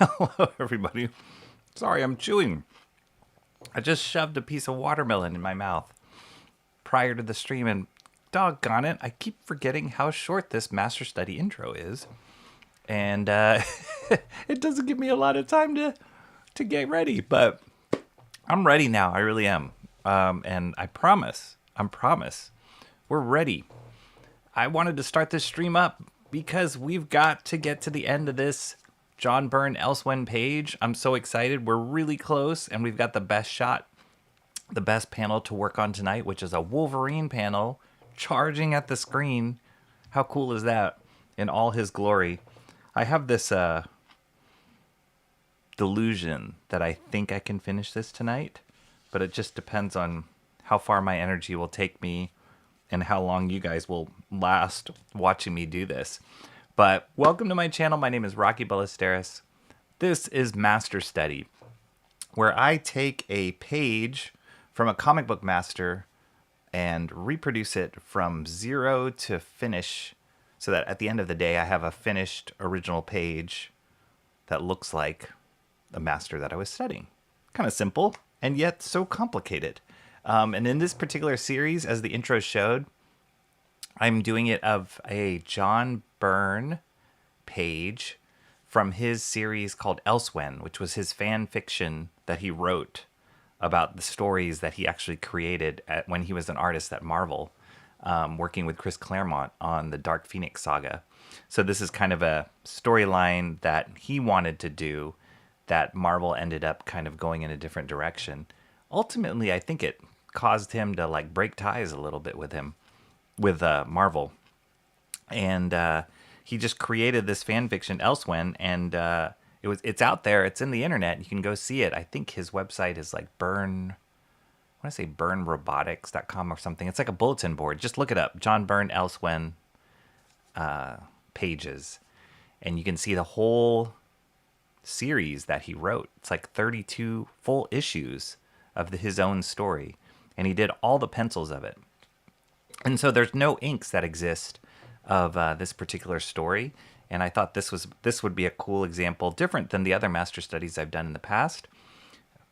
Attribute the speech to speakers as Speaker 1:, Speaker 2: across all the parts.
Speaker 1: Hello, everybody. Sorry, I'm chewing. I just shoved a piece of watermelon in my mouth prior to the stream, and doggone it, I keep forgetting how short this Master Study intro is. And it doesn't give me a lot of time to get ready, but I'm ready now. I really am. And I promise, we're ready. I wanted to start this stream up because we've got to get to the end of this John Byrne Elsewhen page. I'm so excited. We're really close, and we've got the best shot, the best panel to work on tonight, which is a Wolverine panel charging at the screen. How cool is that? In all his glory. I have this delusion that I think I can finish this tonight, but it just depends on how far my energy will take me and how long you guys will last watching me do this. But welcome to my channel. My name is Rocky Ballesteros. This is Master Study, where I take a page from a comic book master and reproduce it from zero to finish, so that at the end of the day I have a finished original page that looks like a master that I was studying. Kind of simple, and yet so complicated. And in this particular series, as the intro showed, I'm doing it of a John Byrne page from his series called Elsewhen, which was his fan fiction that he wrote about the stories that he actually created when he was an artist at Marvel, working with Chris Claremont on the Dark Phoenix saga. So this is kind of a storyline that he wanted to do that Marvel ended up kind of going in a different direction. Ultimately, I think it caused him to like break ties a little bit with Marvel. And he just created this fan fiction Elsewhen, and it's out there. It's in the internet. You can go see it. I think his website is like BYRNErobotics.com or something. It's like a bulletin board. Just look it up. John Byrne Elsewhen pages. And you can see the whole series that he wrote. It's like 32 full issues of his own story. And he did all the pencils of it. And so there's no inks that exist of this particular story. And I thought this would be a cool example, different than the other master studies I've done in the past,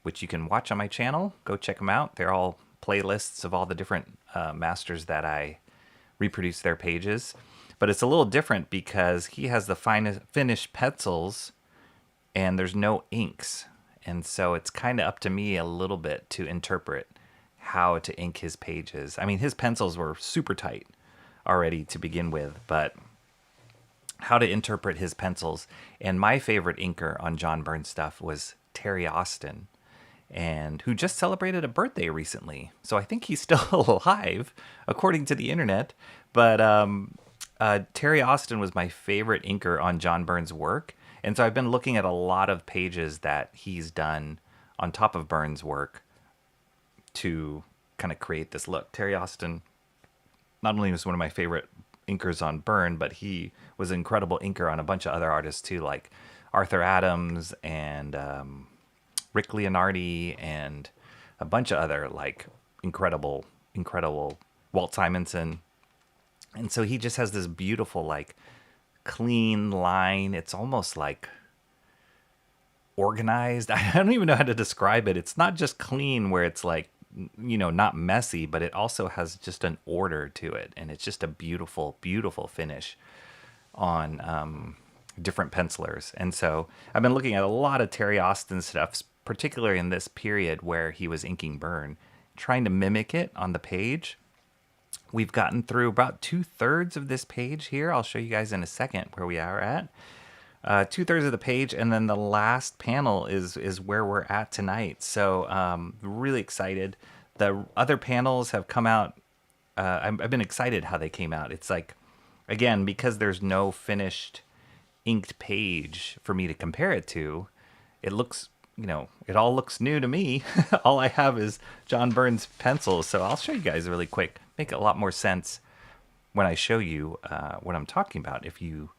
Speaker 1: which you can watch on my channel. Go check them out. They're all playlists of all the different masters that I reproduce their pages. But it's a little different because he has the finished pencils and there's no inks. And so it's kind of up to me a little bit to interpret how to ink his pages. I mean, his pencils were super tight already to begin with, but how to interpret his pencils. And my favorite inker on John Byrne stuff was Terry Austin, and who just celebrated a birthday recently. So I think he's still alive, according to the internet. But Terry Austin was my favorite inker on John Byrne's work. And so I've been looking at a lot of pages that he's done on top of Byrne's work to kind of create this look. Terry Austin not only was one of my favorite inkers on Byrne, but he was an incredible inker on a bunch of other artists too, like Arthur Adams and Rick Leonardi and a bunch of other like incredible Walt Simonson. And so he just has this beautiful like clean line. It's almost like organized. I don't even know how to describe it. It's not just clean where it's like, you know, not messy, but it also has just an order to it. And it's just a beautiful, beautiful finish on different pencilers. And so I've been looking at a lot of Terry Austin stuff, particularly in this period where he was inking Byrne, trying to mimic it on the page. We've gotten through about 2/3 of this page here. I'll show you guys in a second where we are at. 2/3 of the page, and then the last panel is where we're at tonight. So really excited. The other panels have come out. I've been excited how they came out. It's like, again, because there's no finished inked page for me to compare it to, it looks, you know, it all looks new to me. All I have is John Byrne's pencils. So I'll show you guys really quick. Make a lot more sense when I show you what I'm talking about if you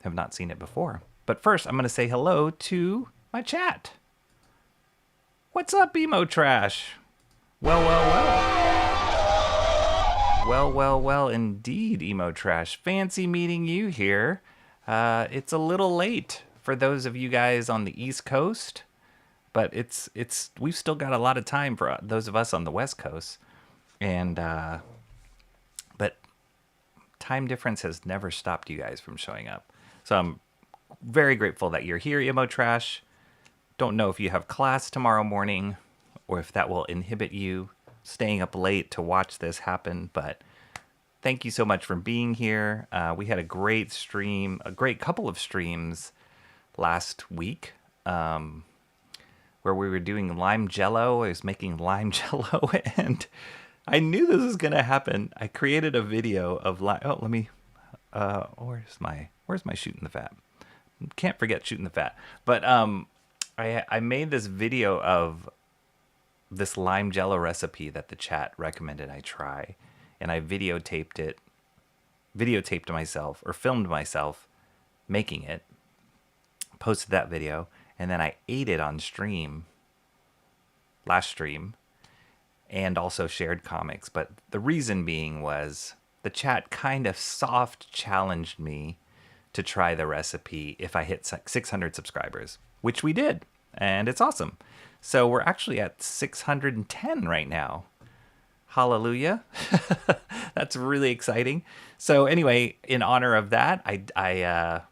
Speaker 1: have not seen it before. But first, I'm going to say hello to my chat. What's up, Emo Trash? Well, indeed, Emo Trash. Fancy meeting you here. It's a little late for those of you guys on the East Coast, but we've still got a lot of time for those of us on the West Coast. And but time difference has never stopped you guys from showing up. So I'm very grateful that you're here, Emo Trash. Don't know if you have class tomorrow morning or if that will inhibit you staying up late to watch this happen, but thank you so much for being here. We had a great stream, a great couple of streams last week where we were doing lime jello. I was making lime jello and I knew this was going to happen. I created a video of where's my shooting the fat? Can't forget shooting the fat. But I made this video of this lime jello recipe that the chat recommended I try, and I videotaped myself or filmed myself making it, posted that video, and then I ate it on stream last stream and also shared comics. But the reason being was the chat kind of soft challenged me to try the recipe if I hit 600 subscribers, which we did, and it's awesome. So we're actually at 610 right now. Hallelujah. That's really exciting. So anyway, in honor of that, I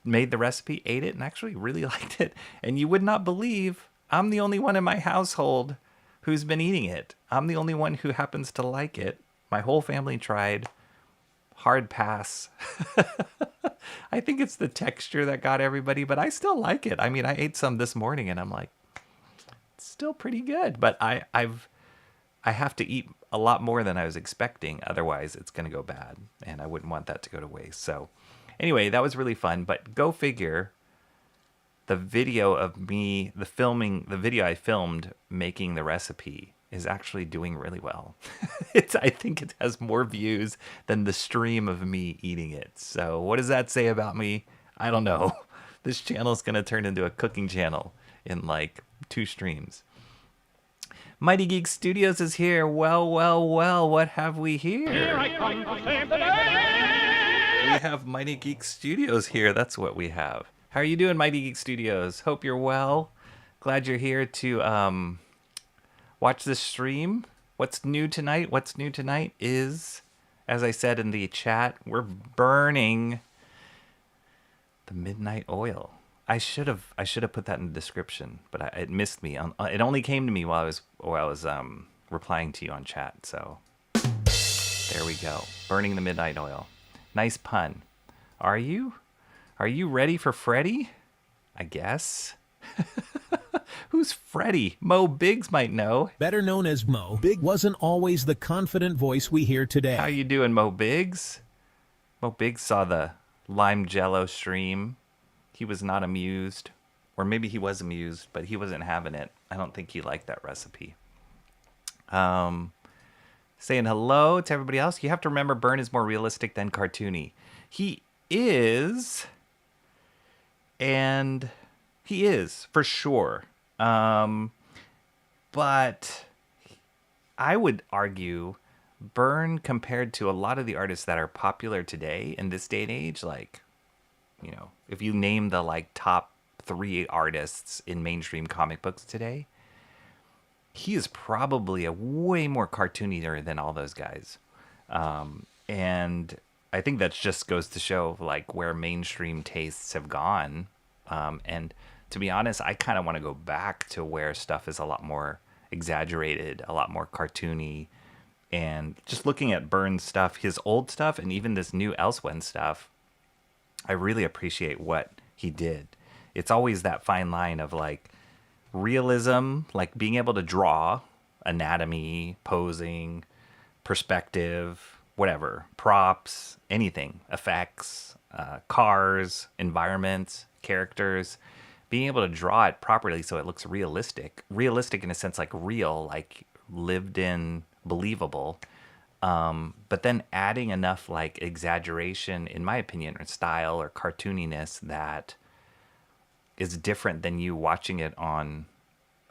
Speaker 1: made the recipe, ate it, and actually really liked it. And you would not believe I'm the only one in my household who's been eating it. I'm the only one who happens to like it. My whole family tried. Hard pass. I think it's the texture that got everybody, but I still like it. I mean, I ate some this morning and I'm like, it's still pretty good. But I have to eat a lot more than I was expecting. Otherwise, it's going to go bad. And I wouldn't want that to go to waste. So anyway, that was really fun. But go figure, the video of me, the video I filmed making the recipe is actually doing really well. I think it has more views than the stream of me eating it. So what does that say about me? I don't know. This channel is going to turn into a cooking channel in like 2 streams. Mighty Geek Studios is here. Well, what have we here?
Speaker 2: Here I come to save the day.
Speaker 1: We have Mighty Geek Studios here. That's what we have. How are you doing, Mighty Geek Studios? Hope you're well. Glad you're here to watch this stream. What's new tonight? What's new tonight is, as I said in the chat, we're burning the midnight oil. I should have put that in the description, but it missed me. It only came to me while I was replying to you on chat. So there we go. Burning the midnight oil. Nice pun. Are you ready for Freddy? I guess. Who's Freddy? Mo Biggs might know.
Speaker 3: Better known as Mo, Big wasn't always the confident voice we hear today.
Speaker 1: How you doing, Mo Biggs? Mo Biggs saw the lime jello stream. He was not amused. Or maybe he was amused, but he wasn't having it. I don't think he liked that recipe. Saying hello to everybody else. You have to remember BYRNE is more realistic than cartoony. He is. And he is, for sure. But I would argue BYRNE, compared to a lot of the artists that are popular today in this day and age, like, you know, if you name the like top 3 artists in mainstream comic books today, he is probably a way more cartoonier than all those guys. And I think that just goes to show like where mainstream tastes have gone. And to be honest, I kind of want to go back to where stuff is a lot more exaggerated, a lot more cartoony. And just looking at BYRNE's stuff, his old stuff, and even this new Elsewhere stuff, I really appreciate what he did. It's always that fine line of like realism, like being able to draw anatomy, posing, perspective, whatever, props, anything, effects, cars, environments, characters, being able to draw it properly so it looks realistic in a sense, like real, like lived in, believable, but then adding enough like exaggeration, in my opinion, or style or cartooniness that is different than you watching it on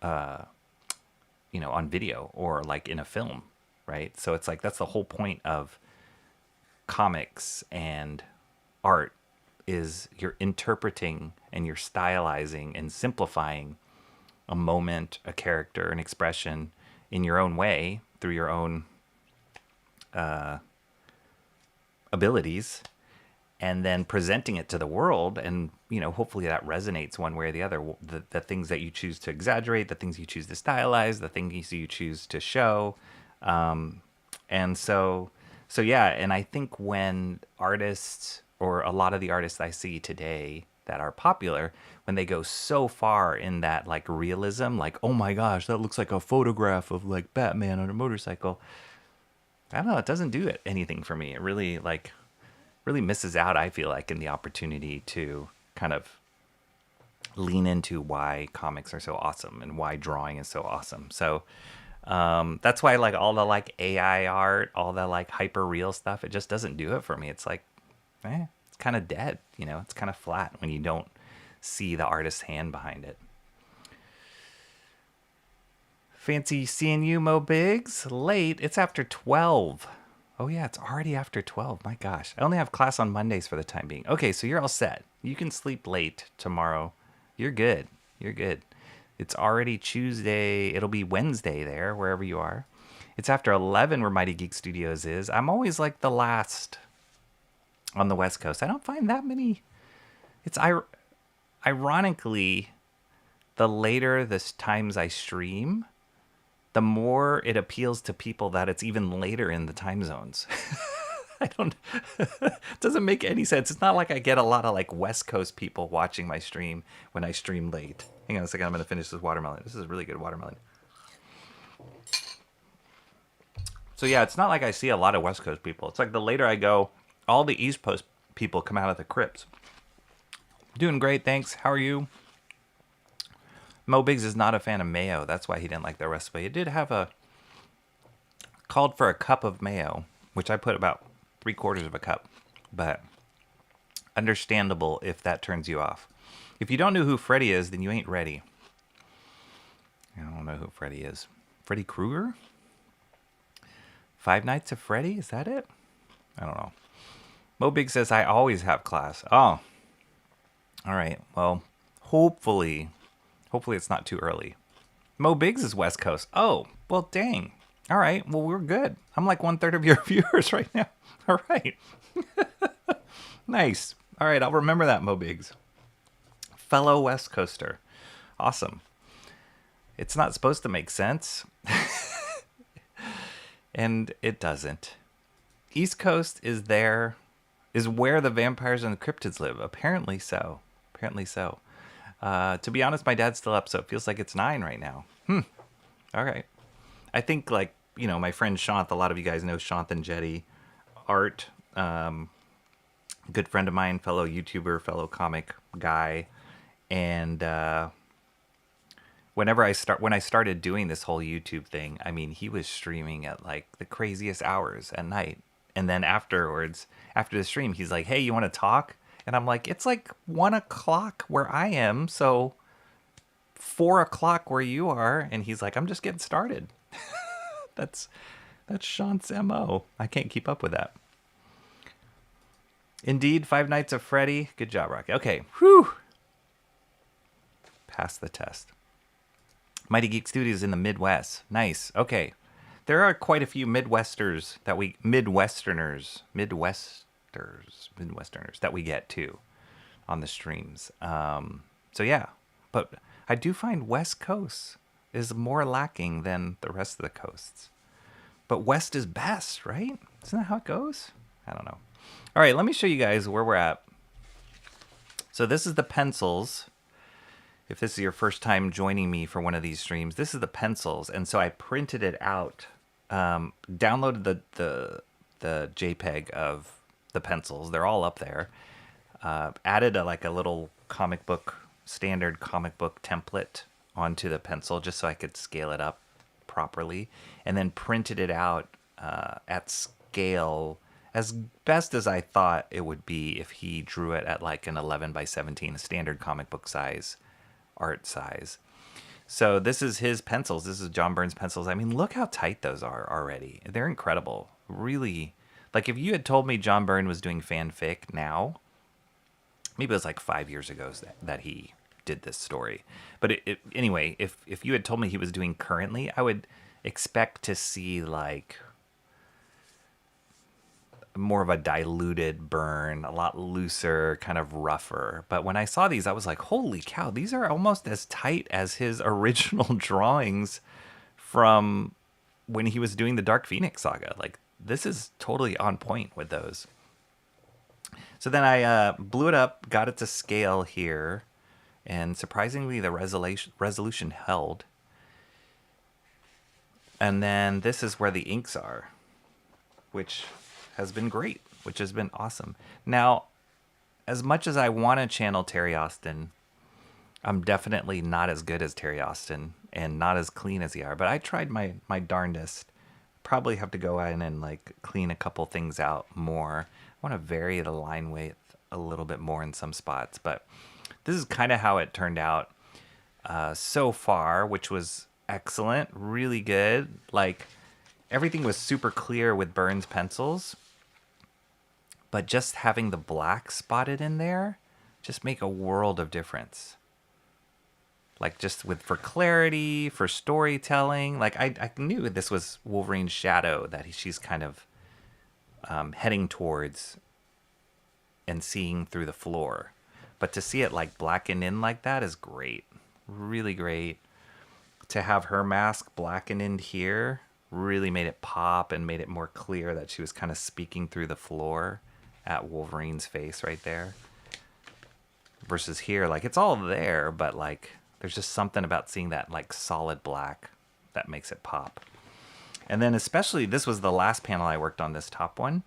Speaker 1: on video or like in a film, right? So it's like that's the whole point of comics and art, is you're interpreting and you're stylizing and simplifying a moment, a character, an expression in your own way through your own abilities, and then presenting it to the world. And hopefully that resonates one way or the other. The things that you choose to exaggerate, the things you choose to stylize, the things you choose to show. And so yeah. And I think when artists, or a lot of the artists I see today that are popular, when they go so far in that like realism, like, oh my gosh, that looks like a photograph of like Batman on a motorcycle. I don't know. It doesn't do anything for me. It really misses out, I feel like, in the opportunity to kind of lean into why comics are so awesome and why drawing is so awesome. So that's why like all the like AI art, all the like hyper real stuff, it just doesn't do it for me. It's like, it's kind of dead. It's kind of flat when you don't see the artist's hand behind it. Fancy seeing you, Mo Biggs. Late. It's after 12. Oh, yeah, it's already after 12. My gosh. I only have class on Mondays for the time being. Okay, so you're all set. You can sleep late tomorrow. You're good. You're good. It's already Tuesday. It'll be Wednesday there, wherever you are. It's after 11 where Mighty Geek Studios is. I'm always like the last on the West Coast. I don't find that many. It's ironically, the later this times I stream, the more it appeals to people that it's even later in the time zones. It doesn't make any sense. It's not like I get a lot of like West Coast people watching my stream when I stream late. Hang on a second, I'm going to finish this watermelon. This is really good watermelon. So yeah, it's not like I see a lot of West Coast people. It's like the later I go, all the East Coast people come out of the crypts. Doing great, thanks. How are you? Mo Biggs is not a fan of mayo. That's why he didn't like the recipe. It did have called for a cup of mayo, which I put about 3/4 of a cup. But understandable if that turns you off. If you don't know who Freddy is, then you ain't ready. I don't know who Freddy is. Freddy Krueger? Five Nights at Freddy? Is that it? I don't know. Mo Biggs says, I always have class. Oh. All right. Well, hopefully it's not too early. Mo Biggs is West Coast. Oh, well, dang. All right. Well, we're good. I'm like 1/3 of your viewers right now. All right. Nice. All right. I'll remember that, Mo Biggs. Fellow West Coaster. Awesome. It's not supposed to make sense. And it doesn't. East Coast is where the vampires and the cryptids live. Apparently so. To be honest, my dad's still up, so it feels like it's 9 right now. All right. I think, like, my friend Shanth, a lot of you guys know Shanth and Jetty. Art, good friend of mine, fellow YouTuber, fellow comic guy. And when I started doing this whole YouTube thing, I mean, he was streaming at, like, the craziest hours at night. And then afterwards, after the stream, he's like, hey, you want to talk? And I'm like, it's like 1 o'clock where I am, so 4 o'clock where you are. And he's like, I'm just getting started. That's Sean's MO. I can't keep up with that. Indeed, Five Nights at Freddy. Good job, Rocky. Okay, whew. Passed the test. Mighty Geek Studios in the Midwest. Nice. Okay. There are quite a few Midwesterners that we get too on the streams. So yeah, but I do find West Coast is more lacking than the rest of the coasts. But West is best, right? Isn't that how it goes? I don't know. All right, let me show you guys where we're at. So this is the pencils. If this is your first time joining me for one of these streams, this is the pencils. And so I printed it out, downloaded the JPEG of the pencils. They're all up there. Added a little standard comic book template onto the pencil just so I could scale it up properly. And then printed it out at scale as best as I thought it would be if he drew it at like an 11 by 17, a standard comic book size. Art size. So this is his pencils. This is John Byrne's pencils. I mean, look how tight those are already. They're incredible. Really, like if you had told me John Byrne was doing fanfic now, maybe it was like 5 years ago that he did this story. But anyway, if you had told me he was doing currently, I would expect to see like more of a diluted Byrne, a lot looser, kind of rougher. But when I saw these, I was like, holy cow, these are almost as tight as his original drawings from when he was doing the Dark Phoenix saga. Like, this is totally on point with those. So then I blew it up, got it to scale here, and surprisingly the resolution held. And then this is where the inks are, which has been great, which has been awesome. Now, as much as I want to channel Terry Austin, I'm definitely not as good as Terry Austin and not as clean as he are, but I tried my darndest. Probably have to go in and like clean a couple things out more. I want to vary the line width a little bit more in some spots, but this is kind of how it turned out so far, which was excellent, really good. Like, everything was super clear with Byrne's pencils, but just having the black spotted in there just make a world of difference. Like, just for clarity, for storytelling. Like, I knew this was Wolverine's shadow that she's kind of heading towards and seeing through the floor. But to see it like blackened in like that is great. Really great. To have her mask blackened in here really made it pop and made it more clear that she was kind of speaking through the floor at Wolverine's face right there. Versus here, like, it's all there, but like there's just something about seeing that like solid black that makes it pop. And then especially, this was the last panel I worked on, this top one.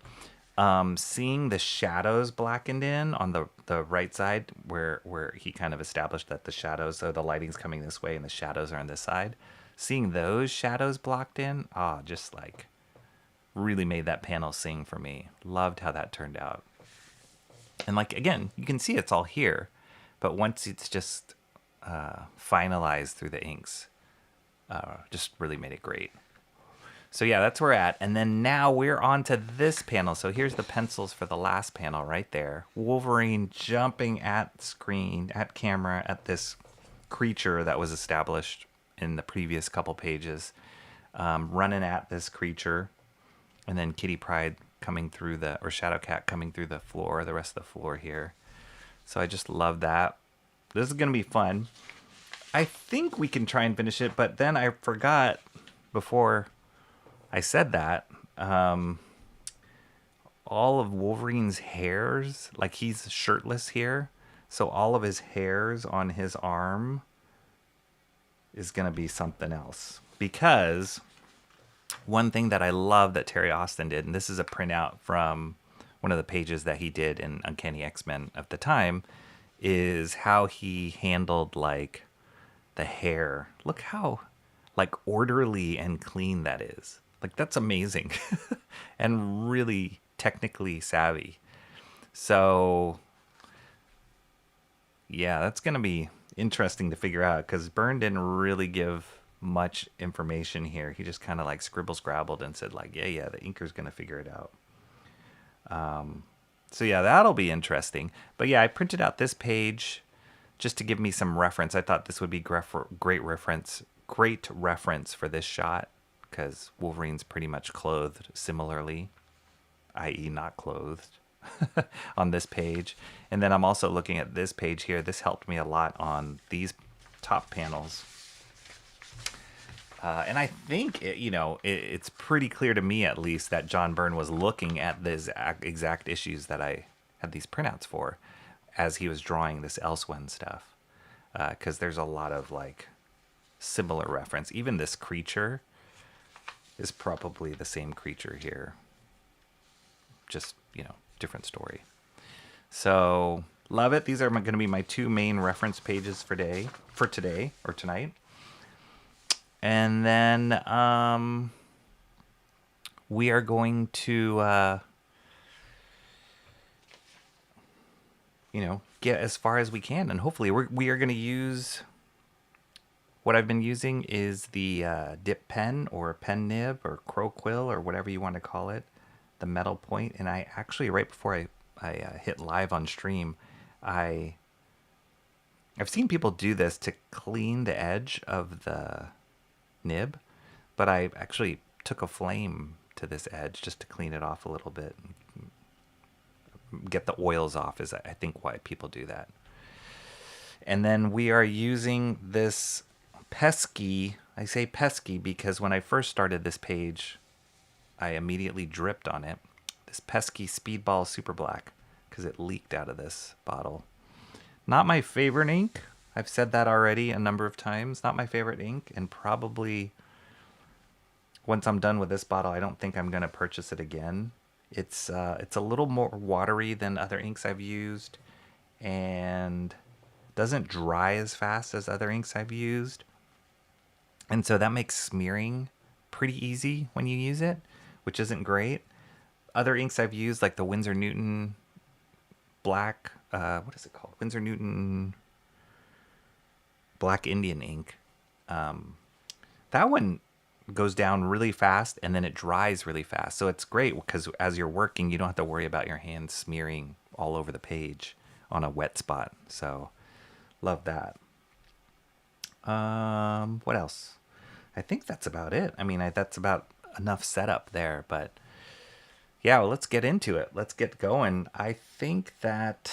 Speaker 1: Seeing the shadows blackened in on the right side where he kind of established that the shadows, so the lighting's coming this way and the shadows are on this side. Seeing those shadows blocked in, just like really made that panel sing for me. Loved how that turned out. And like, again, you can see it's all here, but once it's just finalized through the inks, just really made it great. So yeah, that's where we're at. And then now we're on to this panel. So here's the pencils for the last panel right there. Wolverine jumping at screen, at camera, at this creature that was established in the previous couple pages. Running at this creature. And then Kitty Pryde coming through or Shadowcat coming through the floor, the rest of the floor here. So I just love that. This is going to be fun. I think we can try and finish it, but then I forgot before I said that, all of Wolverine's hairs, like, he's shirtless here, so all of his hairs on his arm is going to be something else. Because one thing that I love that Terry Austin did, and this is a printout from one of the pages that he did in Uncanny X-Men of the time, is how he handled, like, the hair. Look how, like, orderly and clean that is. Like, that's amazing. And really technically savvy. So yeah, that's going to be interesting to figure out, because Byrne didn't really give much information here. He just kind of like scribbled and said like, yeah, the inker's going to figure it out. So yeah, that'll be interesting. But yeah, I printed out this page just to give me some reference. I thought this would be great reference for this shot, because Wolverine's pretty much clothed similarly, i.e. not clothed, on this page. And then I'm also looking at this page here. This helped me a lot on these top panels. And I think, it's pretty clear to me, at least, that John Byrne was looking at these exact issues that I had these printouts for as he was drawing this Elsewhen stuff. Because there's a lot of, like, similar reference. Even this creature is probably the same creature here. Just, different story. So, love it. These are going to be my two main reference pages for today or tonight. And then we are going to, get as far as we can. And hopefully we are going to use, what I've been using is the dip pen or pen nib or crow quill or whatever you want to call it, the metal point. And I actually, right before I hit live on stream, I've seen people do this to clean the edge of the nib, but I actually took a flame to this edge just to clean it off a little bit. Get the oils off is I think why people do that. And then we are using this pesky, I say pesky because when I first started this page, I immediately dripped on it. This pesky Speedball Super Black because it leaked out of this bottle. Not my favorite ink. I've said that already a number of times. Not my favorite ink, and probably once I'm done with this bottle, I don't think I'm going to purchase it again. It's a little more watery than other inks I've used, and doesn't dry as fast as other inks I've used. And so that makes smearing pretty easy when you use it, which isn't great. Other inks I've used, like the Winsor Newton Black, what is it called? Winsor Newton Black Indian ink. That one goes down really fast and then it dries really fast. So it's great because as you're working, you don't have to worry about your hands smearing all over the page on a wet spot. So love that. What else? I think that's about it. I mean, that's about enough setup there, but yeah, well, let's get into it. Let's get going. I think that,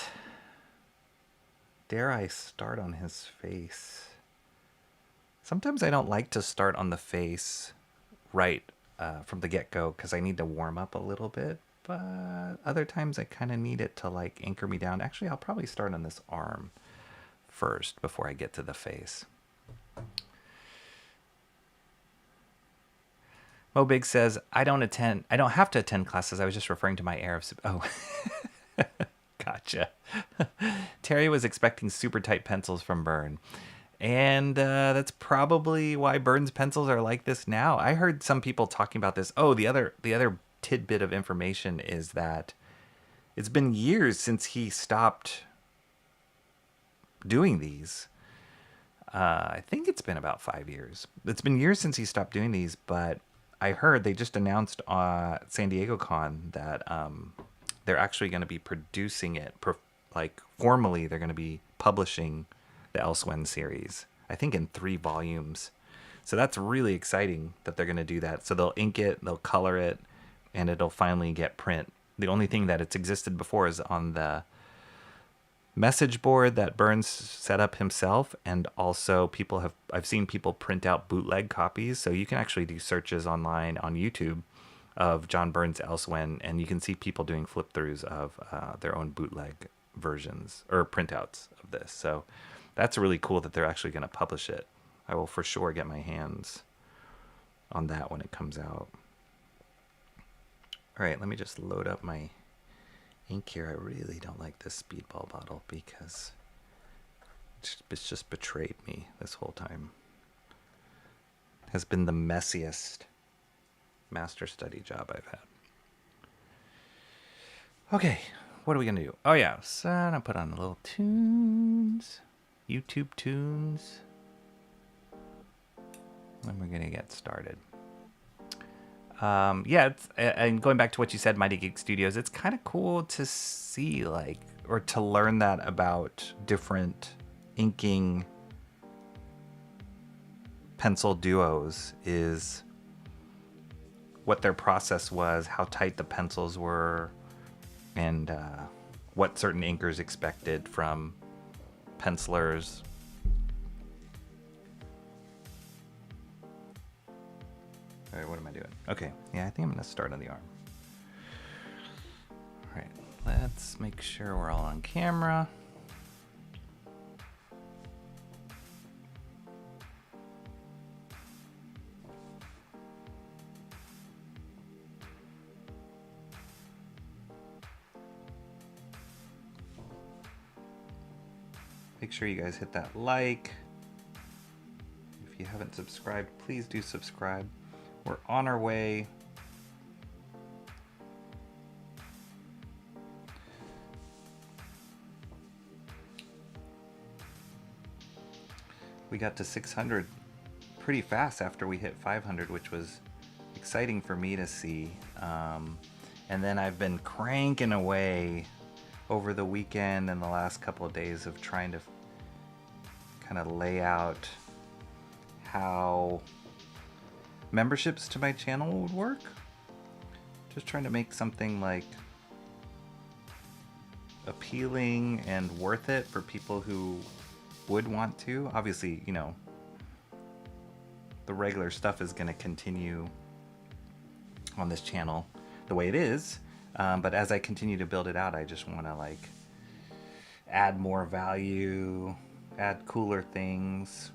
Speaker 1: dare I start on his face? Sometimes I don't like to start on the face right from the get-go because I need to warm up a little bit, but other times I kind of need it to like anchor me down. Actually, I'll probably start on this arm first before I get to the face. Mo Big says, I don't have to attend classes. I was just referring to my air of... Oh, gotcha. Terry was expecting super tight pencils from BYRNE. And that's probably why BYRNE's pencils are like this now. I heard some people talking about this. Oh, the other tidbit of information is that it's been years since he stopped doing these. I think it's been about 5 years. It's been years since he stopped doing these, but I heard they just announced San Diego Con that they're actually going to be producing it, formally they're going to be publishing the Elsewhen series, I think in 3 volumes. So that's really exciting that they're going to do that. So they'll ink it, they'll color it, and it'll finally get print. The only thing that it's existed before is on the message board that BYRNE set up himself, and also I've seen people print out bootleg copies, so you can actually do searches online on YouTube of John BYRNE's Elsewhen, and you can see people doing flip throughs of their own bootleg versions or printouts of this. So that's really cool that they're actually going to publish it. I will for sure get my hands on that when it comes out. All right, let me just load up my ink here. I really don't like this Speedball bottle because it's just betrayed me this whole time. Has been the messiest master study job I've had. Okay, what are we gonna do? Oh yeah, so I'm gonna put on a little tunes, YouTube tunes, and we're gonna get started. Yeah, and going back to what you said, Mighty Geek Studios, it's kind of cool to see, or to learn that about different inking pencil duos, is what their process was, how tight the pencils were, and what certain inkers expected from pencilers. All right, what am I doing? Okay, yeah, I think I'm going to start on the arm. All right, let's make sure we're all on camera. Make sure you guys hit that like. If you haven't subscribed, please do subscribe. We're on our way. We got to 600 pretty fast after we hit 500, which was exciting for me to see. And then I've been cranking away over the weekend and the last couple of days of trying to kind of lay out how memberships to my channel would work. Just trying to make something like appealing and worth it for people who would want to. Obviously, you know, the regular stuff is going to continue on this channel the way it is, but as I continue to build it out, I just want to like add more value, add cooler things,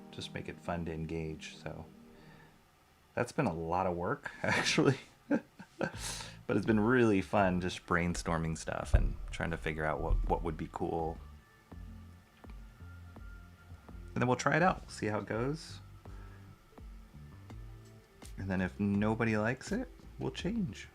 Speaker 1: just make it fun to engage. So that's been a lot of work, actually. But it's been really fun just brainstorming stuff and trying to figure out what would be cool. And then we'll try it out, see how it goes. And then if nobody likes it, we'll change.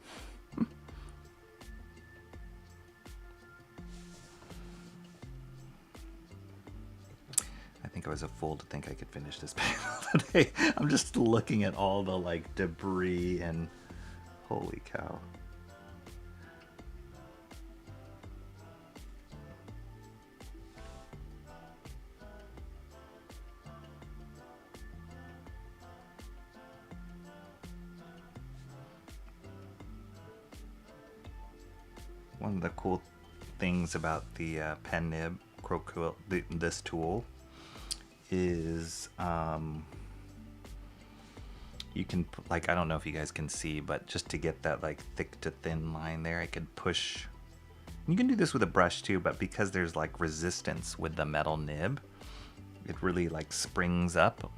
Speaker 1: I think I was a fool to think I could finish this panel today. I'm just looking at all the like debris and holy cow. One of the cool things about the pen nib this tool is you can, like, I don't know if you guys can see, but just to get that like thick to thin line there, I could push. You can do this with a brush too, but because there's like resistance with the metal nib, it really like springs up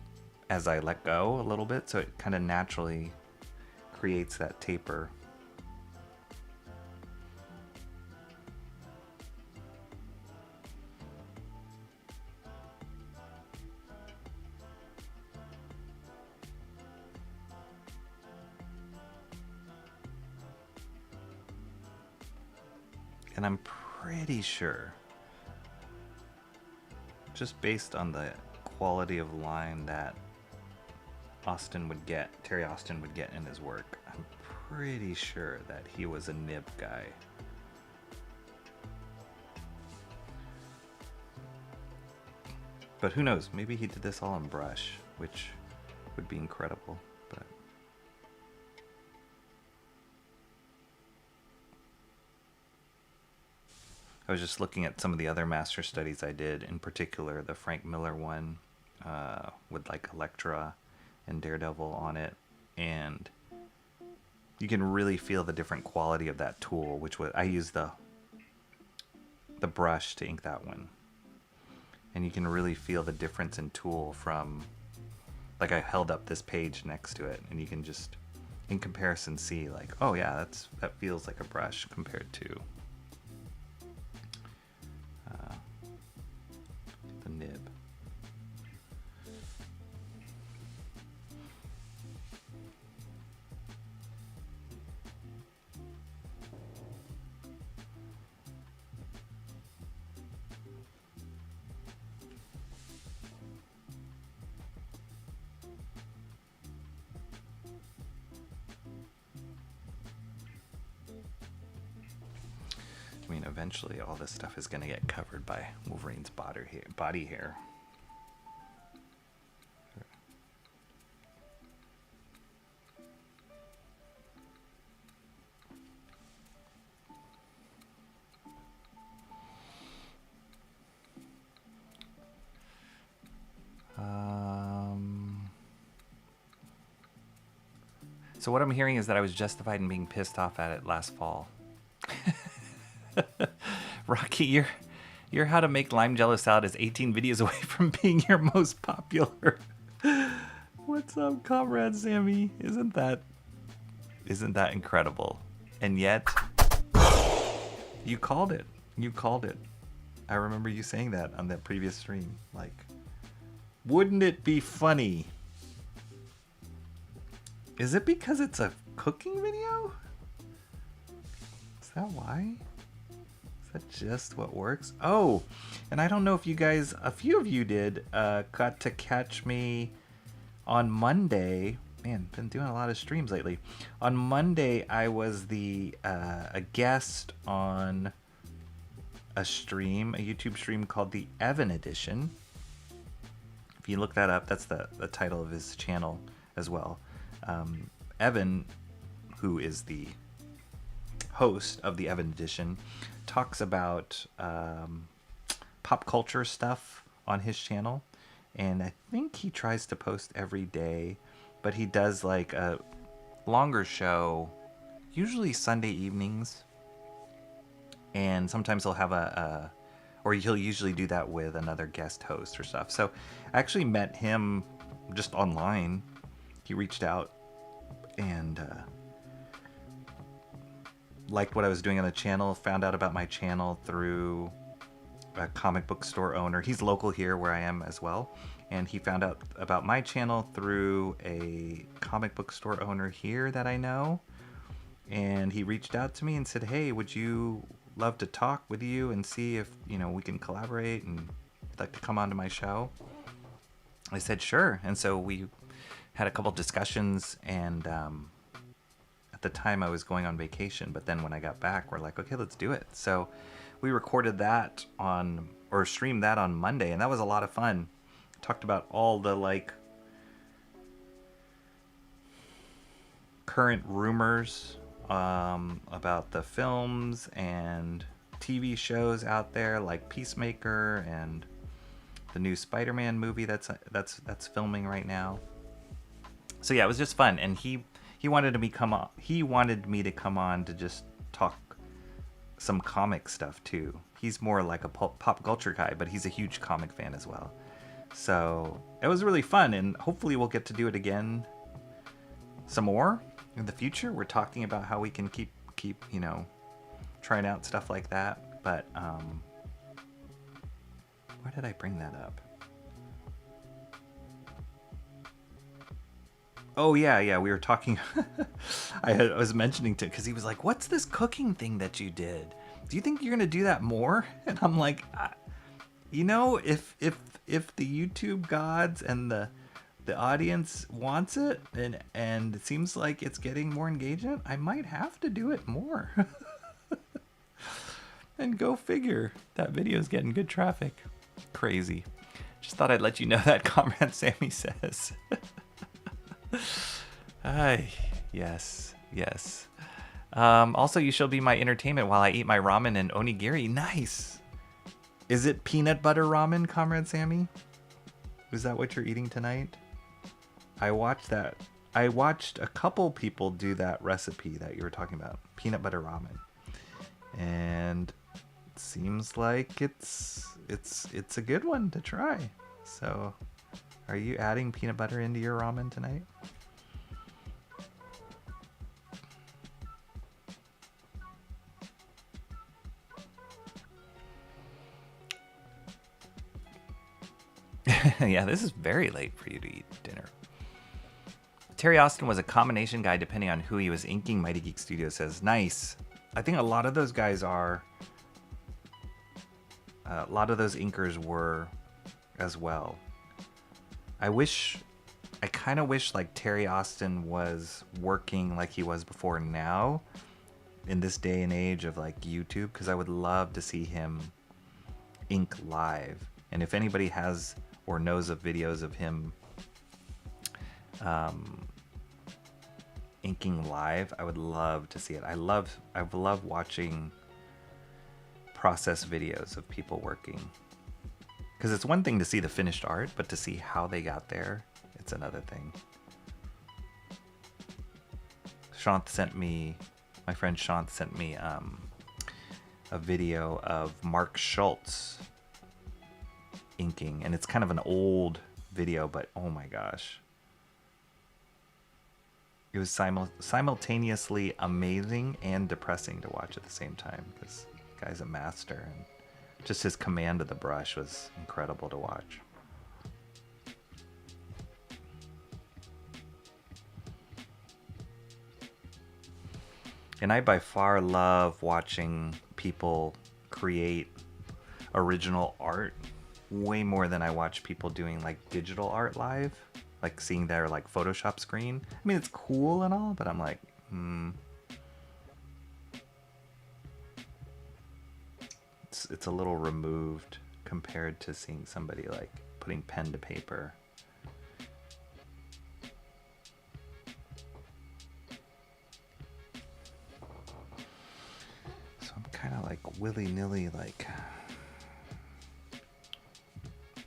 Speaker 1: as I let go a little bit, so it kind of naturally creates that taper. And I'm pretty sure, just based on the quality of line that Terry Austin would get in his work, I'm pretty sure that he was a nib guy. But who knows, maybe he did this all in brush, which would be incredible. But I was just looking at some of the other master studies I did, in particular the Frank Miller one with like Elektra and Daredevil on it, and you can really feel the different quality of that tool, which was, I used the brush to ink that one, and you can really feel the difference in tool from, like, I held up this page next to it and you can just in comparison see like, oh yeah, that feels like a brush compared to the nib. I mean, eventually all this stuff is going to get covered by Wolverine's body hair. So what I'm hearing is that I was justified in being pissed off at it last fall. Rocky, your How to Make Lime Jello Salad is 18 videos away from being your most popular. What's up, comrade Sammy? Isn't that incredible? And yet, you called it. You called it. I remember you saying that on that previous stream. Like, wouldn't it be funny? Is it because it's a cooking video? Is that why? Is that just what works? Oh, and I don't know if you guys, a few of you did, got to catch me on Monday man, been doing a lot of streams lately. On Monday, I was a guest on a YouTube stream called the Evan Edition. If you look that up, that's the title of his channel as well. Evan, who is the host of the Evan Edition, talks about pop culture stuff on his channel, and I think he tries to post every day, but he does like a longer show, usually Sunday evenings, and sometimes he'll have or he'll usually do that with another guest host or stuff. So I actually met him just online. He reached out and liked what I was doing on the channel, found out about my channel through a comic book store owner. He's local here where I am as well. And he found out about my channel through a comic book store owner here that I know. And he reached out to me and said, hey, would you love to talk with you and see if, we can collaborate and you'd like to come onto my show? I said, sure. And so we had a couple discussions, and at the time I was going on vacation, but then when I got back, we're like, okay, let's do it. So we recorded that streamed that on Monday, and that was a lot of fun. Talked about all the current rumors about the films and TV shows out there, like Peacemaker and the new Spider-Man movie that's filming right now. So yeah, it was just fun, and he wanted me to come on to just talk some comic stuff too. He's more like a pop culture guy, but he's a huge comic fan as well. So it was really fun, and hopefully we'll get to do it again some more in the future. We're talking about how we can keep trying out stuff like that. But where did I bring that up? Oh yeah, we were talking. I was mentioning to, because he was like, "What's this cooking thing that you did? Do you think you're gonna do that more?" And I'm like, if the YouTube gods and the audience wants it, and it seems like it's getting more engagement, I might have to do it more. And go figure, that video's getting good traffic. Crazy. Just thought I'd let you know that, Comrade Sammy says. Yes. Also, you shall be my entertainment while I eat my ramen and onigiri. Nice. Is it peanut butter ramen, Comrade Sammy? Is that what you're eating tonight? I watched that. I watched a couple people do that recipe that you were talking about, peanut butter ramen, and it seems like it's a good one to try. So, are you adding peanut butter into your ramen tonight? Yeah, this is very late for you to eat dinner. Terry Austin was a combination guy depending on who he was inking, Mighty Geek Studio says. Nice. I think a lot of those guys are. A lot of those inkers were as well. I kind of wish like Terry Austin was working like he was before now, in this day and age of like YouTube, because I would love to see him ink live. And if anybody has or knows of videos of him inking live, I would love to see it. I love watching process videos of people working, because it's one thing to see the finished art, but to see how they got there, it's another thing. My friend Shant sent me a video of Mark Schultz inking, and it's kind of an old video, but oh my gosh, it was simultaneously amazing and depressing to watch at the same time, because the guy's a master, and just his command of the brush was incredible to watch. And I by far love watching people create original art way more than I watch people doing like digital art live. like seeing their like Photoshop screen. I mean, it's cool and all, but I'm like, it's a little removed compared to seeing somebody like putting pen to paper. So I'm kind of like willy-nilly like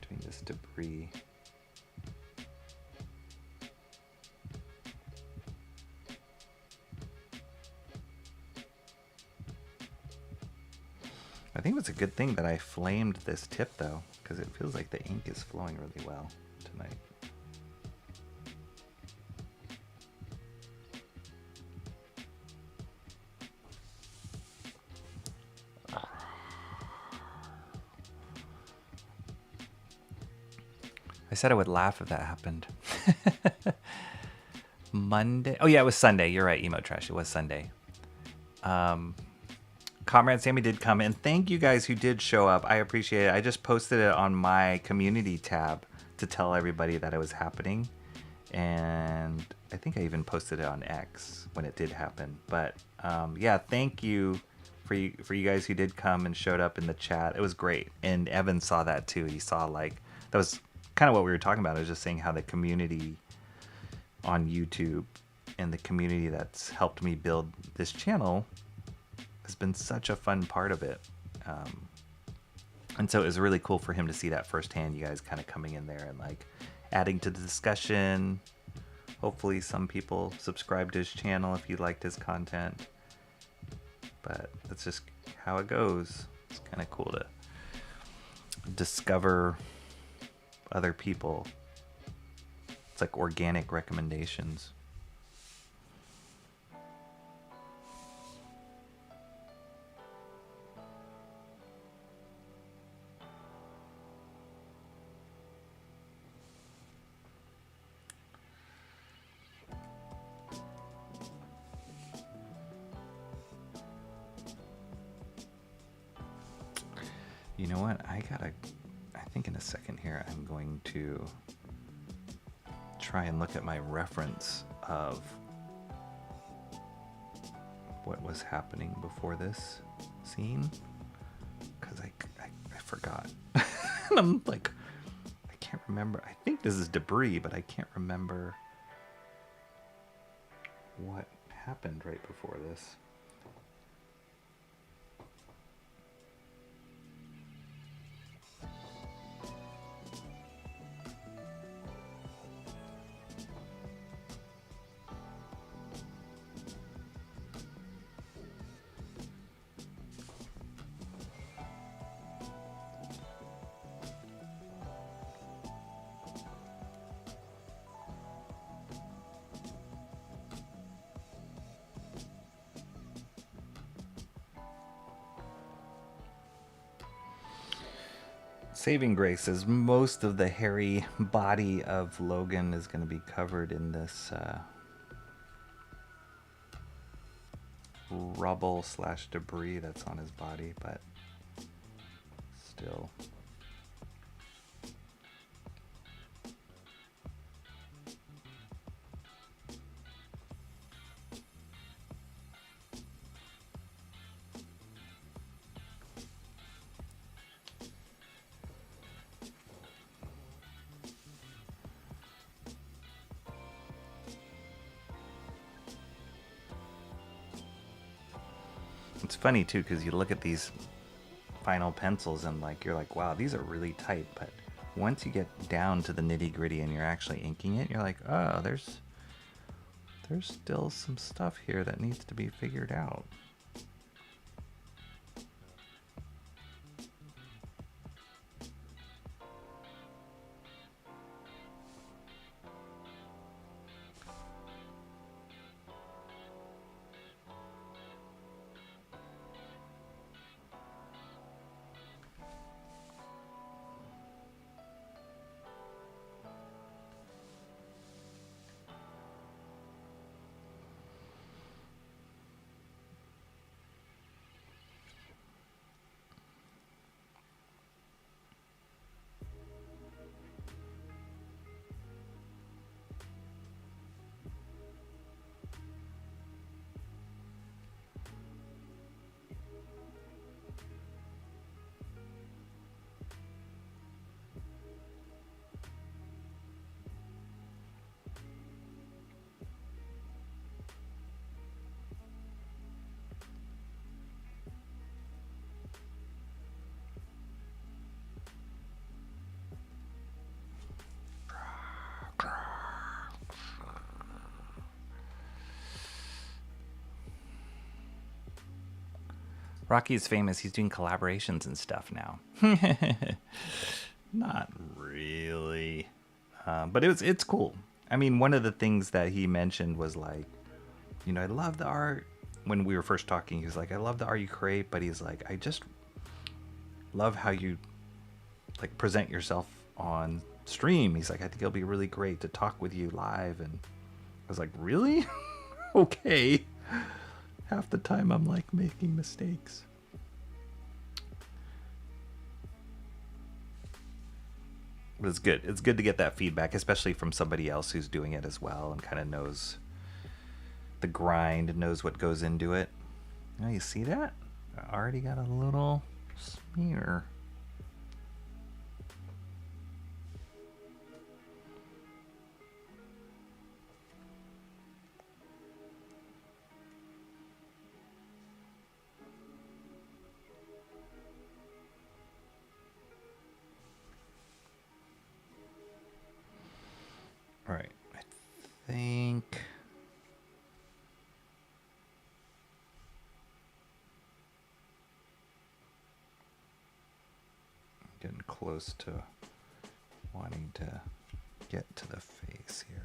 Speaker 1: doing this debris. I think it's a good thing that I flamed this tip though, because it feels like the ink is flowing really well tonight. I said I would laugh if that happened. Monday. Oh yeah, it was Sunday. You're right, Emo Trash. It was Sunday. Comrade Sammy did come, and thank you guys who did show up. I appreciate it. I just posted it on my community tab to tell everybody that it was happening, and I think I even posted it on X when it did happen. But yeah, thank you for you guys who did come and showed up in the chat. It was great, and Evan saw that too. He saw like that was kind of what we were talking about. I was just saying how the community on YouTube and the community that's helped me build this channel has been such a fun part of it. And so it was really cool for him to see that firsthand, you guys kind of coming in there and like adding to the discussion. Hopefully some people subscribe to his channel if you liked his content. But that's just how it goes. It's kind of cool to discover other people. It's like organic recommendations. You know what? I think in a second here, I'm going to try and look at my reference of what was happening before this scene, because I forgot. And I'm like, I can't remember. I think this is debris, but I can't remember what happened right before this. Saving grace is most of the hairy body of Logan is going to be covered in this rubble / debris that's on his body, but still. It's funny too, because you look at these final pencils and like you're like, wow, these are really tight, but once you get down to the nitty gritty and you're actually inking it, you're like, oh, there's still some stuff here that needs to be figured out. Rocky is famous. He's doing collaborations and stuff now. Not really. But it's cool. I mean, one of the things that he mentioned was like, you know, I love the art. When we were first talking, he was like, I love the art you create, but he's like, I just love how you like present yourself on stream. He's like, I think it'll be really great to talk with you live. And I was like, really? Okay. Half the time I'm like making mistakes. But it's good. It's good to get that feedback, especially from somebody else who's doing it as well and kind of knows the grind, knows what goes into it. Now you see that? I already got a little smear. All right, I think getting close to wanting to get to the face here.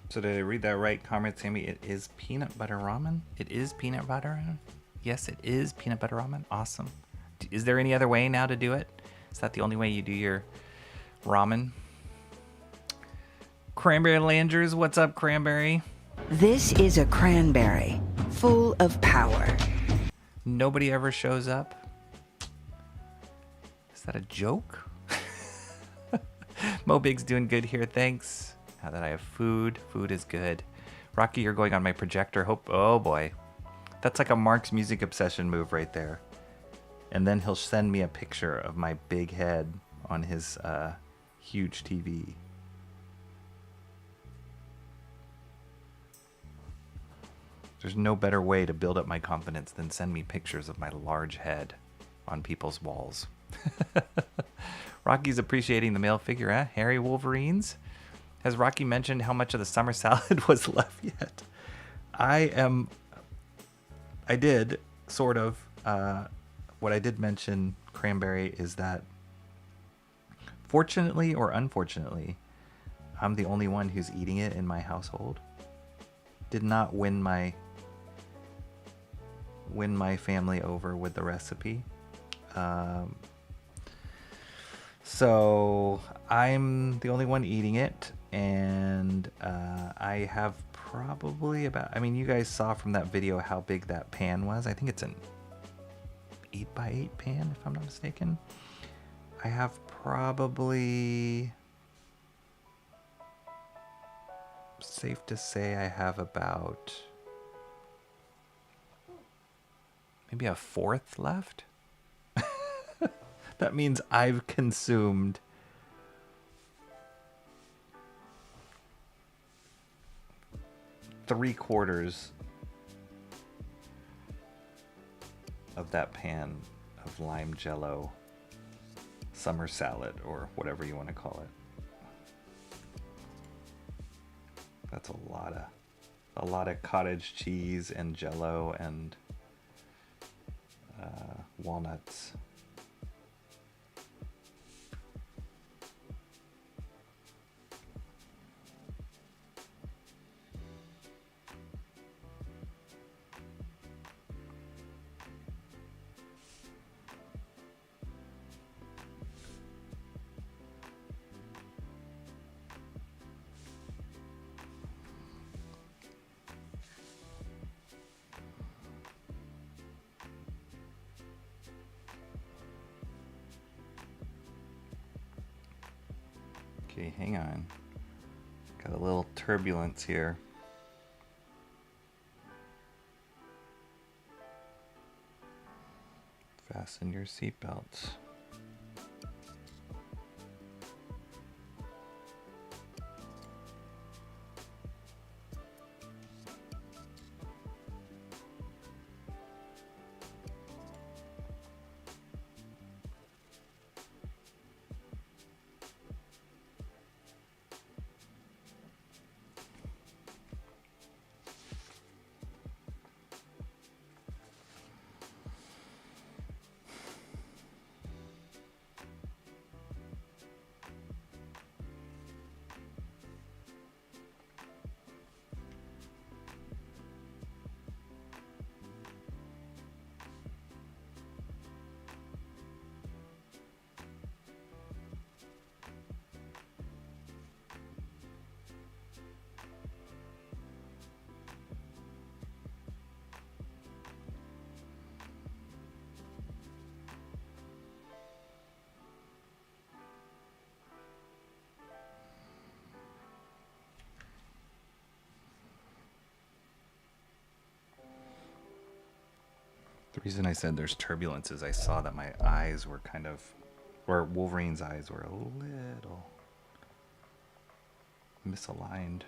Speaker 1: So did I read that right? Comrade Sammy, it is peanut butter ramen? It is peanut butter ramen? Yes, it is peanut butter ramen. Awesome. Is there any other way now to do it? Is that the only way you do your ramen? Cranberry Langers, what's up, Cranberry?
Speaker 4: This is a cranberry, full of power.
Speaker 1: Nobody ever shows up? Is that a joke? Mo Big's doing good here, thanks. Now that I have food, food is good. Rocky, you're going on my projector. Hope. Oh boy, that's like a Mark's music obsession move right there. And then he'll send me a picture of my big head on his huge TV. There's no better way to build up my confidence than send me pictures of my large head on people's walls. Rocky's appreciating the male figure, eh? Hairy Wolverines. Has Rocky mentioned how much of the summer salad was left yet? I did, sort of. What I did mention, Cranberry, is that fortunately or unfortunately, I'm the only one who's eating it in my household. Did not win my family over with the recipe. So I'm the only one eating it, and I have probably about, I mean, you guys saw from that video how big that pan was. I think it's an 8x8 pan, if I'm not mistaken. I have probably, safe to say, I have about maybe a fourth left. That means I've consumed three-quarters of that pan of lime jello summer salad, or whatever you want to call it. That's a lot of cottage cheese and jello and walnuts. Okay, hang on. Got a little turbulence here. Fasten your seatbelts. The reason I said there's turbulence is I saw that my eyes were kind of, or Wolverine's eyes were a little misaligned.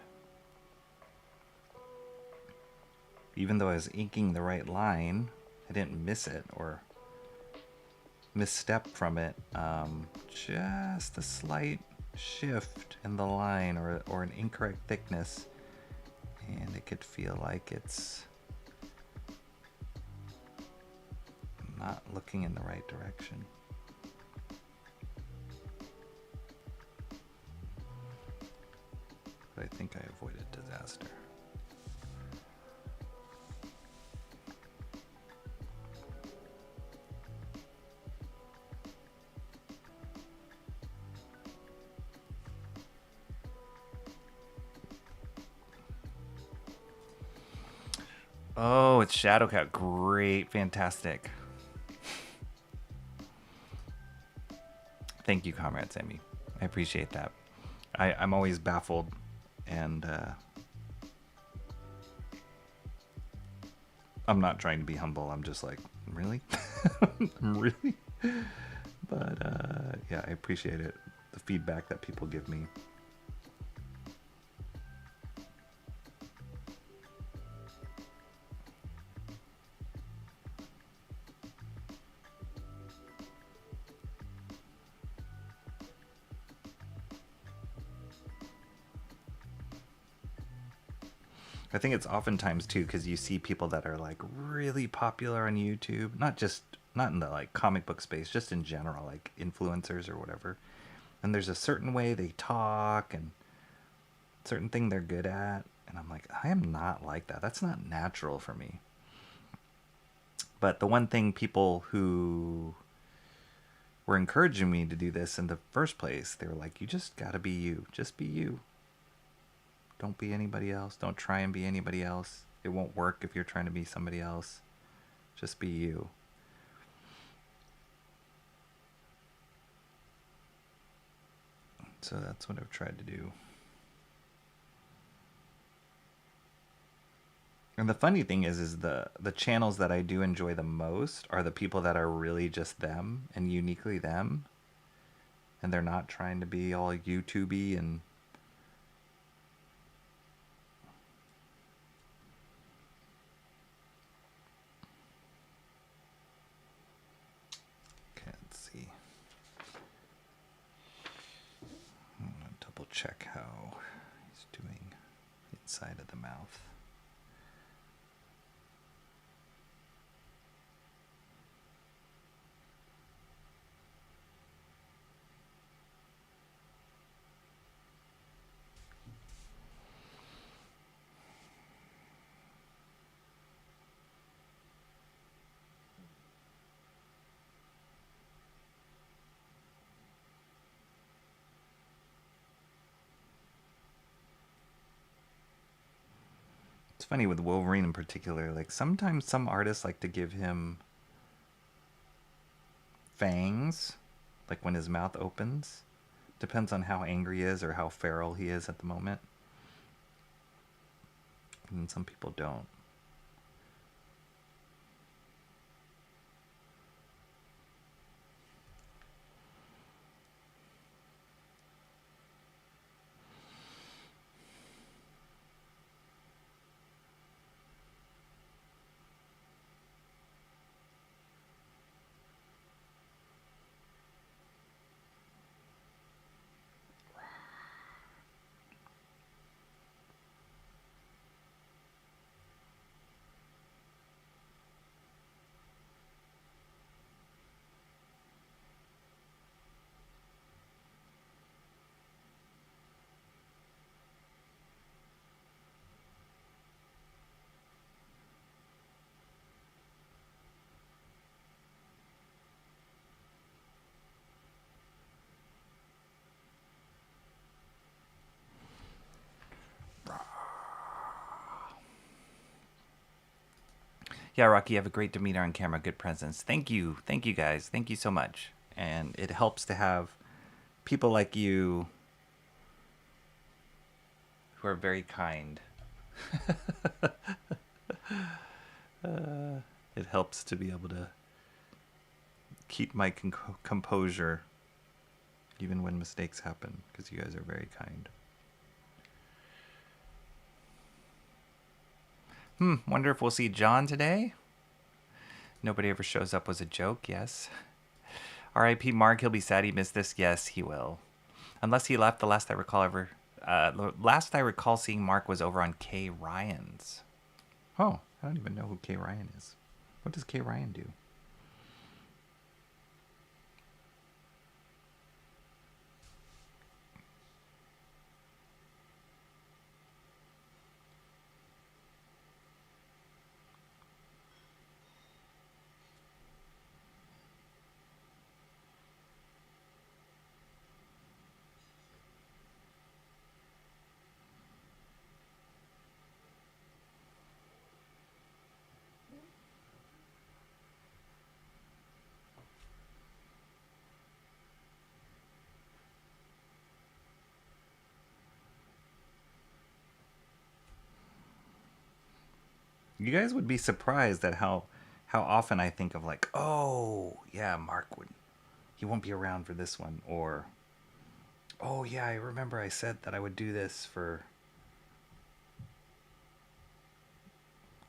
Speaker 1: Even though I was inking the right line, I didn't miss it or misstep from it. Just a slight shift in the line or an incorrect thickness, and it could feel like it's not looking in the right direction. But I think I avoided disaster. Oh, it's Shadowcat. Great. Fantastic. Thank you, Comrade Sammy. I appreciate that. I'm always baffled and I'm not trying to be humble. I'm just like, really? Really? But yeah, I appreciate it. The feedback that people give me. I think it's oftentimes too because you see people that are like really popular on YouTube, not in the like comic book space, just in general, like influencers or whatever. And there's a certain way they talk and certain thing they're good at, and I'm like, I am not like that. That's not natural for me. But the one thing people who were encouraging me to do this in the first place, they were like, you just gotta be you. Just be you. Don't be anybody else. Don't try and be anybody else. It won't work if you're trying to be somebody else. Just be you. So that's what I've tried to do. And the funny thing is the channels that I do enjoy the most are the people that are really just them and uniquely them. And they're not trying to be all YouTube-y and check how he's doing inside of the mouth. It's funny with Wolverine in particular, like sometimes some artists like to give him fangs, like when his mouth opens. Depends on how angry he is or how feral he is at the moment. And some people don't. Yeah, Rocky, you have a great demeanor on camera, good presence. Thank you. Thank you, guys. Thank you so much. And it helps to have people like you who are very kind. It helps to be able to keep my composure even when mistakes happen, because you guys are very kind. Wonder if we'll see John today? Nobody ever shows up was a joke, yes. R.I.P. Mark, he'll be sad he missed this. Yes, he will. Unless he left, the last I recall seeing Mark was over on K. Ryan's. Oh, I don't even know who K. Ryan is. What does K. Ryan do? You guys would be surprised at how often I think of like, oh yeah, he won't be around for this one, or oh yeah, I remember I said that I would do this for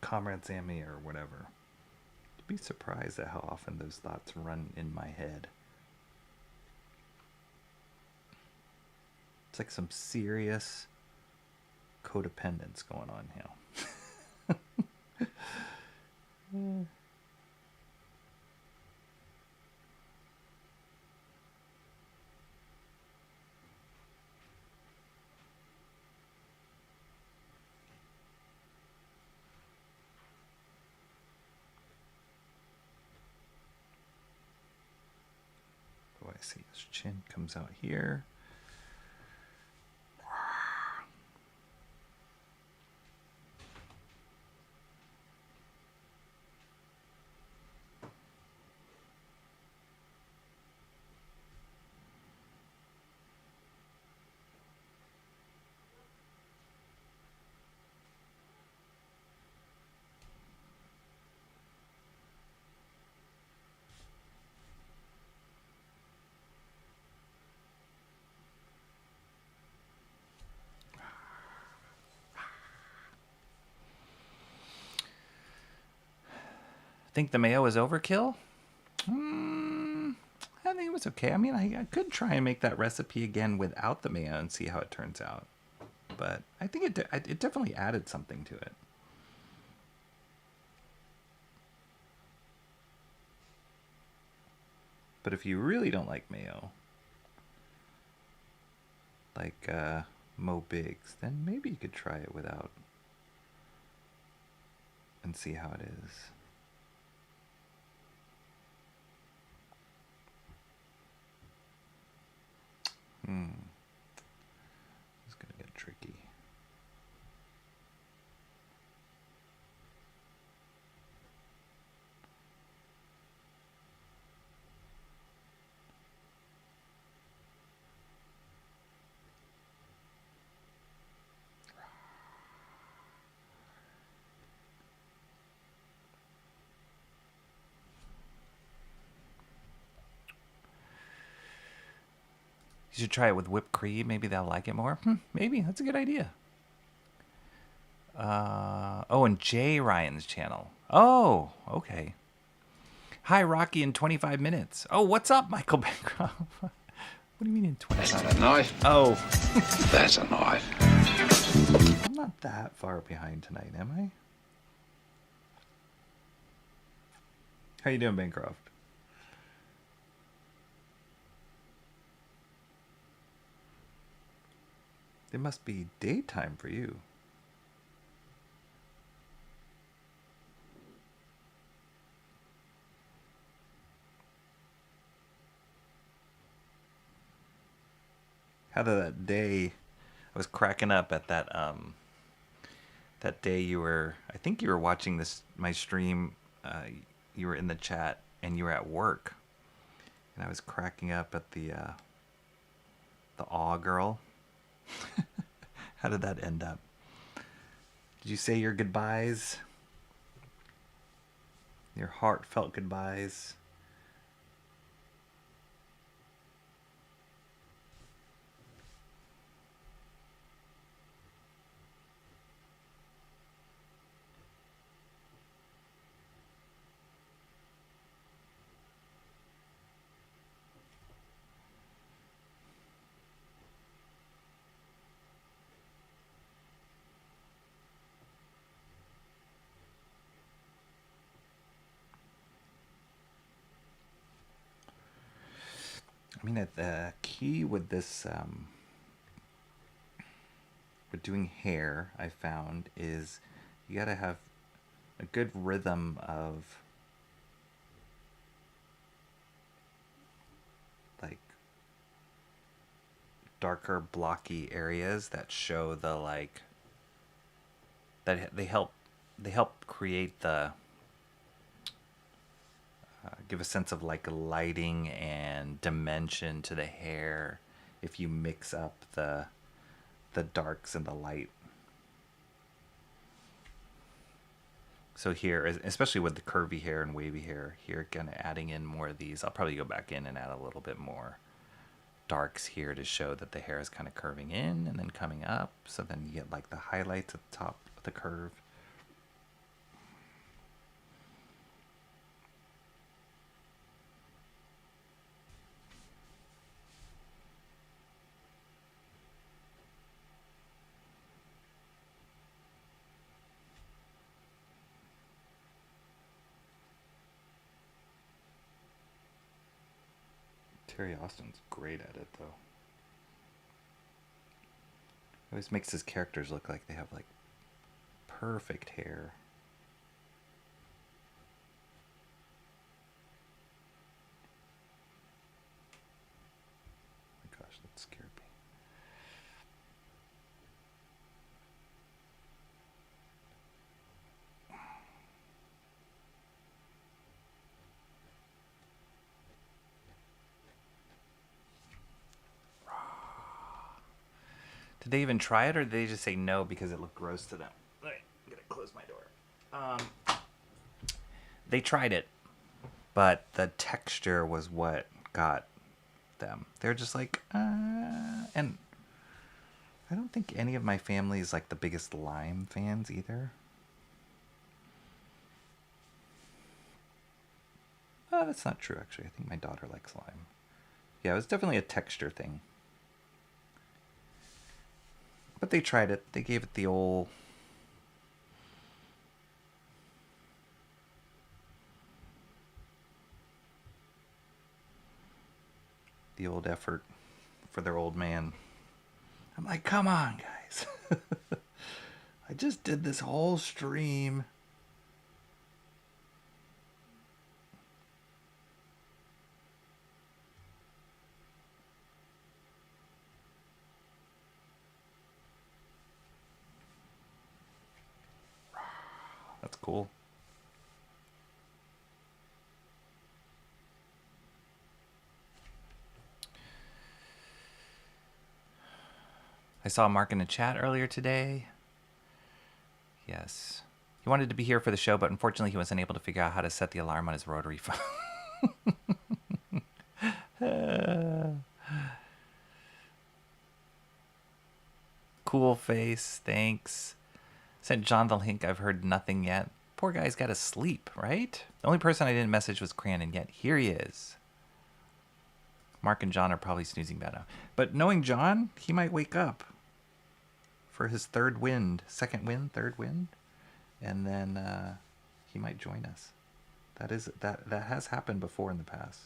Speaker 1: Comrade Sammy or whatever. You'd be surprised at how often those thoughts run in my head. It's like some serious codependence going on here. Oh, I see his chin comes out here. Think the mayo is overkill? I think it was okay. I mean, I could try and make that recipe again without the mayo and see how it turns out. But I think it definitely added something to it. But if you really don't like mayo, like Mo Biggs, then maybe you could try it without and see how it is. It's gonna get tricky. You should try it with whipped cream. Maybe they'll like it more. Maybe. That's a good idea. Oh, and Jay Ryan's channel. Oh, okay. Hi, Rocky, in 25 minutes. Oh, what's up, Michael Bancroft? What do you mean in 25 minutes?
Speaker 5: That's a knife.
Speaker 1: Oh.
Speaker 5: That's a knife.
Speaker 1: I'm not that far behind tonight, am I? How you doing, Bancroft? It must be daytime for you. How did that day? I was cracking up at that that day you were. I think you were watching my stream. You were in the chat and you were at work, and I was cracking up at the awe girl. How did that end up? Did you say your goodbyes? Your heartfelt goodbyes? I mean, the key with this, with doing hair, I found, is you gotta have a good rhythm of, like, darker, blocky areas that show the, like, that they help create the, give a sense of like lighting and dimension to the hair if you mix up the darks and the light. So here, especially with the curvy hair and wavy hair, here kind of adding in more of these. I'll probably go back in and add a little bit more darks here to show that the hair is kind of curving in and then coming up. So then you get like the highlights at the top of the curve. Terry Austin's great at it, though. He always makes his characters look like they have, like, perfect hair. Oh my gosh, that scared me. Did they even try it, or did they just say no because it looked gross to them? All right, I'm gonna close my door. They tried it, but the texture was what got them. They're just like, and I don't think any of my family is like the biggest lime fans either. That's not true, actually. I think my daughter likes lime. Yeah, it was definitely a texture thing. But they tried it. They gave it the old... the old effort for their old man. I'm like, come on, guys. I just did this whole stream. That's cool. I saw Mark in the chat earlier today. Yes. He wanted to be here for the show, but unfortunately he wasn't able to figure out how to set the alarm on his rotary phone. Cool face, thanks. Sent John the link. I've heard nothing yet. Poor guy's got to sleep, right? The only person I didn't message was Cran, and yet here he is. Mark and John are probably snoozing bad now. But knowing John, he might wake up for his third wind. Second wind, third wind. And then he might join us. That has happened before in the past.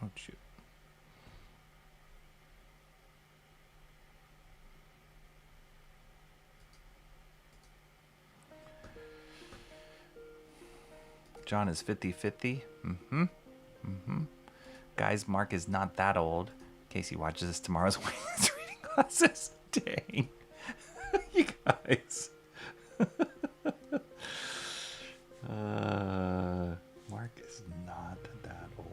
Speaker 1: Oh, shoot. John is 50-50. Guys, Mark is not that old. In case he watches this tomorrow's reading classes. Dang. You guys. Mark is not that old.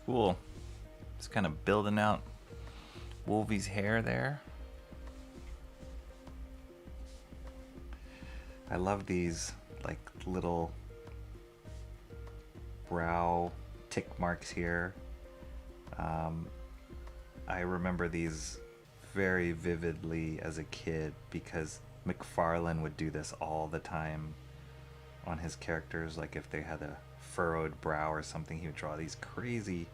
Speaker 1: Cool. Just kind of building out Wolvie's hair there. I love these like little brow tick marks here. I remember these very vividly as a kid because McFarlane would do this all the time on his characters. Like if they had a furrowed brow or something, he would draw these crazy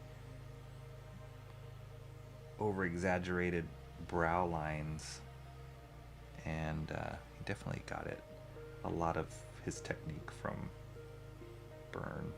Speaker 1: over-exaggerated brow lines, and he definitely got it. A lot of his technique from BYRNE.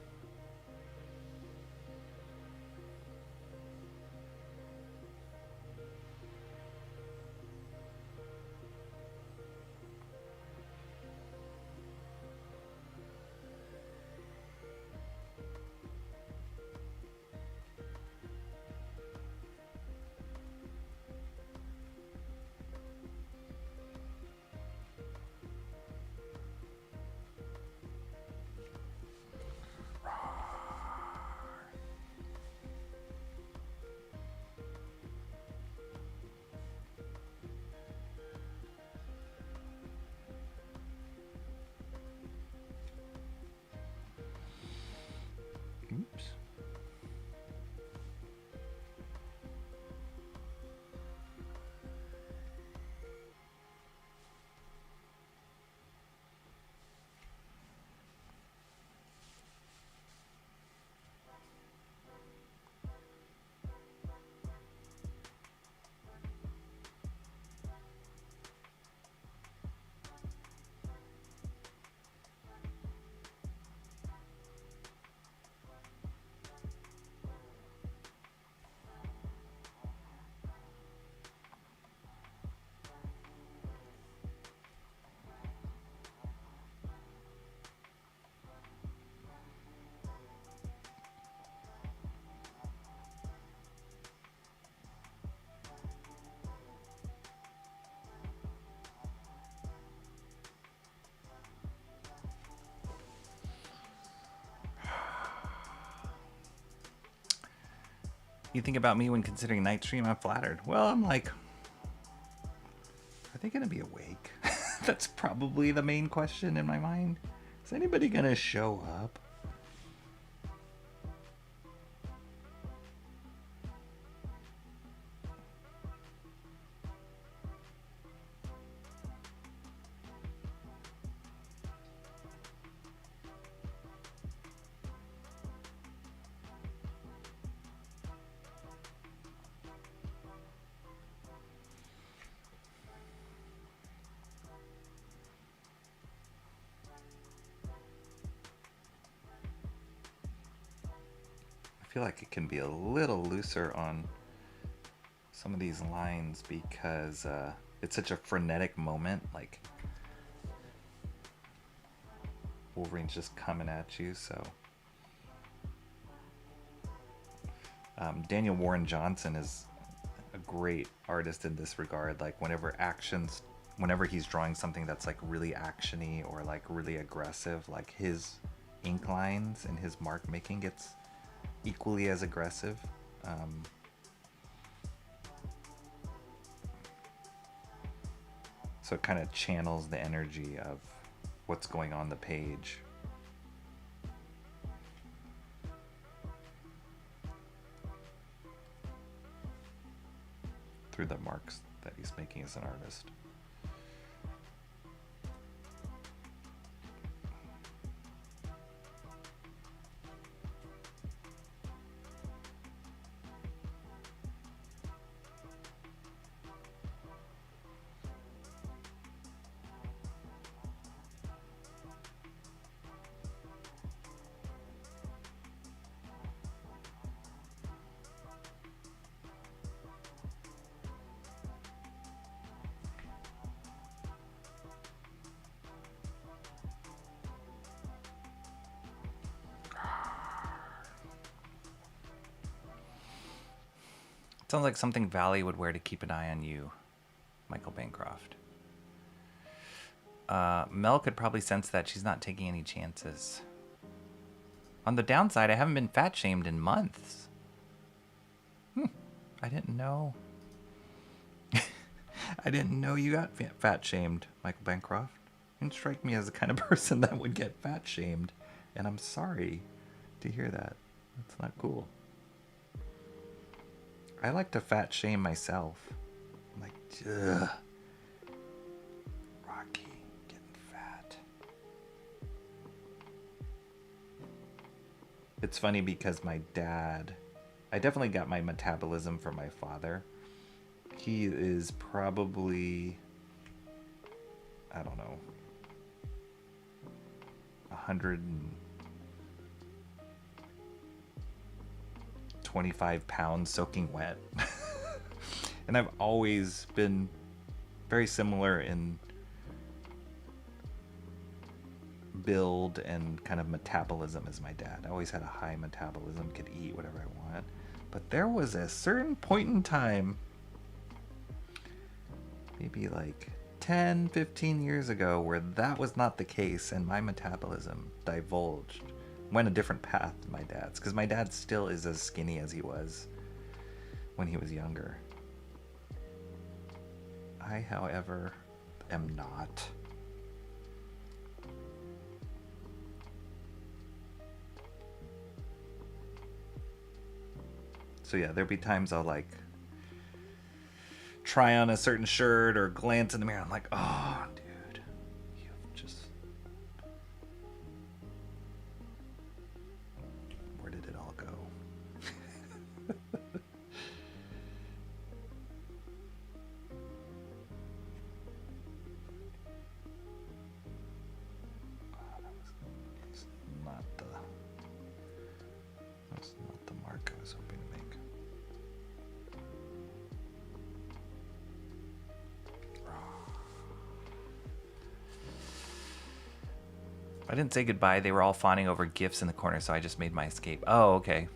Speaker 1: Oops. You think about me when considering night stream? I'm flattered. Well, I'm like, are they gonna be awake? That's probably the main question in my mind. Is anybody gonna show up? feel like it can be a little looser on some of these lines because it's such a frenetic moment. Like Wolverine's just coming at you, so. Daniel Warren Johnson is a great artist in this regard. Like whenever he's drawing something that's like really actiony or like really aggressive, like his ink lines and his mark making gets equally as aggressive. So it kind of channels the energy of what's going on the page. Through the marks that he's making as an artist. Sounds like something Valley would wear to keep an eye on you, Michael Bancroft. Mel could probably sense that she's not taking any chances. On the downside, I haven't been fat shamed in months. I didn't know. I didn't know you got fat shamed, Michael Bancroft. You strike me as the kind of person that would get fat shamed, and I'm sorry to hear that. That's not cool. I like to fat shame myself. I'm like, ugh. Rocky, getting fat. It's funny because my dad, I definitely got my metabolism from my father. He is probably, I don't know, 125 pounds soaking wet. And I've always been very similar in build and kind of metabolism as my dad. I always had a high metabolism, could eat whatever I want. But there was a certain point in time, maybe like 10, 15 years ago, where that was not the case and my metabolism divulged, went a different path than my dad's, because my dad still is as skinny as he was when he was younger. I, however, am not. So yeah, there'll be times I'll like try on a certain shirt or glance in the mirror. I'm like, oh, dude, you've just... Where did it all go? That's not the mark I was hoping to make. I didn't say goodbye. They were all fawning over gifts in the corner, so I just made my escape. Oh, okay.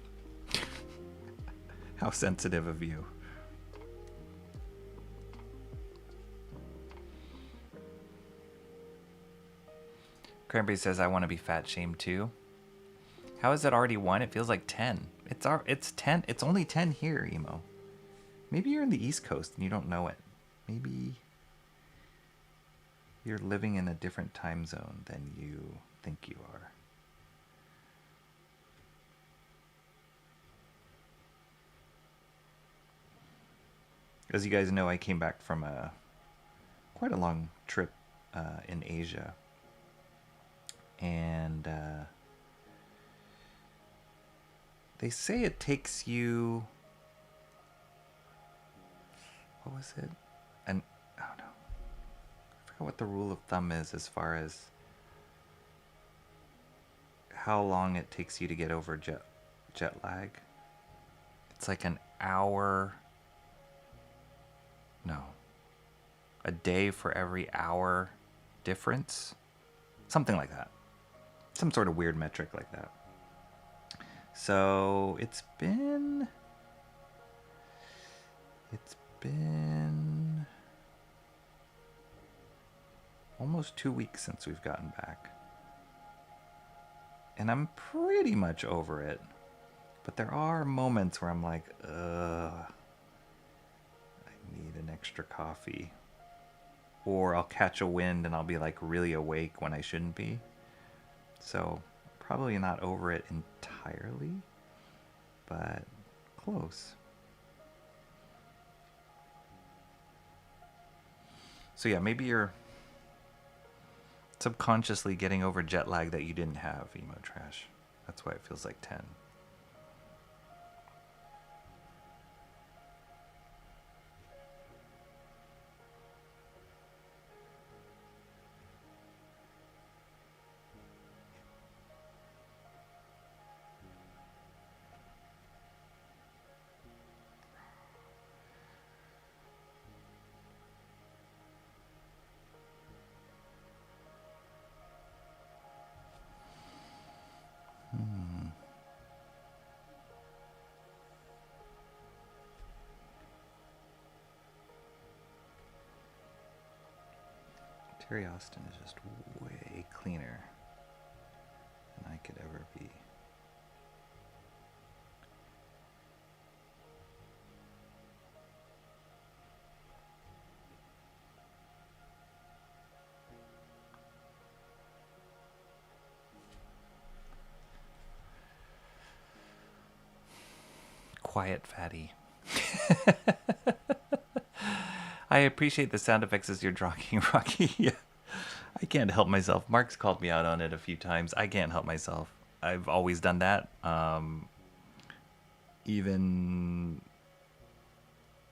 Speaker 1: How sensitive of you. Cranberry says, I want to be fat shamed too. How is that already 1? It feels like 10. It's 10. It's only 10 here, Emo. Maybe you're in the East Coast and you don't know it. Maybe you're living in a different time zone than you think you are. As you guys know, I came back from quite a long trip in Asia. And they say it takes you... What was it? I don't know. I forgot what the rule of thumb is as far as how long it takes you to get over jet lag. It's like an hour. No. A day for every hour difference. Something like that. Some sort of weird metric like that. So it's been almost 2 weeks since we've gotten back. And I'm pretty much over it. But there are moments where I'm like, I need an extra coffee. Or I'll catch a wind and I'll be like really awake when I shouldn't be. So probably not over it entirely, but close. So yeah, maybe you're subconsciously getting over jet lag that you didn't have, emo trash. That's why it feels like 10. Terry Austin is just way cleaner than I could ever be. Quiet fatty. I appreciate the sound effects as you're drawing, Rocky. I can't help myself. Mark's called me out on it a few times. I can't help myself. I've always done that. Even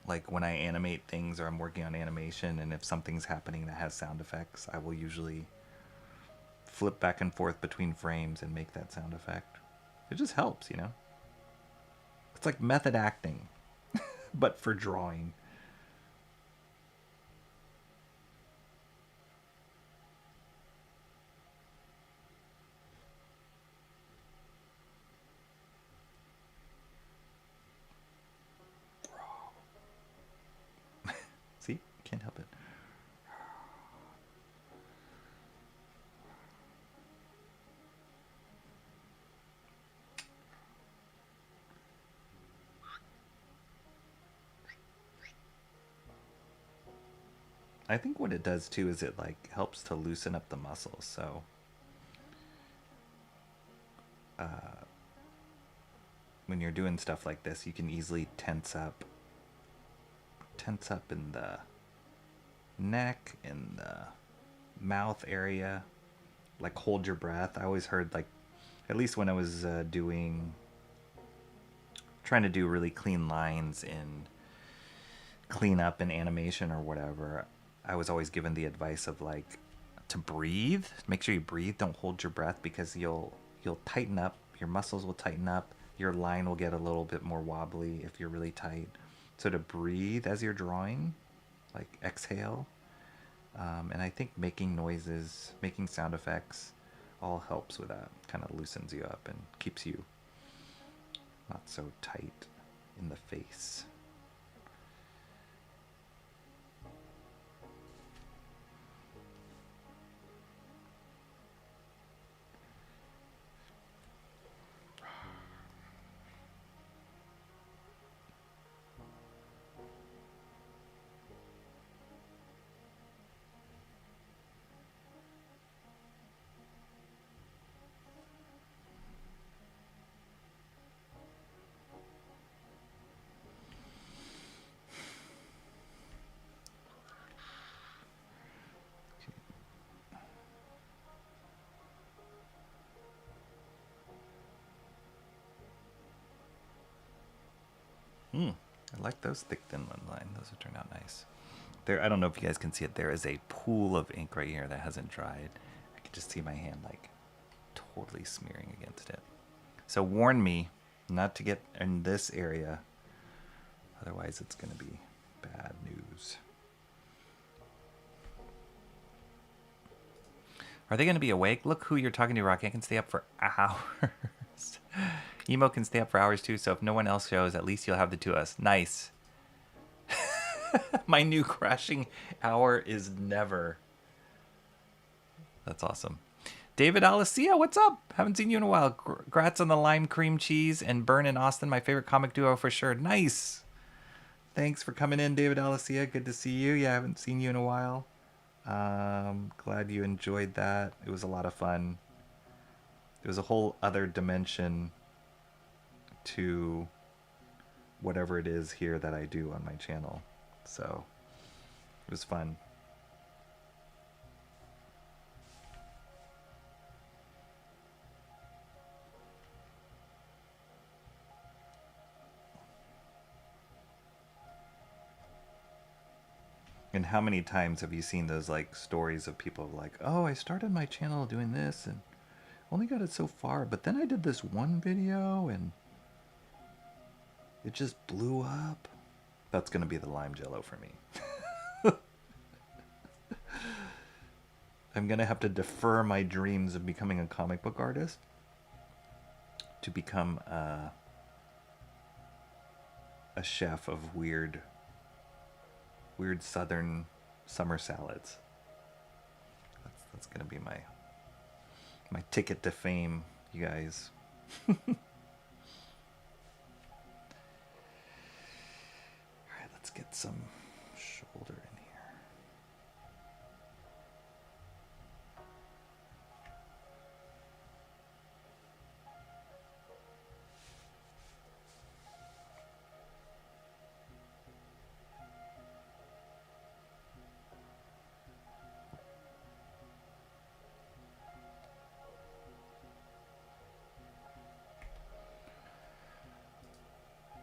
Speaker 1: like when I animate things or I'm working on animation, and if something's happening that has sound effects, I will usually flip back and forth between frames and make that sound effect. It just helps, you know? It's like method acting, but for drawing. See? Can't help it. I think what it does too is it like helps to loosen up the muscles. So when you're doing stuff like this, you can easily tense up in the neck, in the mouth area, like hold your breath. I always heard, like, at least when I was trying to do really clean lines in cleanup and animation or whatever, I was always given the advice of like to breathe. Make sure you breathe. Don't hold your breath, because you'll tighten up. Your muscles will tighten up. Your line will get a little bit more wobbly if you're really tight. So to breathe as you're drawing, like exhale. And I think making noises, making sound effects, all helps with that. Kind of loosens you up and keeps you not so tight in the face. I like those thick thin lines. Those have turned out nice. There, I don't know if you guys can see it. There is a pool of ink right here that hasn't dried. I can just see my hand like totally smearing against it. So warn me not to get in this area Otherwise, it's going to be bad news. Are they going to be awake? Look who you're talking to, Rocky. I can stay up for hours. Emo can stay up for hours too, so if no one else shows, at least you'll have the two of us. Nice. My new crashing hour is never. That's awesome. David Alicia, what's up? Haven't seen you in a while. Congrats on the lime cream cheese and BYRNE and Austin, my favorite comic duo for sure. Nice. Thanks for coming in, David Alicia. Good to see you. Yeah, I haven't seen you in a while. Glad you enjoyed that. It was a lot of fun. It was a whole other dimension to whatever it is here that I do on my channel. So it was fun. And how many times have you seen those like stories of people like, oh, I started my channel doing this and only got it so far, but then I did this one video and it just blew up. That's going to be the lime jello for me. I'm going to have to defer my dreams of becoming a comic book artist to become a chef of weird southern summer salads. That's gonna be my ticket to fame, you guys. All right, let's get some shoulder in here.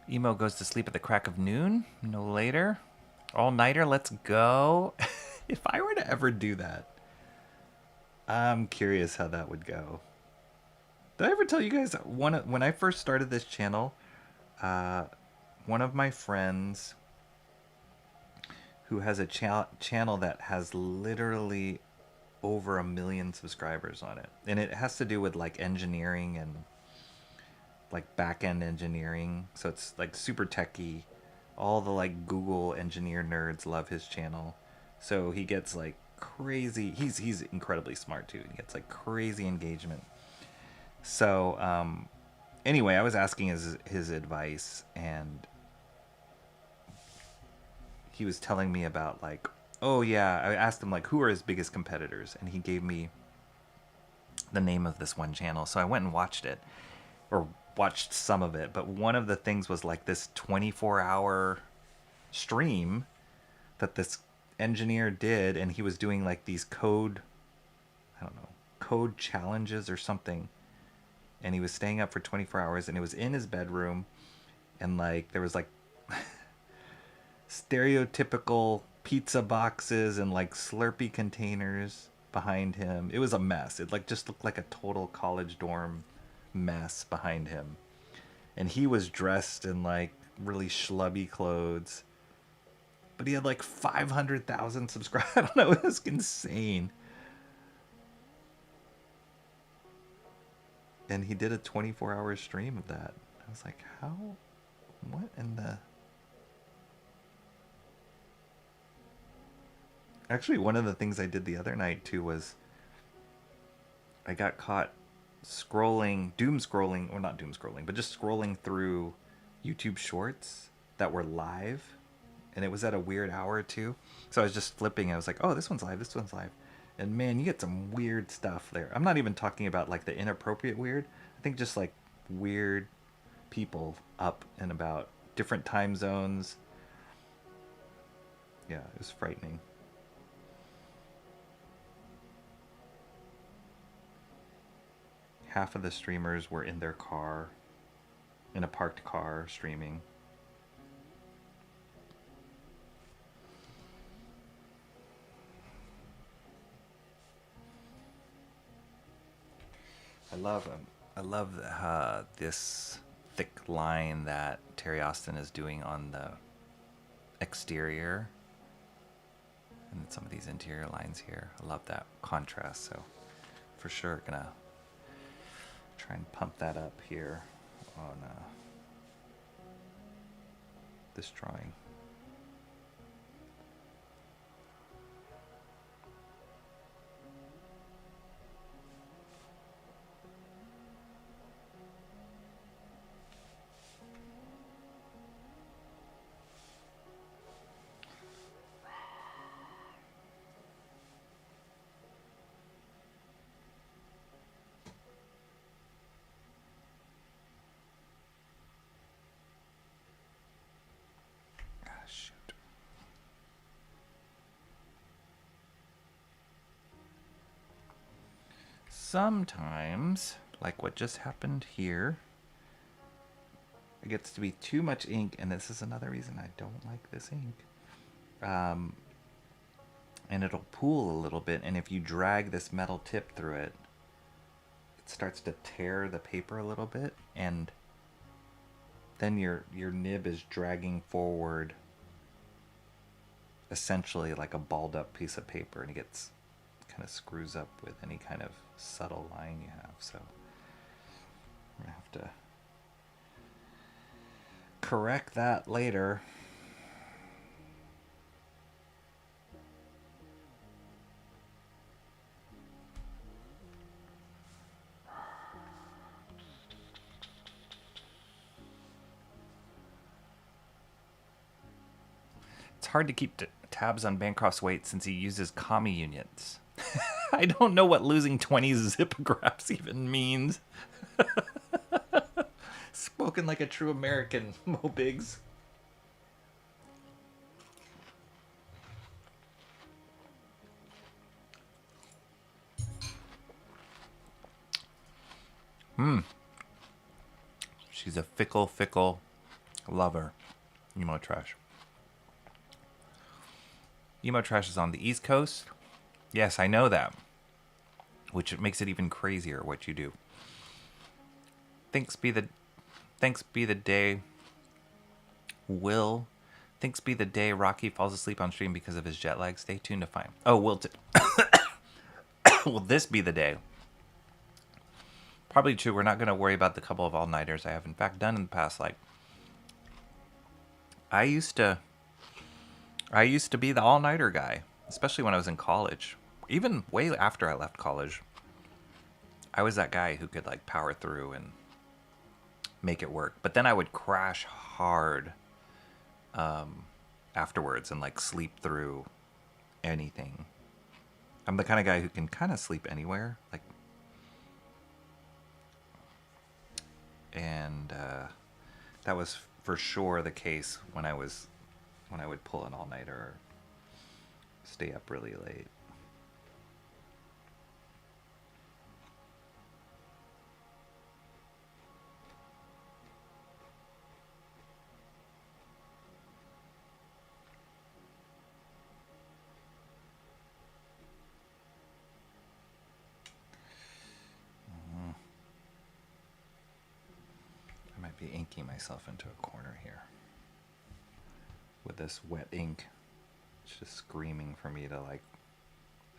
Speaker 1: Emo goes to sleep at the crack of noon, no later. All-nighter, let's go. If I were to ever do that, I'm curious how that would go. Did I ever tell you guys, when I first started this channel, one of my friends who has a channel that has literally over 1 million subscribers on it. And it has to do with like engineering and like back-end engineering, so it's like super techy. All the like Google engineer nerds love his channel, so he gets like crazy. He's incredibly smart too. He gets like crazy engagement. So anyway, I was asking his advice, and he was telling me about like, oh yeah, I asked him like who are his biggest competitors, and he gave me the name of this one channel. So I went and watched it, or watched some of it, but one of the things was like this 24-hour stream that this engineer did, and he was doing like these code challenges or something, and he was staying up for 24 hours, and it was in his bedroom, and like there was like stereotypical pizza boxes and like Slurpee containers behind him. It was a mess. It like just looked like a total college dorm mess behind him, and he was dressed in like really schlubby clothes, but he had like 500,000 subscribers. I don't know, it was insane. And he did a 24-hour stream of that. I was like, how, what in the... Actually, one of the things I did the other night too was I got caught doom scrolling, or not doom scrolling, but just scrolling through YouTube shorts that were live, and it was at a weird hour too. So I was just flipping, I was like, oh, this one's live, and man, you get some weird stuff there. I'm not even talking about like the inappropriate weird. I think just like weird people up and about, different time zones. Yeah, it was frightening. Half of the streamers were in their car, in a parked car, streaming. I love this thick line that Terry Austin is doing on exterior. And then some of these interior lines here. I love that contrast, so for sure gonna try and pump that up here on this drawing. Shoot. Sometimes, like what just happened here, it gets to be too much ink, and this is another reason I don't like this ink. And it'll pool a little bit, and if you drag this metal tip through it, it starts to tear the paper a little bit, and then your nib is dragging forward essentially like a balled up piece of paper, and it gets kind of screws up with any kind of subtle line you have. So I'm gonna have to correct that later. It's hard to keep tabs on Bancroft's weight since he uses commie units. I don't know what losing 20 zipographs even means. Spoken like a true American, Mo Biggs. She's a fickle, fickle lover. Emo Trash. Emo Trash is on the East Coast. Yes, I know that. Which makes it even crazier what you do. Thanks be the day Rocky falls asleep on stream because of his jet lag. Stay tuned to find. Oh, will this be the day? Probably true. We're not going to worry about the couple of all-nighters I have in fact done in the past. Like, I used to be the all-nighter guy, especially when I was in college. Even way after I left college, I was that guy who could like power through and make it work. But then I would crash hard afterwards and like sleep through anything. I'm the kind of guy who can kind of sleep anywhere, like, and that was for sure the case when I would pull an all-nighter or stay up really late. I might be inking myself into a corner here with this wet ink. It's just screaming for me to like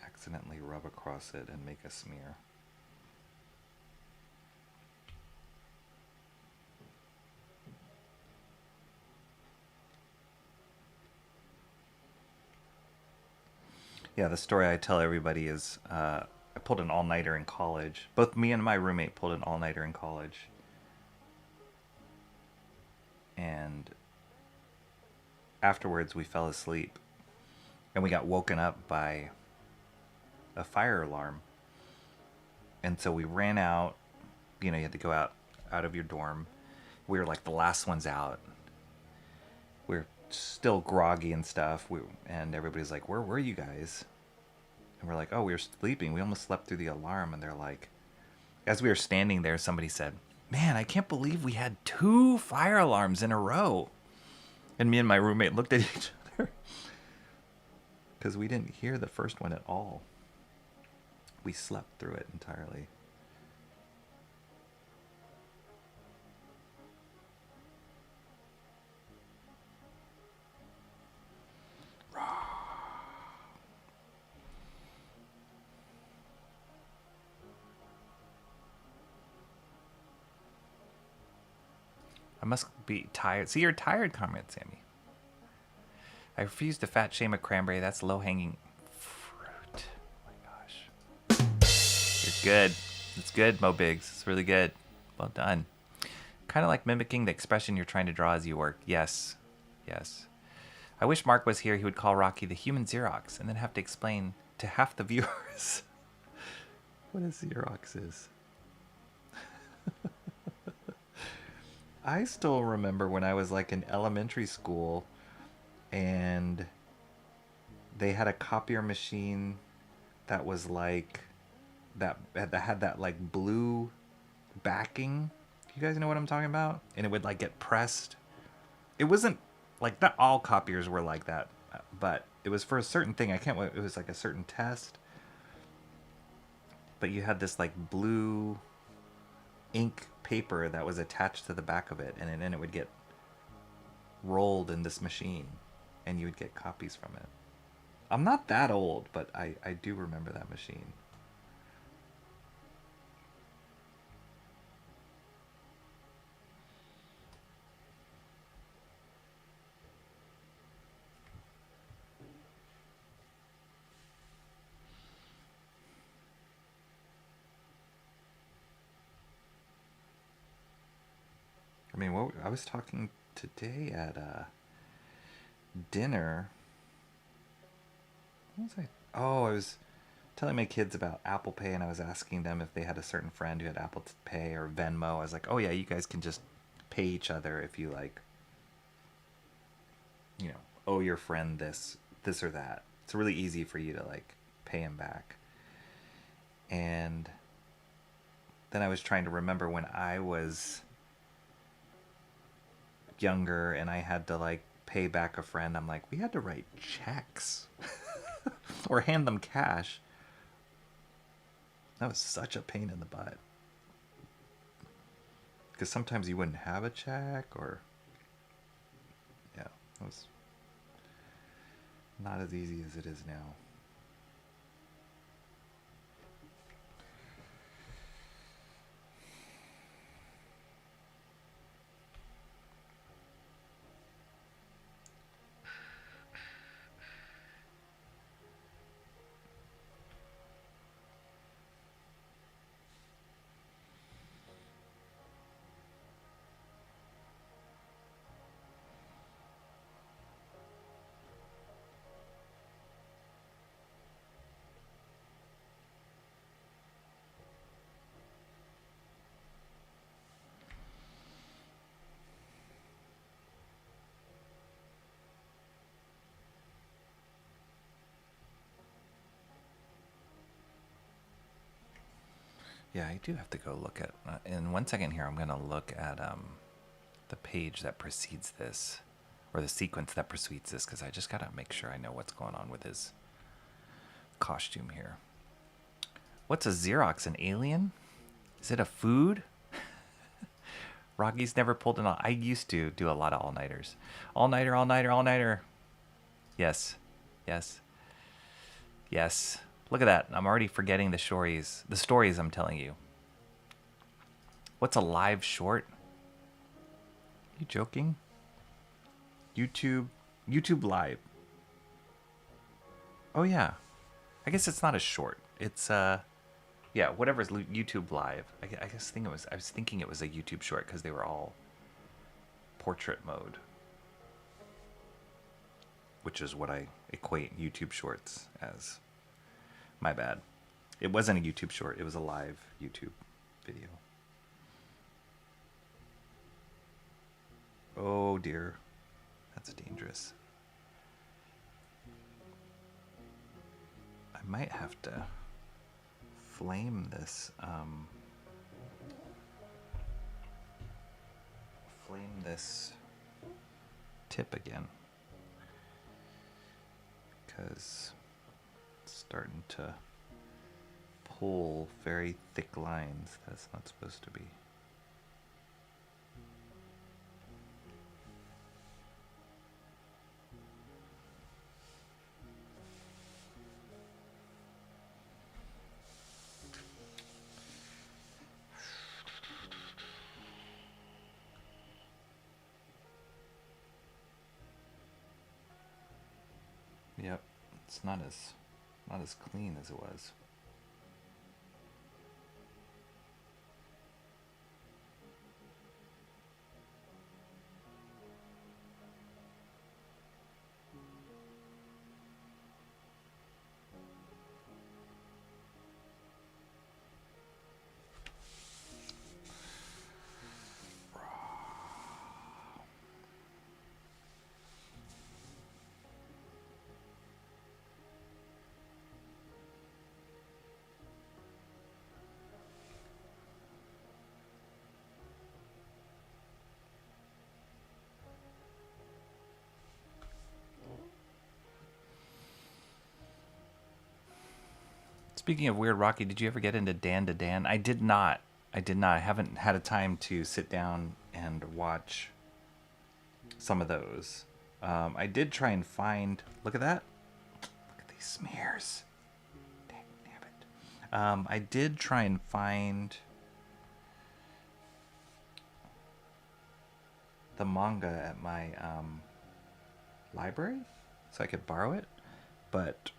Speaker 1: accidentally rub across it and make a smear. Yeah, the story I tell everybody is I pulled an all-nighter in college. Both me and my roommate pulled an all-nighter in college. And afterwards we fell asleep. And we got woken up by a fire alarm. And so we ran out. You know, you had to go out of your dorm. We were like the last ones out. We were still groggy and stuff. And everybody's like, where were you guys? And we're like, oh, we were sleeping. We almost slept through the alarm. And they're like, as we were standing there, somebody said, man, I can't believe we had 2 fire alarms in a row. And me and my roommate looked at each other because we didn't hear the first one at all. We slept through it entirely. I must be tired. See, you're tired, Comrade Sammy. I refuse to fat shame a cranberry. That's low-hanging fruit. Oh my gosh. You're good. It's good, Mo Biggs. It's really good. Well done. Kind of like mimicking the expression you're trying to draw as you work. Yes. Yes. I wish Mark was here. He would call Rocky the human Xerox and then have to explain to half the viewers what a Xerox is. I still remember when I was like in elementary school and they had a copier machine that was like that had that like blue backing. You guys know what I'm talking about? And it would like get pressed. It wasn't like, not all copiers were like that, but it was for a certain thing. I can't. It was like a certain test. But you had this like blue ink paper that was attached to the back of it, and then it would get rolled in this machine, and you would get copies from it. I'm not that old, but I do remember that machine. I mean, what I was talking today at dinner. What was I? Oh, I was telling my kids about Apple Pay, and I was asking them if they had a certain friend who had Apple Pay or Venmo. I was like, oh yeah, you guys can just pay each other if you like, you know, owe your friend this or that. It's really easy for you to like pay him back. And then I was trying to remember when I was younger and I had to like pay back a friend. I'm like, we had to write checks or hand them cash. That was such a pain in the butt, because sometimes you wouldn't have a check, or yeah, it was not as easy as it is now. Yeah, I do have to go look at, in 1 second here, I'm going to look at the page that precedes this, or the sequence that precedes this, because I just got to make sure I know what's going on with his costume here. What's a Xerox, an alien? Is it a food? Rocky's never pulled an all. I used to do a lot of all-nighters. All-nighter, all-nighter, all-nighter. Yes. Yes. Yes. Look at that. I'm already forgetting the stories. The stories I'm telling you. What's a live short? Are you joking? YouTube Live. Oh yeah. I guess it's not a short. It's yeah, whatever's YouTube Live. I was thinking it was a YouTube short because they were all portrait mode, which is what I equate YouTube shorts as. My bad. It wasn't a YouTube short. It was a live YouTube video. Oh dear. That's dangerous. I might have to flame this tip again, because it's starting to pull very thick lines that's not supposed to be. Yep, it's not as clean as it was. Speaking of weird, Rocky, did you ever get into Dan to Dan? I did not. I did not. I haven't had a time to sit down and watch some of those. I did try and find. Look at that. Look at these smears. Dang it. I did try and find the manga at my library so I could borrow it, but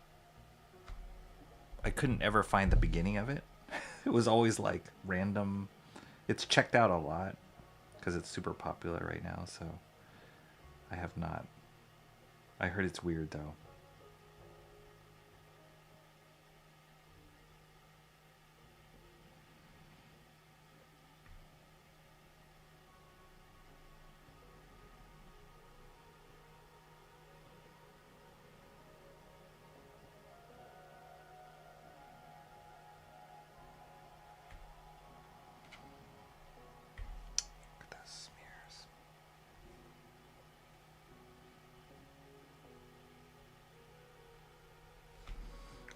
Speaker 1: I couldn't ever find the beginning of it. It was always like random. It's checked out a lot because it's super popular right now, so I have not. I heard it's weird though.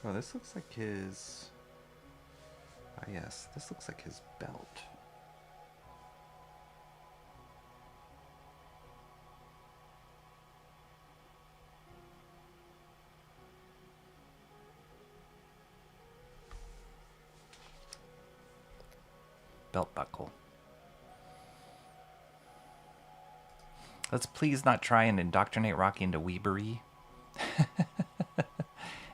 Speaker 1: Oh, this looks like his... Ah, yes, this looks like his belt. Belt buckle. Let's please not try and indoctrinate Rocky into weebery.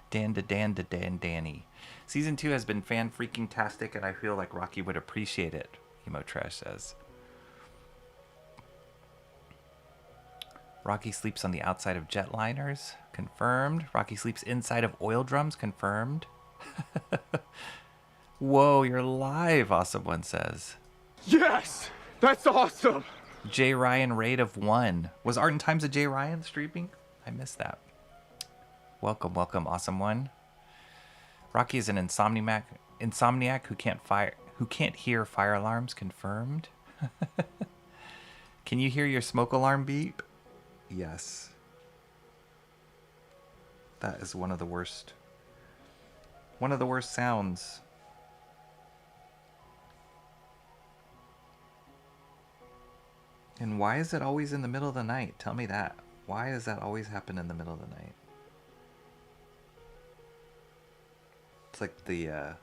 Speaker 1: Dan to Dan to Dan Danny. Season 2 has been fan-freaking-tastic, and I feel like Rocky would appreciate it, Emo Trash says. Rocky sleeps on the outside of jetliners. Confirmed. Rocky sleeps inside of oil drums. Confirmed. Whoa, you're live, Awesome One says.
Speaker 5: Yes! That's awesome!
Speaker 1: J. Ryan raid of 1. Was Art and Times of J. Ryan streaming? I missed that. Welcome, welcome, Awesome One. Rocky is an insomniac who can't hear fire alarms. Confirmed. Can you hear your smoke alarm beep? Yes. That is one of the worst sounds. And why is it always in the middle of the night? Tell me that. Why does that always happen in the middle of the night? It's like the,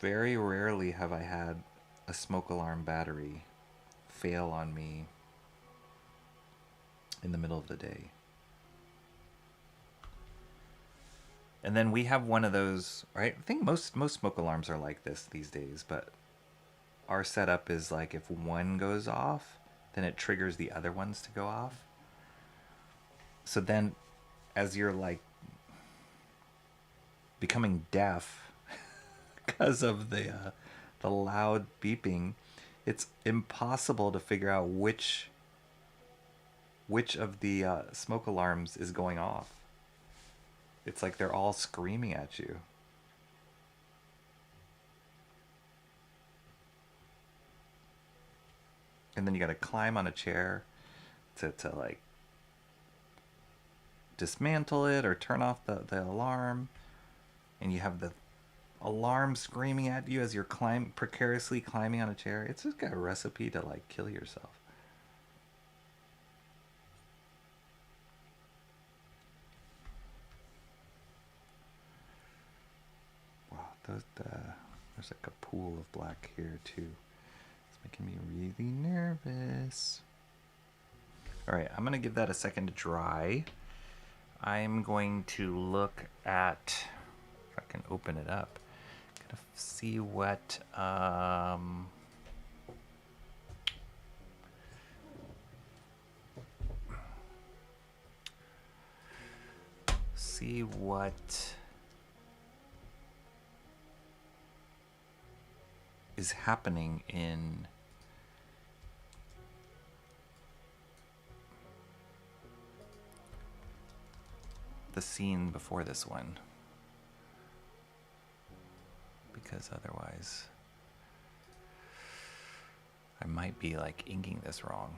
Speaker 1: very rarely have I had a smoke alarm battery fail on me in the middle of the day. And then we have one of those, right? I think most smoke alarms are like this these days, but our setup is like if one goes off, then it triggers the other ones to go off. So then as you're like becoming deaf because of the loud beeping, it's impossible to figure out which of the smoke alarms is going off. It's like they're all screaming at you. And then you gotta climb on a chair to like dismantle it or turn off the alarm. And you have the alarm screaming at you as you're precariously climbing on a chair. It's just got a recipe to like kill yourself. Wow, there's like a pool of black here too. It's making me really nervous. All right, I'm gonna give that a second to dry. I'm going to look at, if I can open it up, gonna see what is happening in the scene before this one, because otherwise I might be like inking this wrong.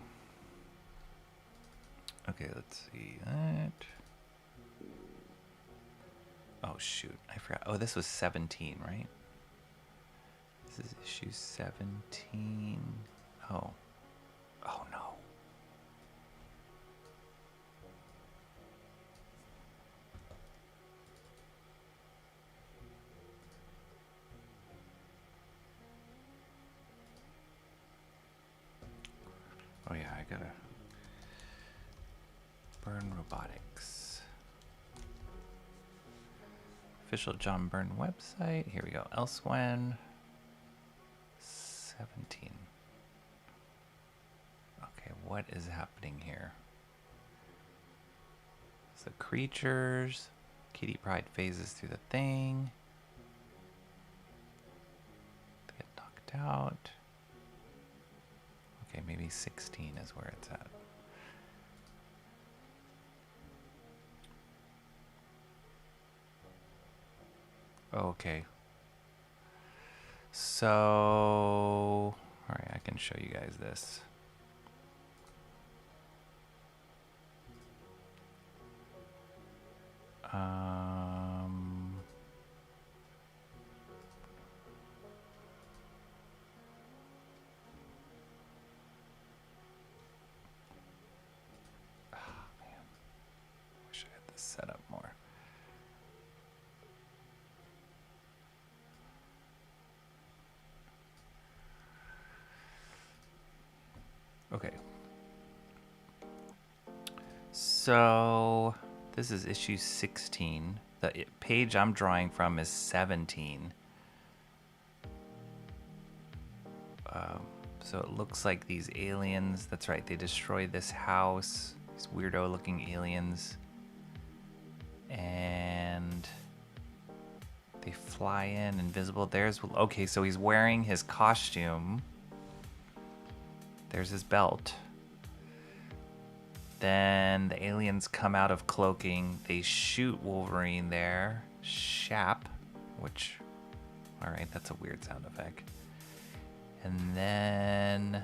Speaker 1: Okay, let's see that. Oh shoot, I forgot. Oh, this was 17, right? This is issue 17. Oh. Oh no. Oh yeah, I gotta BYRNE Robotics. Official John Byrne website. Here we go. Elsewhen. 17. Okay, what is happening here? It's the creatures. Kitty Pryde phases through the thing. They get knocked out. Okay, maybe 16 is where it's at. Okay. So, all right, I can show you guys this. Man, wish I had this set up more. Okay. So this is issue 16. The page I'm drawing from is 17. So it looks like these aliens, that's right, they destroyed this house, these weirdo looking aliens. And they fly in invisible. There's, okay, so he's wearing his costume. There's his belt. Then the aliens come out of cloaking. They shoot Wolverine there. Shap, which, all right, that's a weird sound effect. And then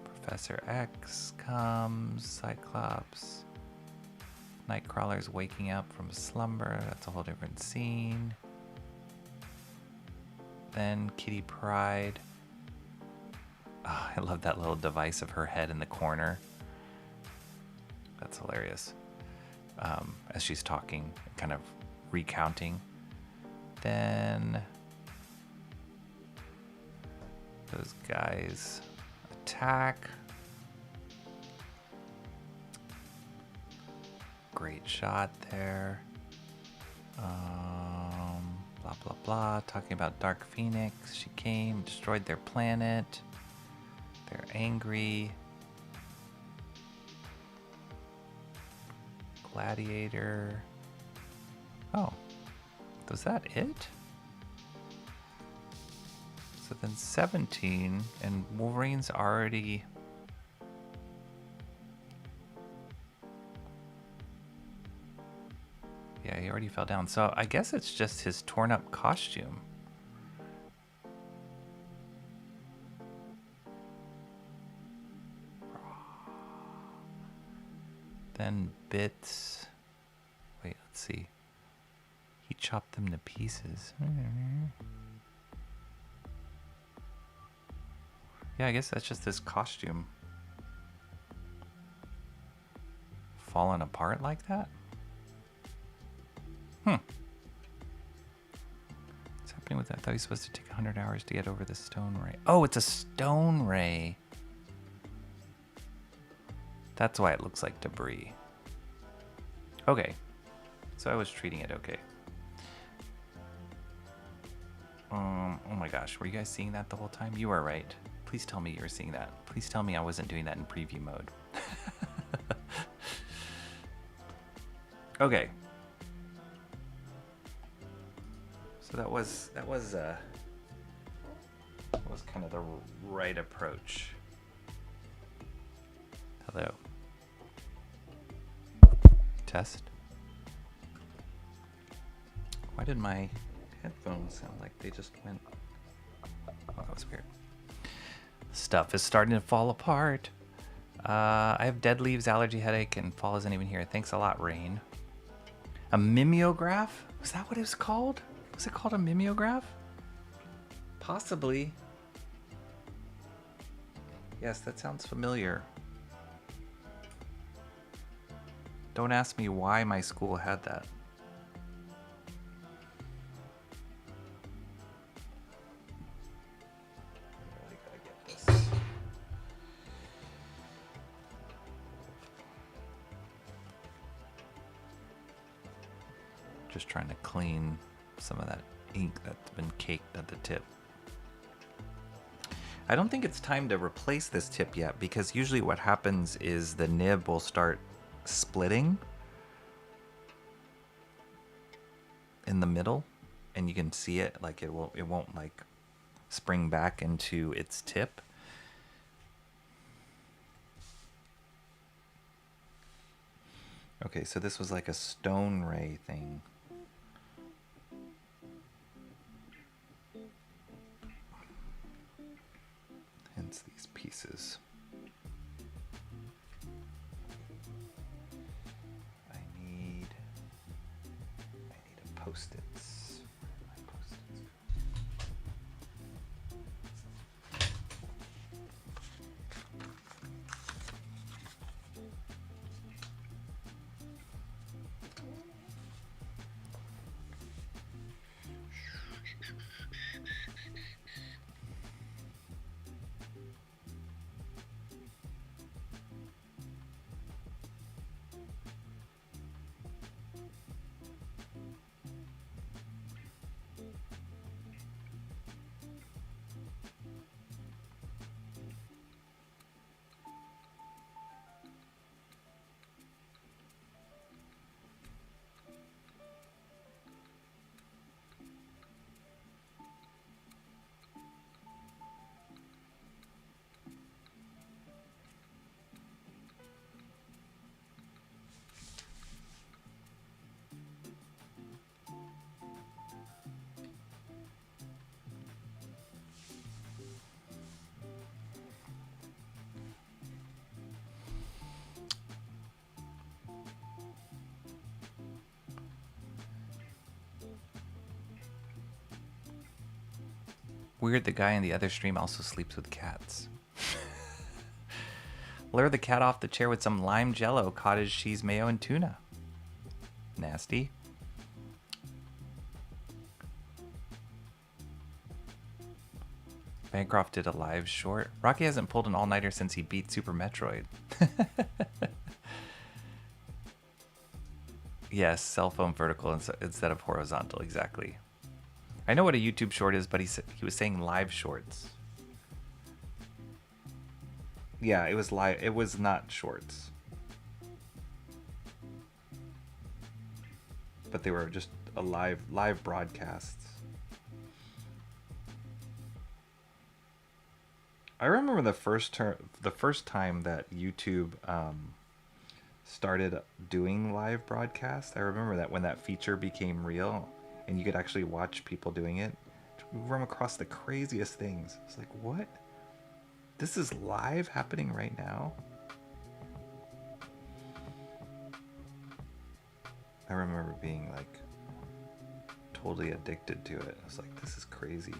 Speaker 1: Professor X comes, Cyclops. Nightcrawler's waking up from slumber. That's a whole different scene. Then Kitty Pryde. Oh, I love that little device of her head in the corner. That's hilarious. As she's talking, kind of recounting. Then those guys attack. Great shot there. Blah, blah, blah. Talking about Dark Phoenix. She came, destroyed their planet. They're angry. Gladiator. Oh, was that it? So then 17, and Wolverine's already... Yeah, he already fell down. So I guess it's just his torn up costume. Then bits. Wait, let's see. He chopped them to pieces. Yeah, I guess that's just his costume. Falling apart like that? What's happening with that? I thought he was supposed to take 100 hours to get over the stone ray. Oh, it's a stone ray. That's why it looks like debris. Okay. So I was treating it okay. Oh my gosh, were you guys seeing that the whole time? You are right. Please tell me you were seeing that. Please tell me I wasn't doing that in preview mode. Okay. So that was kind of the right approach. Hello. Test. Why did my headphones sound like they just went? Oh, that was weird. Stuff is starting to fall apart. I have dead leaves, allergy, headache, and fall isn't even here. Thanks a lot, Rain. A mimeograph? Was that what it was called? Was it called a mimeograph? Possibly. Yes, that sounds familiar. Don't ask me why my school had that. I really gotta get this. Just trying to clean some of that ink that's been caked at the tip. I don't think it's time to replace this tip yet, because usually what happens is the nib will start splitting in the middle, and you can see it, like it won't like spring back into its tip. Okay, so this was like a stone ray thing. Hence these pieces. I need a Post-its. Where are my Post-its? Weird, the guy in the other stream also sleeps with cats. Lure the cat off the chair with some lime jello, cottage cheese, mayo, and tuna. Nasty. Bancroft did a live short. Rocky hasn't pulled an all-nighter since he beat Super Metroid. Yes, cell phone vertical instead of horizontal, exactly. I know what a YouTube short is, but he was saying live shorts. Yeah, it was live. It was not shorts. But they were just a live broadcasts. I remember the first time that YouTube started doing live broadcasts. I remember that when that feature became real and you could actually watch people doing it, we run across the craziest things. It's like, what? This is live happening right now? I remember being like totally addicted to it. I was like, this is crazy.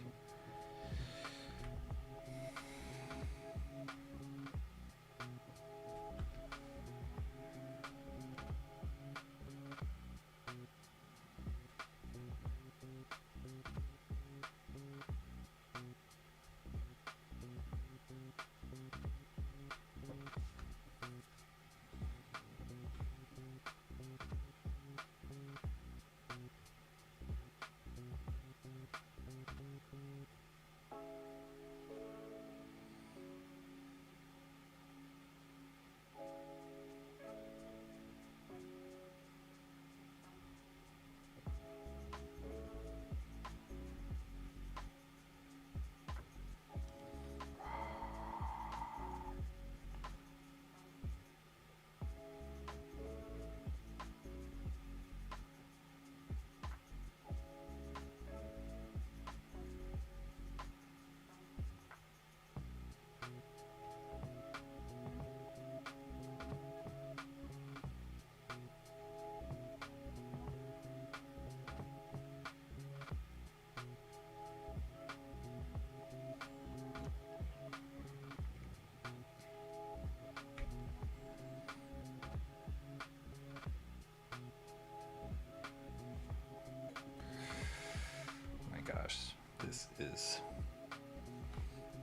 Speaker 1: is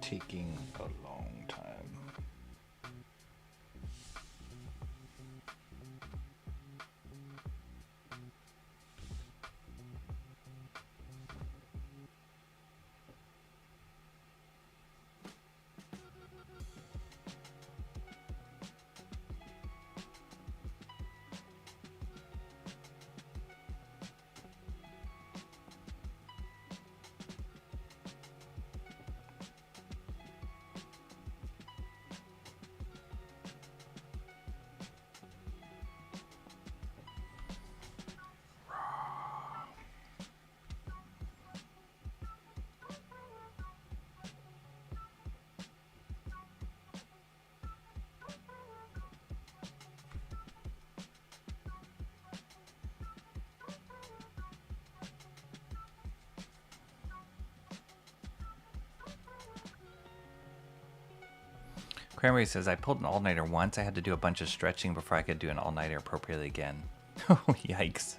Speaker 1: taking a long time. Cranberry says, I pulled an all-nighter once. I had to do a bunch of stretching before I could do an all-nighter appropriately again. Oh, yikes.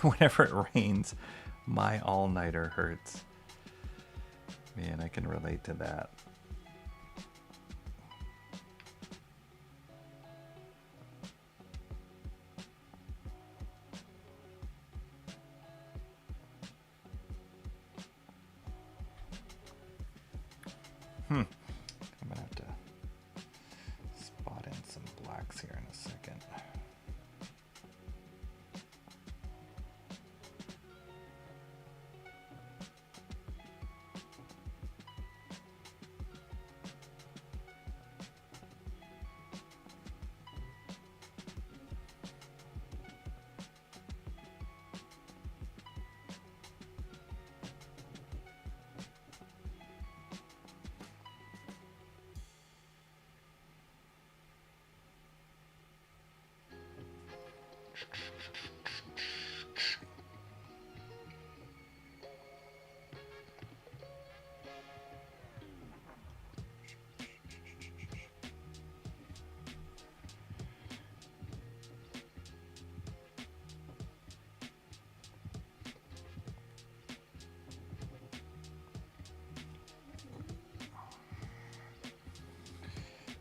Speaker 1: Whenever it rains, my all-nighter hurts. Man, I can relate to that. I'm gonna have to spot in some blacks here in a second.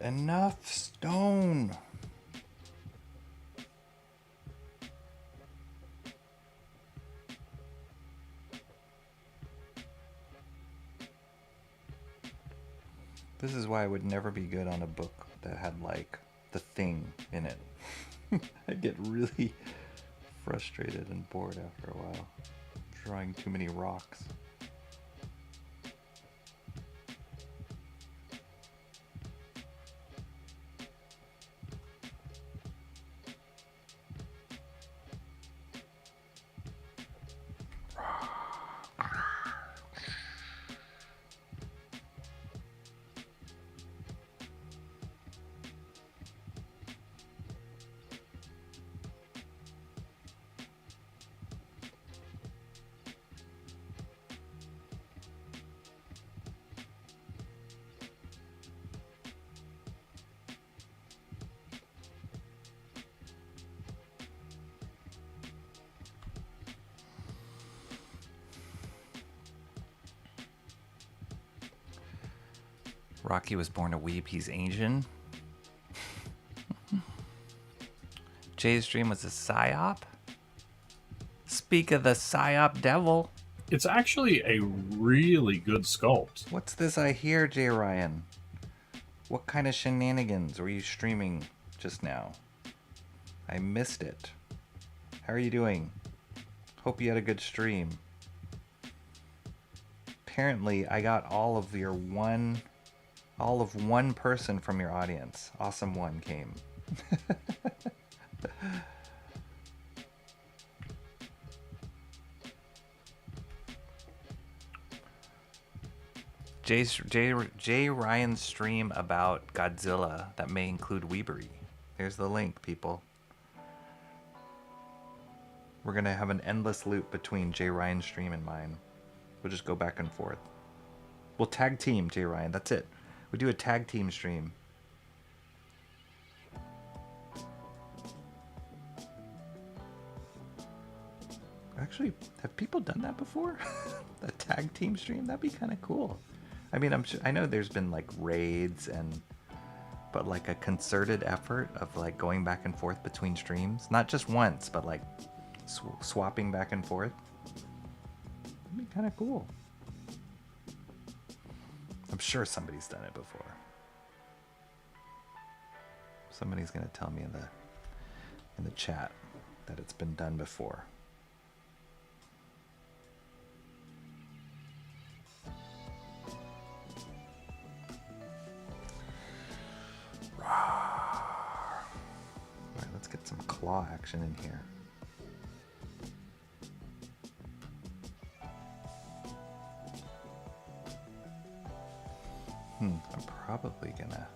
Speaker 1: Enough stone. This is why I would never be good on a book that had like the thing in it. I'd get really frustrated and bored after a while, drawing too many rocks. Rocky was born a weeb, he's Asian. Jay's dream was a psyop. Speak of the psyop devil.
Speaker 6: It's actually a really good sculpt.
Speaker 1: What's this I hear, Jay Ryan? What kind of shenanigans were you streaming just now? I missed it. How are you doing? Hope you had a good stream. Apparently, I got all of one person from your audience. Awesome One came. Jay Ryan's stream about Godzilla that may include Weebery. There's the link, people. We're gonna have an endless loop between Jay Ryan's stream and mine. We'll just go back and forth. We'll tag team Jay Ryan. That's it. We do a tag team stream. Actually, have people done that before? A tag team stream? That'd be kind of cool. I mean, I know there's been like raids but like a concerted effort of like going back and forth between streams, not just once, but like swapping back and forth. That'd be kind of cool. I'm sure somebody's done it before. Somebody's gonna tell me in the chat that it's been done before. Alright, let's get some claw action in here. I'm probably gonna...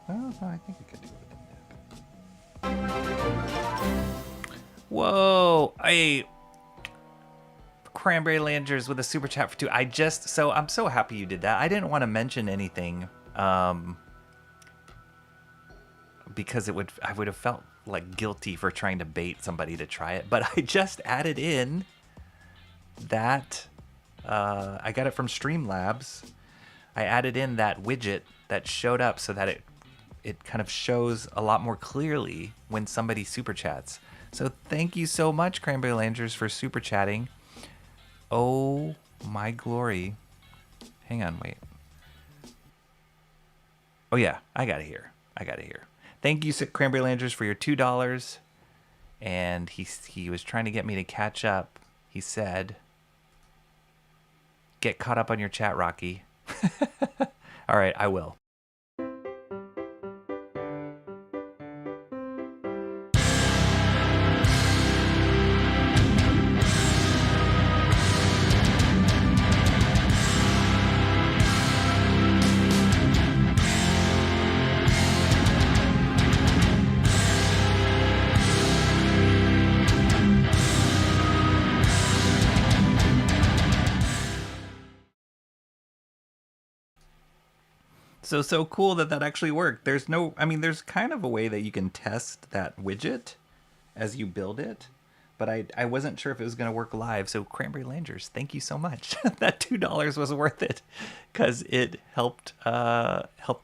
Speaker 1: Oh, no, I think I could do it with a nip. Whoa! Cranberry Landers with a super chat for 2. I'm so happy you did that. I didn't want to mention anything because I would have felt like guilty for trying to bait somebody to try it. But I just added in that I got it from Streamlabs. I added in that widget that showed up so that it kind of shows a lot more clearly when somebody super chats. So thank you so much, Cranberry Landers, for super chatting. Oh my glory. Hang on, wait. Oh yeah, I got it here. Thank you, Cranberry Landers, for your $2. And he was trying to get me to catch up. He said, "Get caught up on your chat, Rocky." All right, I will. So cool that actually worked. There's kind of a way that you can test that widget as you build it, but I wasn't sure if it was going to work live. So Cranberry Landers, thank you so much. That $2 was worth it because it helped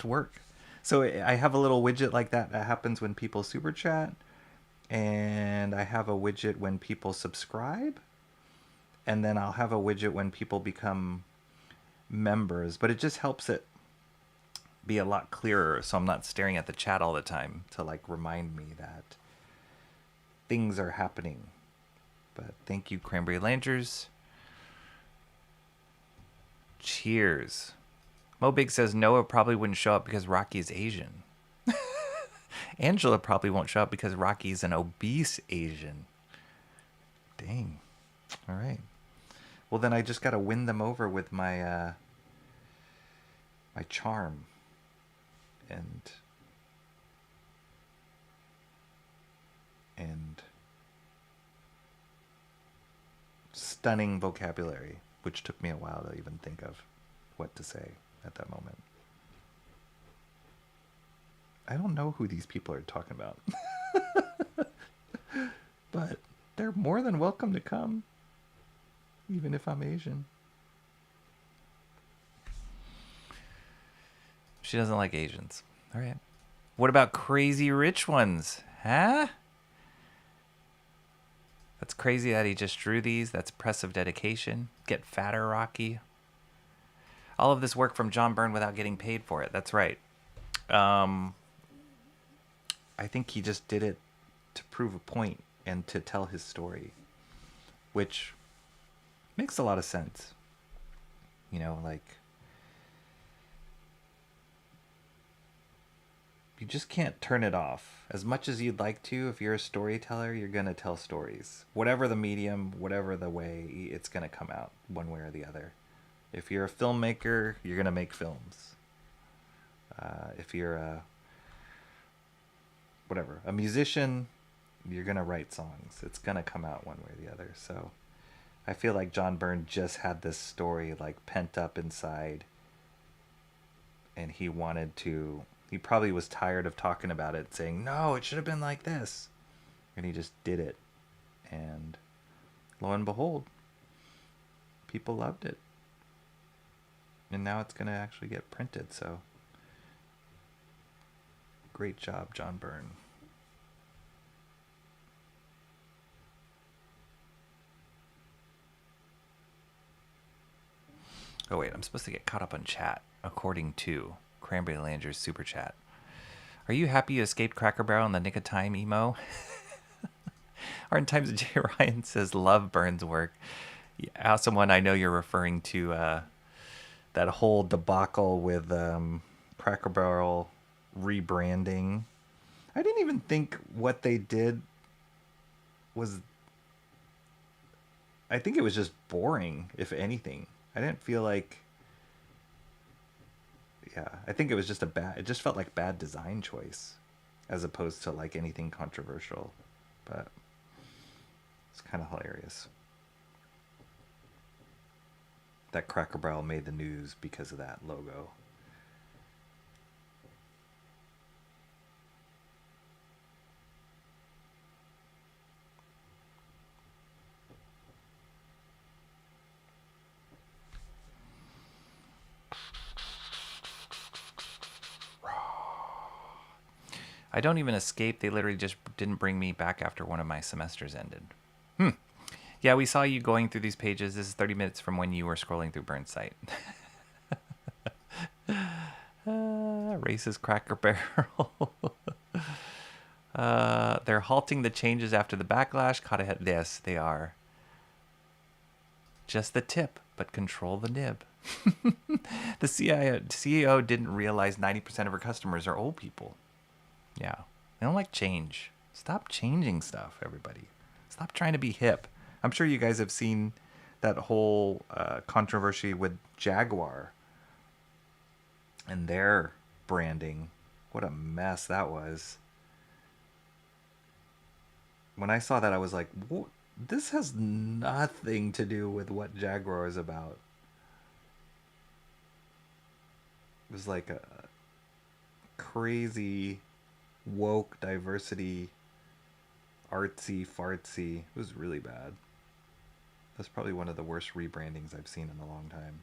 Speaker 1: work. So I have a little widget like that happens when people super chat, and I have a widget when people subscribe, and then I'll have a widget when people become members, but it just helps it be a lot clearer so I'm not staring at the chat all the time to like remind me that things are happening. But thank you, Cranberry Landers. Cheers. Mobig says Noah probably wouldn't show up because Rocky is Asian. Angela probably won't show up because Rocky's an obese Asian. Dang. All right. Well, then I just got to win them over with my my charm and stunning vocabulary, which took me a while to even think of what to say at that moment. I don't know who these people are talking about. But they're more than welcome to come, even if I'm Asian. She doesn't like Asians. All right. What about crazy rich ones? Huh? That's crazy that he just drew these. That's impressive dedication. Get fatter, Rocky. All of this work from John Byrne without getting paid for it. That's right. I think he just did it to prove a point and to tell his story, which makes a lot of sense. You know, like, you just can't turn it off. As much as you'd like to, if you're a storyteller, you're going to tell stories. Whatever the medium, whatever the way, it's going to come out one way or the other. If you're a filmmaker, you're going to make films. If you're a musician, you're going to write songs. It's going to come out one way or the other. So I feel like John Byrne just had this story like pent up inside, and he probably was tired of talking about it, saying, no, it should have been like this. And he just did it. And lo and behold, people loved it. And now it's going to actually get printed, so great job, John Byrne. Oh wait, I'm supposed to get caught up on chat, according to Cranberry Langer's super chat. Are you happy you escaped Cracker Barrel in the nick of time, emo? Art Times J. Ryan says, love Byrne's work. Yeah, someone I know you're referring to that whole debacle with Cracker Barrel rebranding. I didn't even think what they did was... I think it was just boring, if anything. I didn't feel like... Yeah, I think it was just it just felt like bad design choice, as opposed to like anything controversial. But it's kind of hilarious that Cracker Barrel made the news because of that logo. I don't even escape. They literally just didn't bring me back after one of my semesters ended. Yeah, we saw you going through these pages. This is 30 minutes from when you were scrolling through Byrne's site. Racist Cracker Barrel. They're halting the changes after the backlash. Caught ahead. Yes, they are. Just the tip, but control the nib. The CEO didn't realize 90% of her customers are old people. Yeah, they don't like change. Stop changing stuff, everybody. Stop trying to be hip. I'm sure you guys have seen that whole controversy with Jaguar and their branding. What a mess that was. When I saw that, I was like, this has nothing to do with what Jaguar is about. It was like a crazy... woke, diversity, artsy, fartsy. It was really bad. That's probably one of the worst rebrandings I've seen in a long time.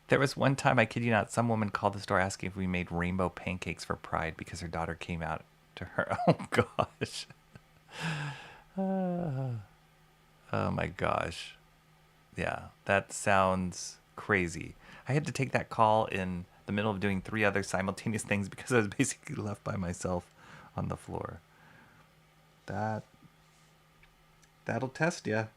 Speaker 1: There was one time, I kid you not, some woman called the store asking if we made rainbow pancakes for Pride because her daughter came out to her. Oh, gosh. Oh, my gosh. Yeah, that sounds crazy. I had to take that call in the middle of doing 3 other simultaneous things because I was basically left by myself on the floor. That'll test you.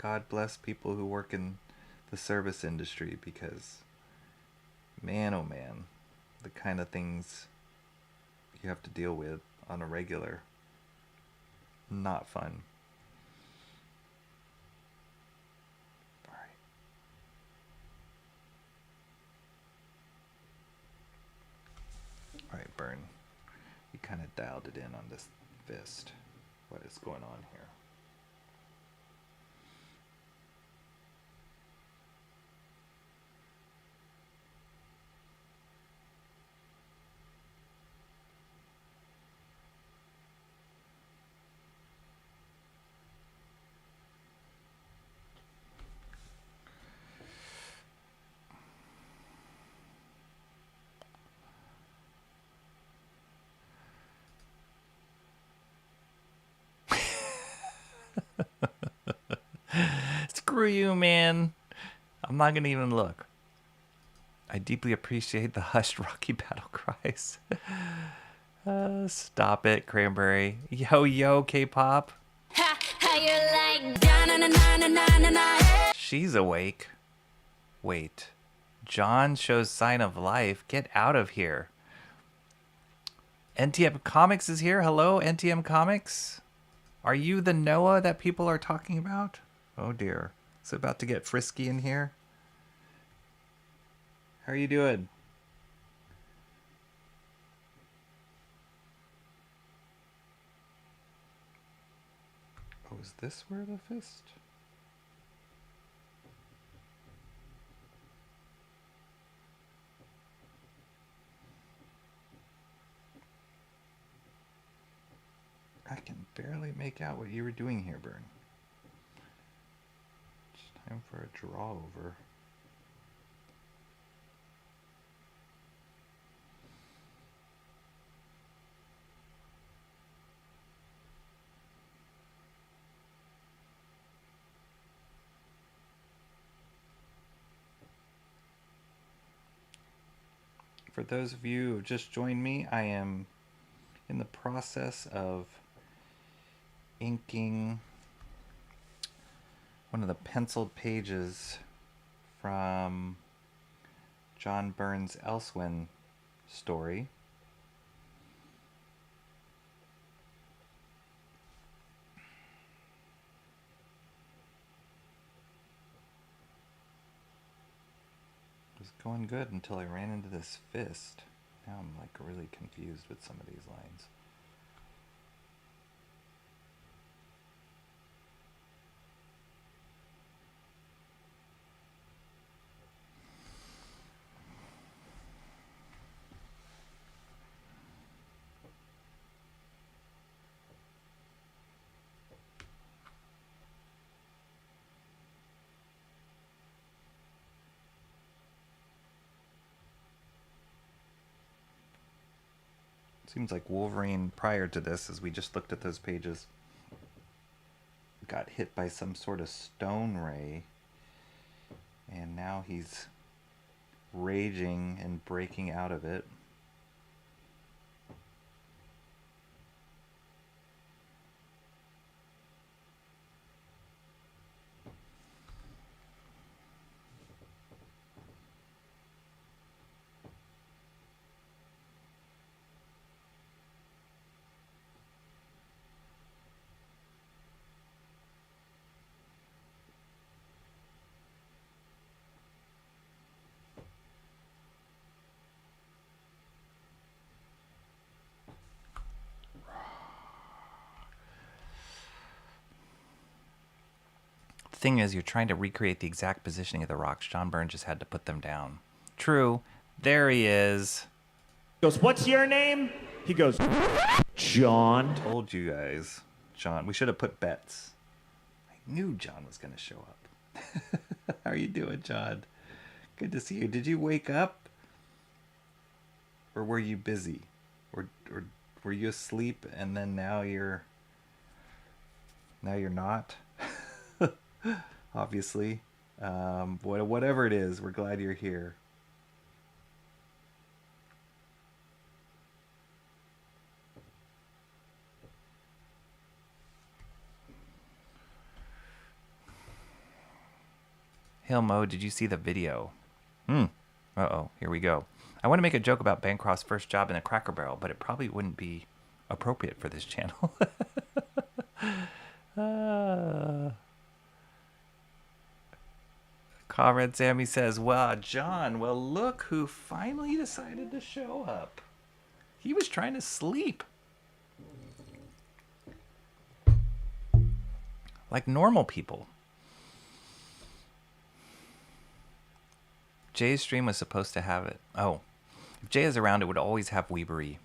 Speaker 1: God bless people who work in the service industry because, man, oh man, the kind of things you have to deal with on a regular, not fun. All right, Byrne, you kind of dialed it in on this fist. What is going on here? Screw you, man. I'm not gonna even look. I deeply appreciate the hushed Rocky battle cries. Stop it, Cranberry. Yo, yo, K-pop. She's awake. Wait. John shows sign of life. Get out of here. NTM Comics is here. Hello, NTM Comics. Are you the Noah that people are talking about? Oh dear. Is it about to get frisky in here? How are you doing? Is this where the fist? I can barely make out what you were doing here, Byrne. It's time for a draw over. For those of you who have just joined me, I am in the process of inking one of the penciled pages from John Byrne's Elsewhere story. It was going good until I ran into this fist. Now I'm like really confused with some of these lines. Seems like Wolverine, prior to this, as we just looked at those pages, got hit by some sort of stone ray, and now he's raging and breaking out of it. Thing is, you're trying to recreate the exact positioning of the rocks. John Byrne just had to put them down. True. There he is.
Speaker 7: Goes, what's your name? He goes, John.
Speaker 1: Told you guys. John. We should have put bets. I knew John was going to show up. How are you doing, John? Good to see you. Did you wake up? Or were you busy? Or were you asleep and then now you're not? Obviously. Whatever it is, we're glad you're here. Hail Mo, did you see the video? Uh-oh, here we go. I want to make a joke about Bancroft's first job in a Cracker Barrel, but it probably wouldn't be appropriate for this channel. Comrade Sammy says, wow, John, well, look who finally decided to show up. He was trying to sleep. Like normal people. Jay's stream was supposed to have it. Oh, if Jay is around, it would always have Weebery.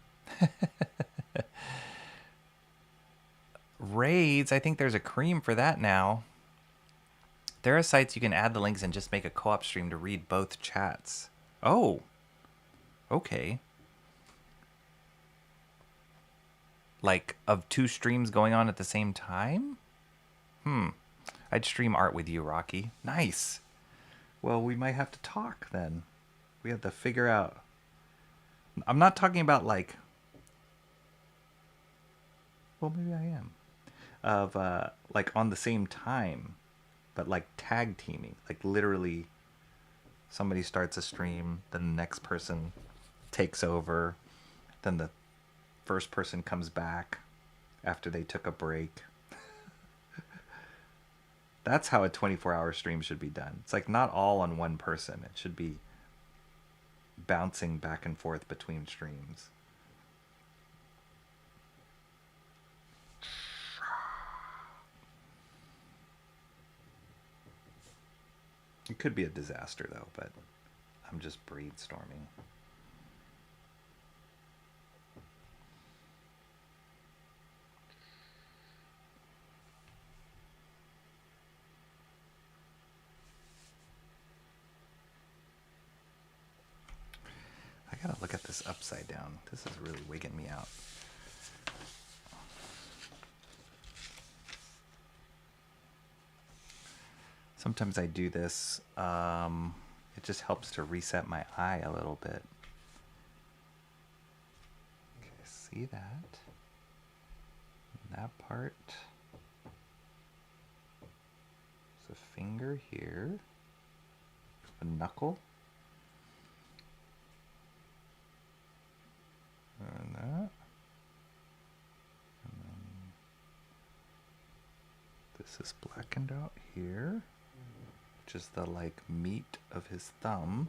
Speaker 1: Raids, I think there's a cream for that now. There are sites you can add the links and just make a co-op stream to read both chats. Oh, okay. Like of two streams going on at the same time? I'd stream art with you, Rocky. Nice. Well, we might have to talk then. We have to figure out. I'm not talking about like. Well, maybe I am. Of like on the same time, but like tag teaming. Like literally, somebody starts a stream, then the next person takes over, then the first person comes back after they took a break. That's how a 24-hour stream should be done. It's like not all on one person. It should be bouncing back and forth between streams. It could be a disaster though, but I'm just brainstorming. I gotta look at this upside down. This is really wigging me out. Sometimes I do this. It just helps to reset my eye a little bit. Okay, see that? That part. There's a finger here. A knuckle. And that. And then this is blackened out here, which is the like meat of his thumb.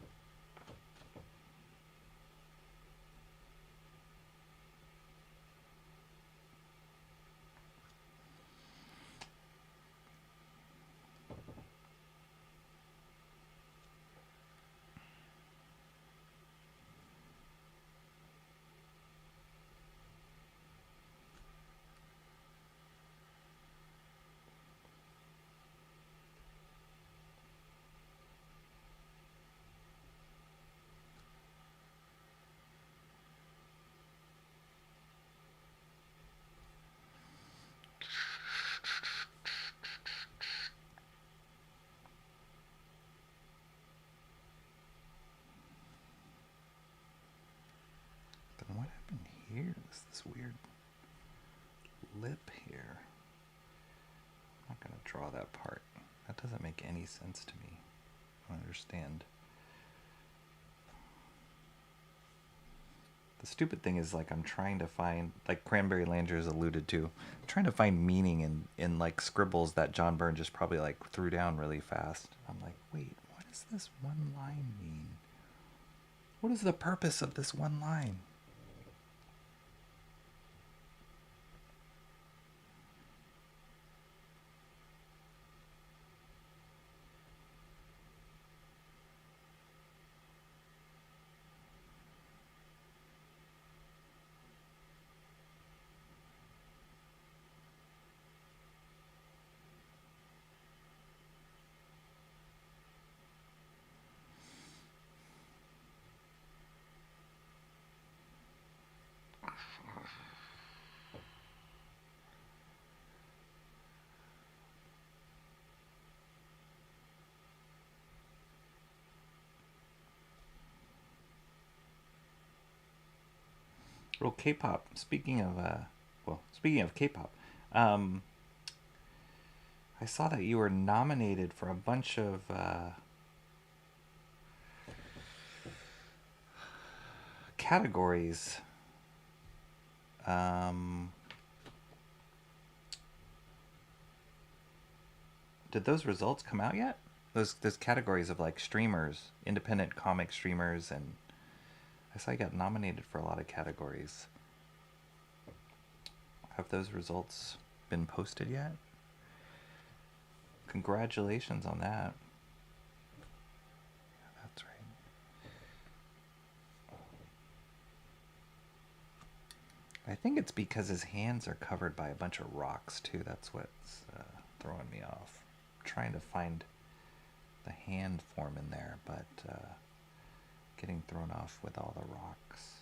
Speaker 1: Then what happened here? There's this weird lip here. I'm not gonna draw that part. That doesn't make any sense to me. I don't understand. The stupid thing is, like, I'm trying to find, like Cranberry Landers alluded to, I'm trying to find meaning in like scribbles that John Byrne just probably like threw down really fast. I'm like, wait, what does this one line mean? What is the purpose of this one line? Well, K-pop. Speaking of K-pop, I saw that you were nominated for a bunch of categories. Did those results come out yet? Those categories of like streamers, independent comic streamers, and I saw you got nominated for a lot of categories. Have those results been posted yet? Congratulations on that. Yeah, that's right. I think it's because his hands are covered by a bunch of rocks too. That's what's throwing me off. I'm trying to find the hand form in there, but getting thrown off with all the rocks.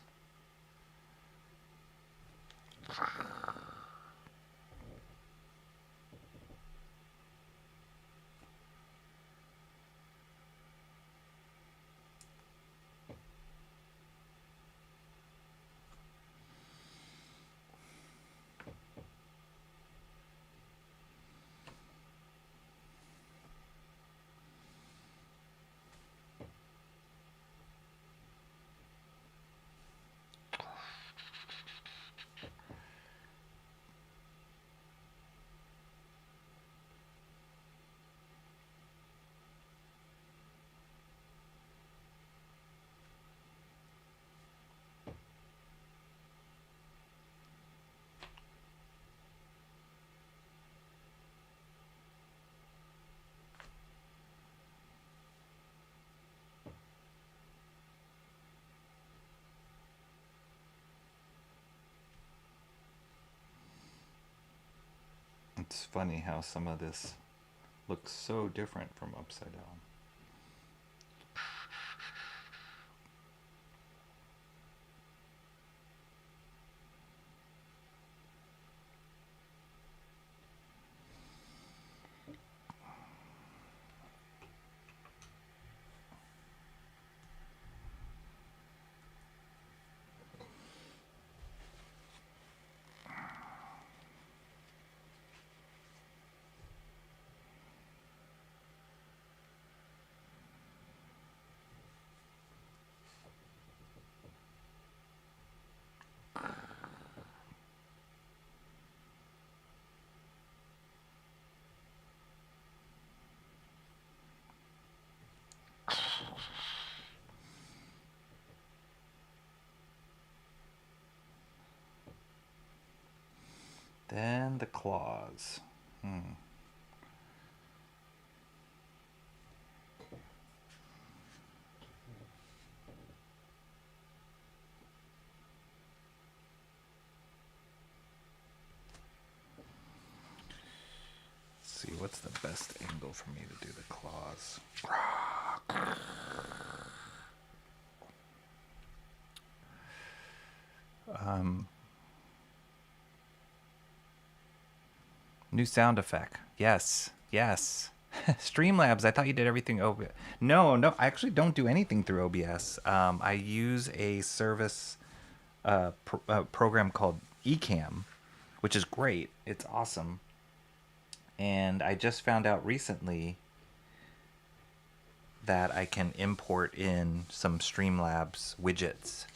Speaker 1: It's funny how some of this looks so different from upside down. Then the claws. Let's see, what's the best angle for me to do the claws? New sound effect. Yes, yes. Streamlabs, I thought you did everything OBS. No, I actually don't do anything through OBS. I use a service program called Ecamm, which is great. It's awesome. And I just found out recently that I can import in some Streamlabs widgets.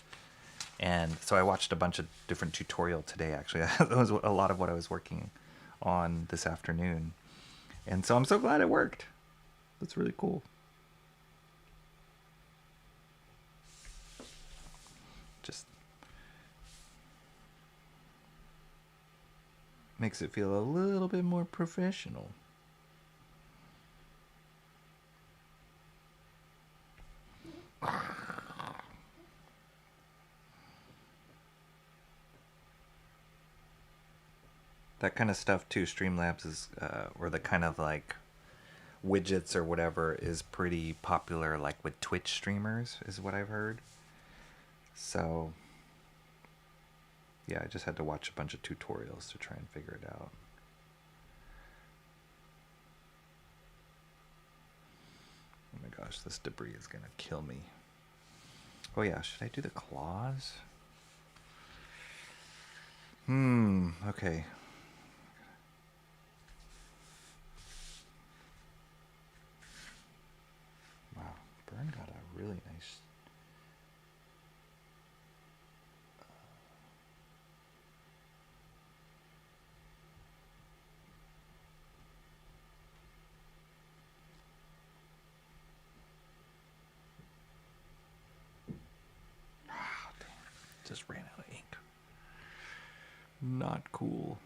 Speaker 1: And so I watched a bunch of different tutorials today, actually. That was a lot of what I was working on this afternoon. And so I'm so glad it worked. That's really cool. Just makes it feel a little bit more professional. That kind of stuff too, Streamlabs is, or the kind of like widgets or whatever is pretty popular, like with Twitch streamers, is what I've heard. So, yeah, I just had to watch a bunch of tutorials to try and figure it out. Oh my gosh, this debris is gonna kill me. Oh yeah, should I do the claws? Okay. Wow, BYRNE got a really nice... Just ran out of ink. Not cool.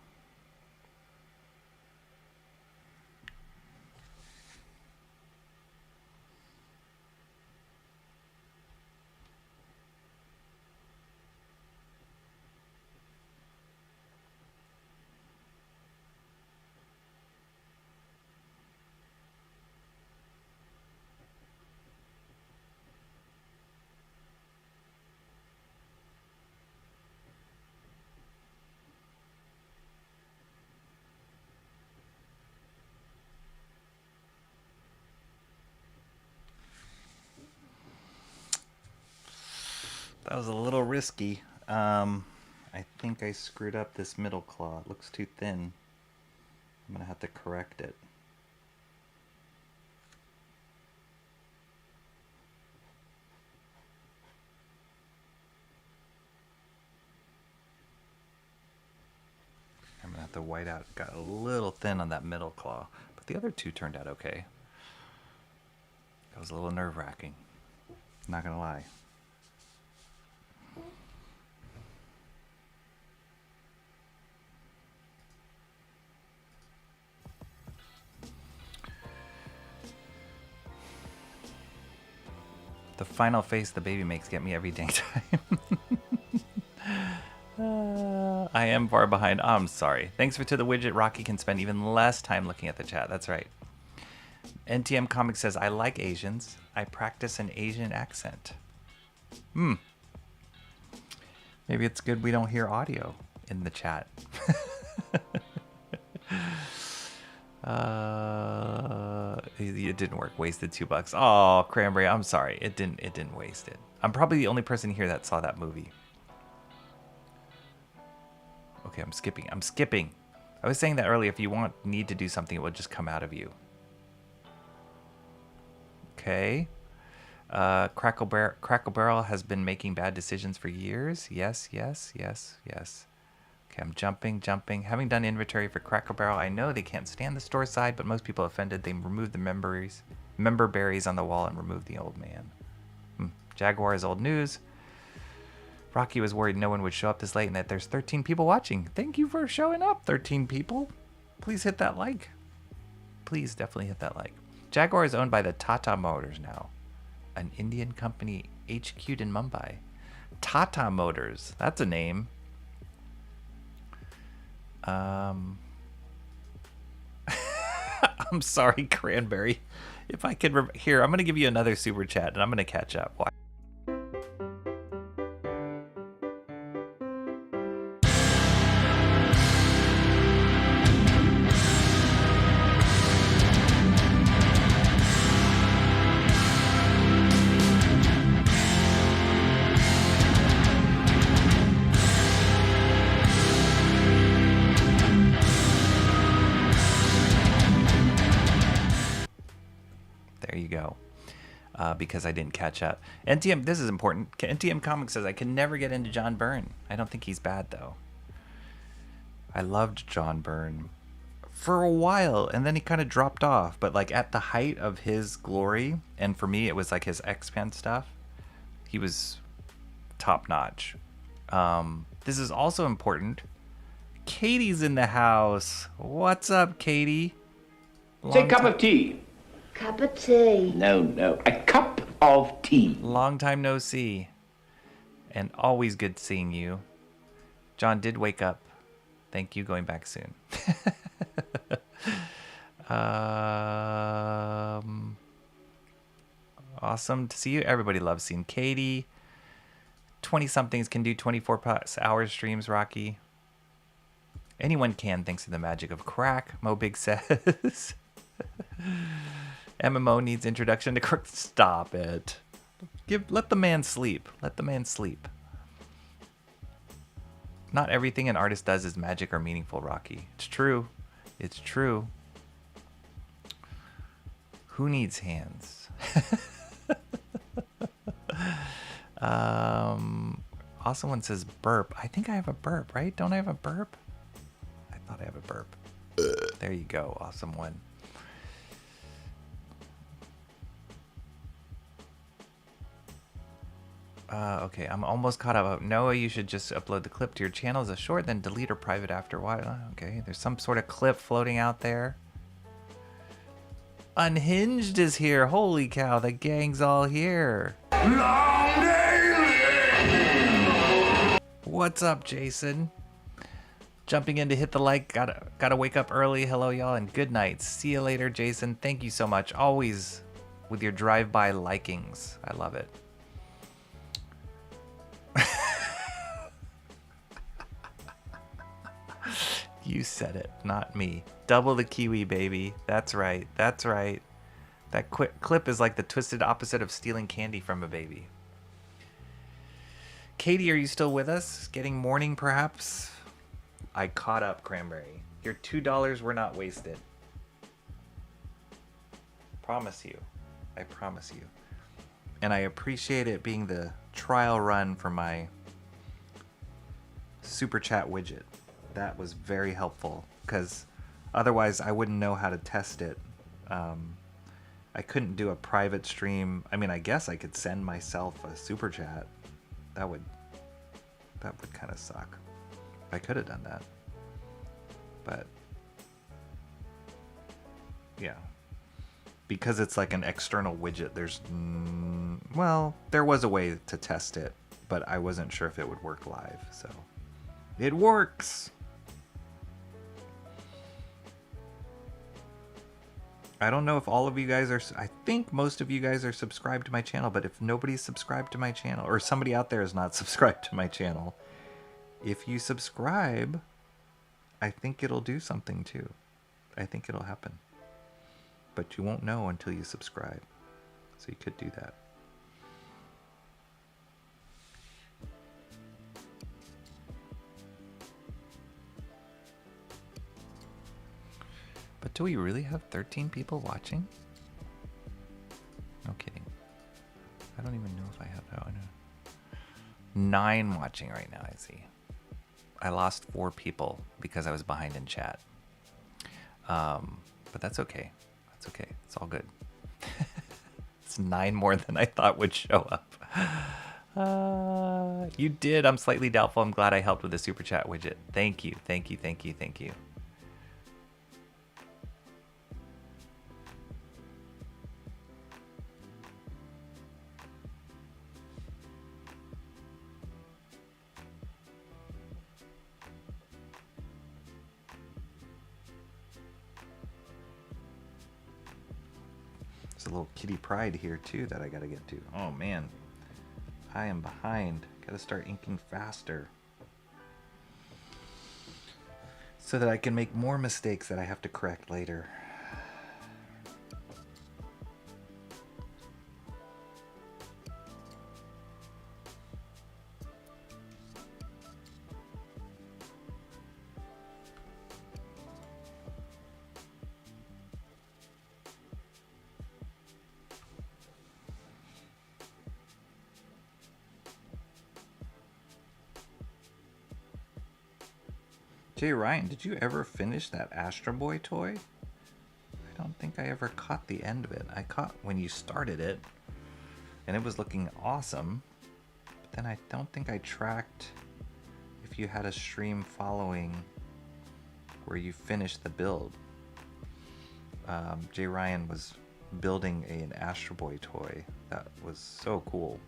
Speaker 1: That was a little risky. I think I screwed up this middle claw. It looks too thin. I'm gonna have to correct it. I'm gonna have to white out. Got a little thin on that middle claw, but the other two turned out okay. That was a little nerve-wracking. Not gonna lie. The final face the baby makes get me every dang time. I am far behind. Oh, I'm sorry. Thanks to the widget, Rocky can spend even less time looking at the chat. That's right. NTM Comics says, I like Asians. I practice an Asian accent. Maybe it's good we don't hear audio in the chat. It didn't work. Wasted $2. Oh, Cranberry, I'm sorry. It didn't waste it. I'm probably the only person here that saw that movie. Okay, I'm skipping. I was saying that earlier. If you need to do something, it will just come out of you. Okay. Crackle Barrel has been making bad decisions for years. Yes. Okay, I'm jumping. Having done inventory for Crackle Barrel, I know they can't stand the store side, but most people offended. They removed the member berries on the wall and removed the old man. Jaguar is old news. Rocky was worried no one would show up this late and that there's 13 people watching. Thank you for showing up, 13 people. Please hit that like. Please definitely hit that like. Jaguar is owned by the Tata Motors now, an Indian company HQ'd in Mumbai. Tata Motors, that's a name. I'm sorry, Cranberry. If I could here, I'm going to give you another super chat and I'm going to catch up. Why? There you go. Because I didn't catch up. NTM, this is important. NTM Comics says, I can never get into John Byrne. I don't think he's bad, though. I loved John Byrne for a while, and then he kind of dropped off. But, like, at the height of his glory, and for me, it was, like, his X-Men stuff, he was top-notch. This is also important. Katie's in the house. What's up, Katie?
Speaker 8: Say cup of tea.
Speaker 9: Cup of tea.
Speaker 8: No. A cup of tea.
Speaker 1: Long time no see. And always good seeing you. John did wake up. Thank you. Going back soon. Awesome to see you. Everybody loves seeing Katie. 20-somethings can do 24-hour streams, Rocky. Anyone can, thanks to the magic of crack, Mo Big says. MMO needs introduction to crack. Stop it. Let the man sleep. Let the man sleep. Not everything an artist does is magic or meaningful, Rocky. It's true. It's true. Who needs hands? Awesome one says burp. I think I have a burp, right? Don't I have a burp? I thought I have a burp. There you go. Awesome one. Okay, I'm almost caught up. Noah, you should just upload the clip to your channel as a short, then delete or private after a while. Okay, there's some sort of clip floating out there. Unhinged is here. Holy cow, the gang's all here. What's up, Jason? Jumping in to hit the like. Gotta wake up early. Hello, y'all, and good night. See you later, Jason. Thank you so much. Always with your drive-by likings. I love it. You said it, not me. Double the kiwi, baby. That's right. That's right. That clip is like the twisted opposite of stealing candy from a baby. Katie, are you still with us? Getting morning, perhaps? I caught up, Cranberry. Your $2 were not wasted. Promise you. I promise you. And I appreciate it being the trial run for my super chat widget. That was very helpful because otherwise I wouldn't know how to test it. I couldn't do a private stream. I mean, I guess I could send myself a super chat. That would kind of suck. I could have done that. But yeah. Because it's like an external widget, well, there was a way to test it, but I wasn't sure if it would work live, so It works. I don't know if all of you guys are, I think most of you guys are subscribed to my channel, but if nobody's subscribed to my channel, or somebody out there is not subscribed to my channel, if you subscribe, I think it'll do something too. I think it'll happen. But you won't know until you subscribe. So you could do that. But do we really have 13 people watching? No kidding. I don't even know if I have that one. 9 watching right now, I see. I lost 4 people because I was behind in chat. But that's okay. That's okay. It's all good. It's 9 more than I thought would show up. You did. I'm slightly doubtful. I'm glad I helped with the super chat widget. Thank you. Thank you. Thank you. Thank you. There's a little kitty pride here too that I gotta get to. Oh man, I am behind. Gotta start inking faster so that I can make more mistakes that I have to correct later. Jay Ryan, did you ever finish that Astro Boy toy? I don't think I ever caught the end of it. I caught when you started it, and it was looking awesome. But then I don't think I tracked if you had a stream following where you finished the build. Jay Ryan was building an Astro Boy toy. That was so cool.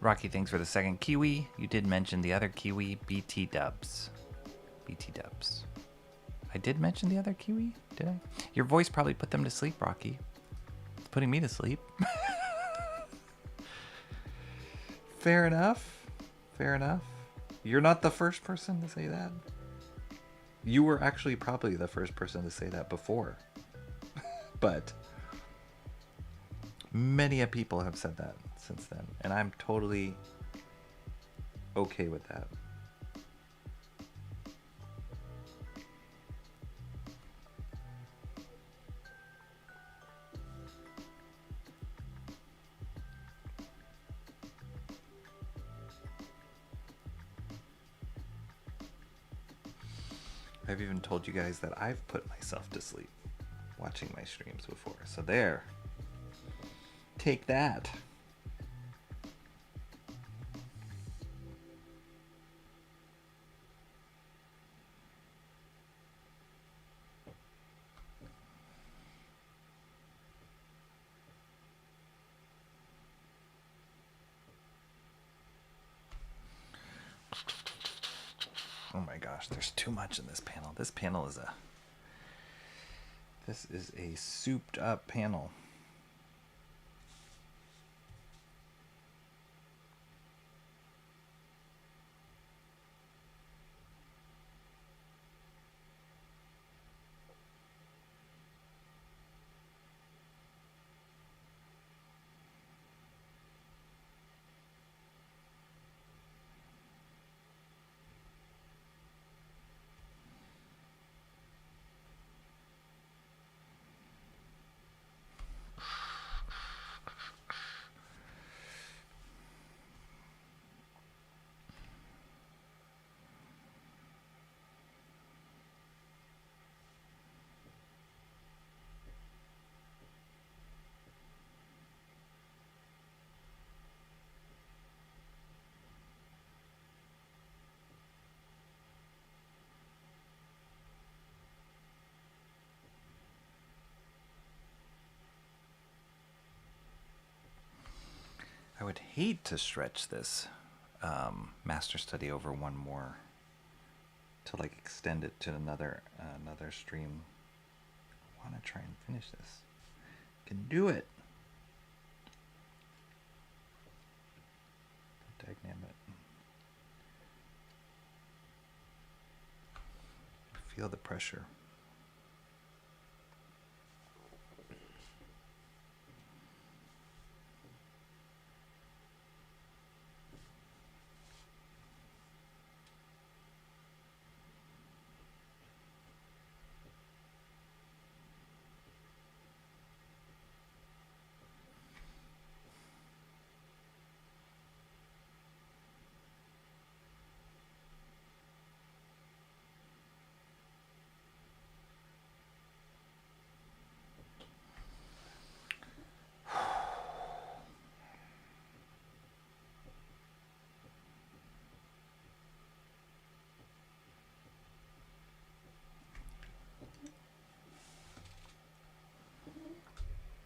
Speaker 1: Rocky, thanks for the second Kiwi. You did mention the other Kiwi, BT Dubs. BT Dubs. I did mention the other Kiwi, did I? Your voice probably put them to sleep, Rocky. It's putting me to sleep. Fair enough. Fair enough. You're not the first person to say that. You were actually probably the first person to say that before. But many a people have said that since then, and I'm totally okay with that. I've even told you guys that I've put myself to sleep watching my streams before, so there. Take that. Oh my gosh, there's too much in this panel. This panel is this is a souped up panel. I would hate to stretch this master study over one more to like extend it to another stream. I want to try and finish this. Can do it. Dagnabbit. Feel the pressure.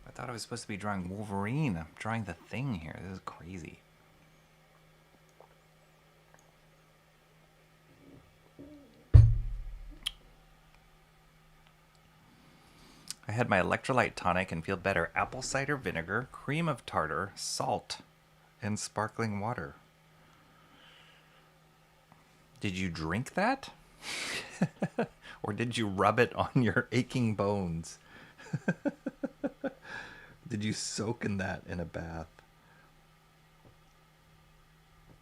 Speaker 1: I thought I was supposed to be drawing Wolverine. I'm drawing the Thing here. This is crazy. I had my electrolyte tonic and feel better. Apple cider vinegar, cream of tartar, salt, and sparkling water. Did you drink that? Or did you rub it on your aching bones? Did you soak in that in a bath?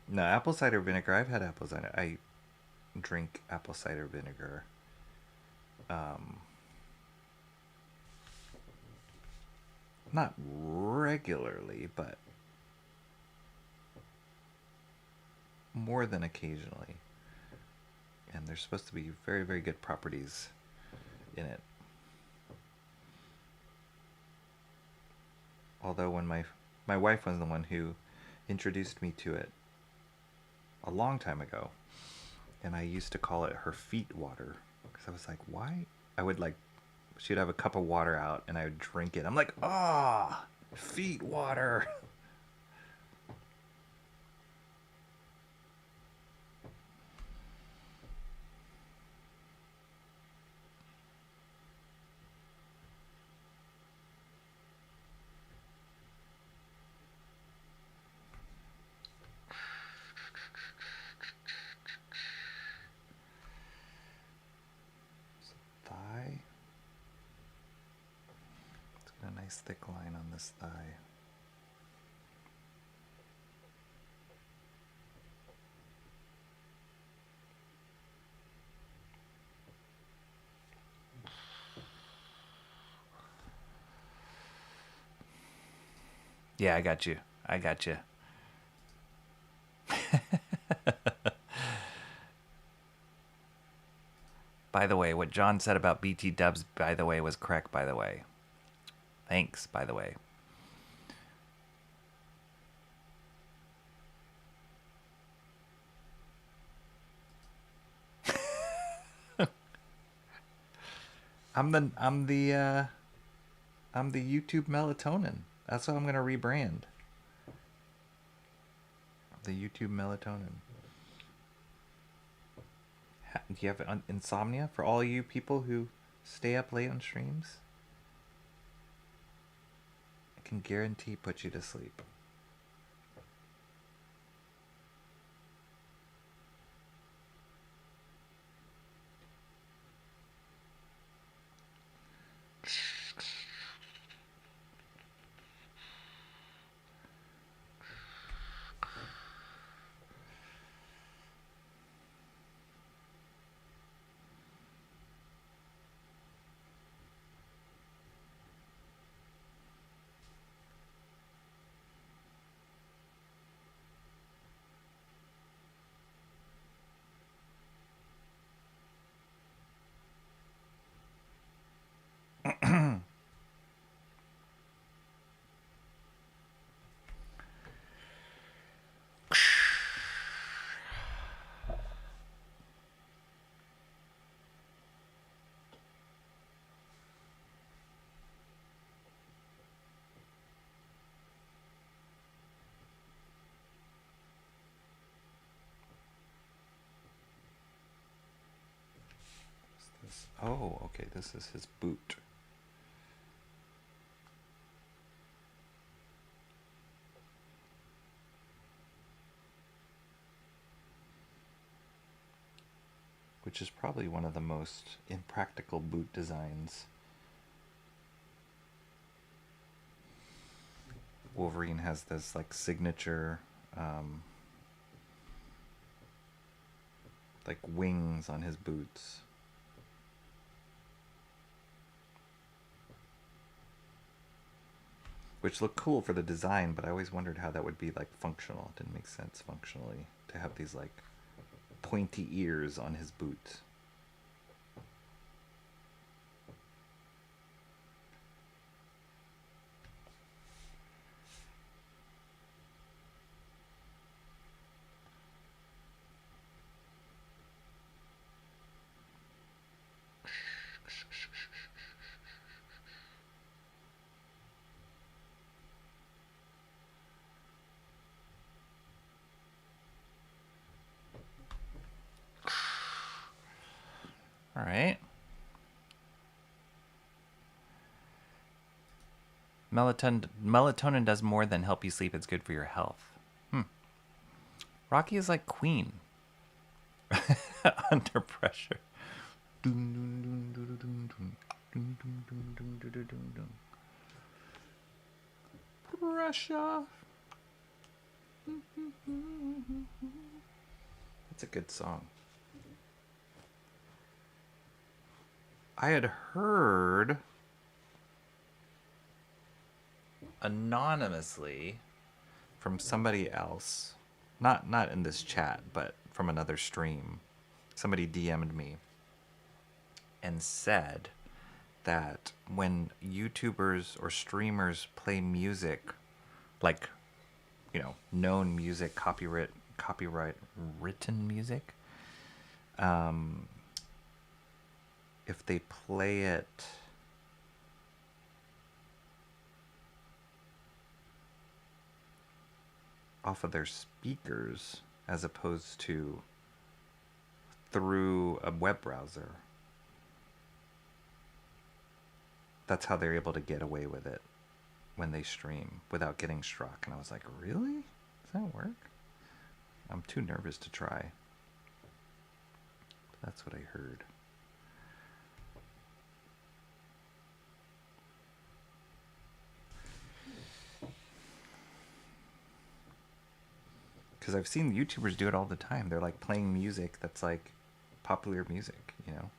Speaker 1: No, apple cider vinegar. I've had apple cider. I drink apple cider vinegar. Not regularly, but more than occasionally. And there's supposed to be very, very good properties in it. Although when my wife was the one who introduced me to it a long time ago, and I used to call it her feet water, because I was like, why? I would like, she'd have a cup of water out and I would drink it. I'm like, ah, feet water. Thigh. Let's get a nice thick line on this thigh. Yeah, I got you. I got you. By the way, what John said about BT dubs, by the way, was correct, by the way. Thanks, by the way. I'm the YouTube melatonin. That's what I'm gonna rebrand. The YouTube melatonin. Do you have insomnia for all you people who stay up late on streams? I can guarantee put you to sleep. Oh, okay, this is his boot. Which is probably one of the most impractical boot designs. Wolverine has this like signature like wings on his boots. Which look cool for the design, but I always wondered how that would be like functional. It didn't make sense functionally to have these like pointy ears on his boots. All right. Melatonin does more than help you sleep. It's good for your health. Rocky is like Queen. Under pressure. Pressure. That's a good song. I had heard anonymously from somebody else, not in this chat, but from another stream. Somebody DM'd me and said that when YouTubers or streamers play music, like, you know, known music, copyright written music, if they play it off of their speakers as opposed to through a web browser, that's how they're able to get away with it when they stream without getting struck. And I was like, really? Does that work? I'm too nervous to try. But that's what I heard. Because I've seen YouTubers do it all the time. They're like playing music that's like popular music, you know,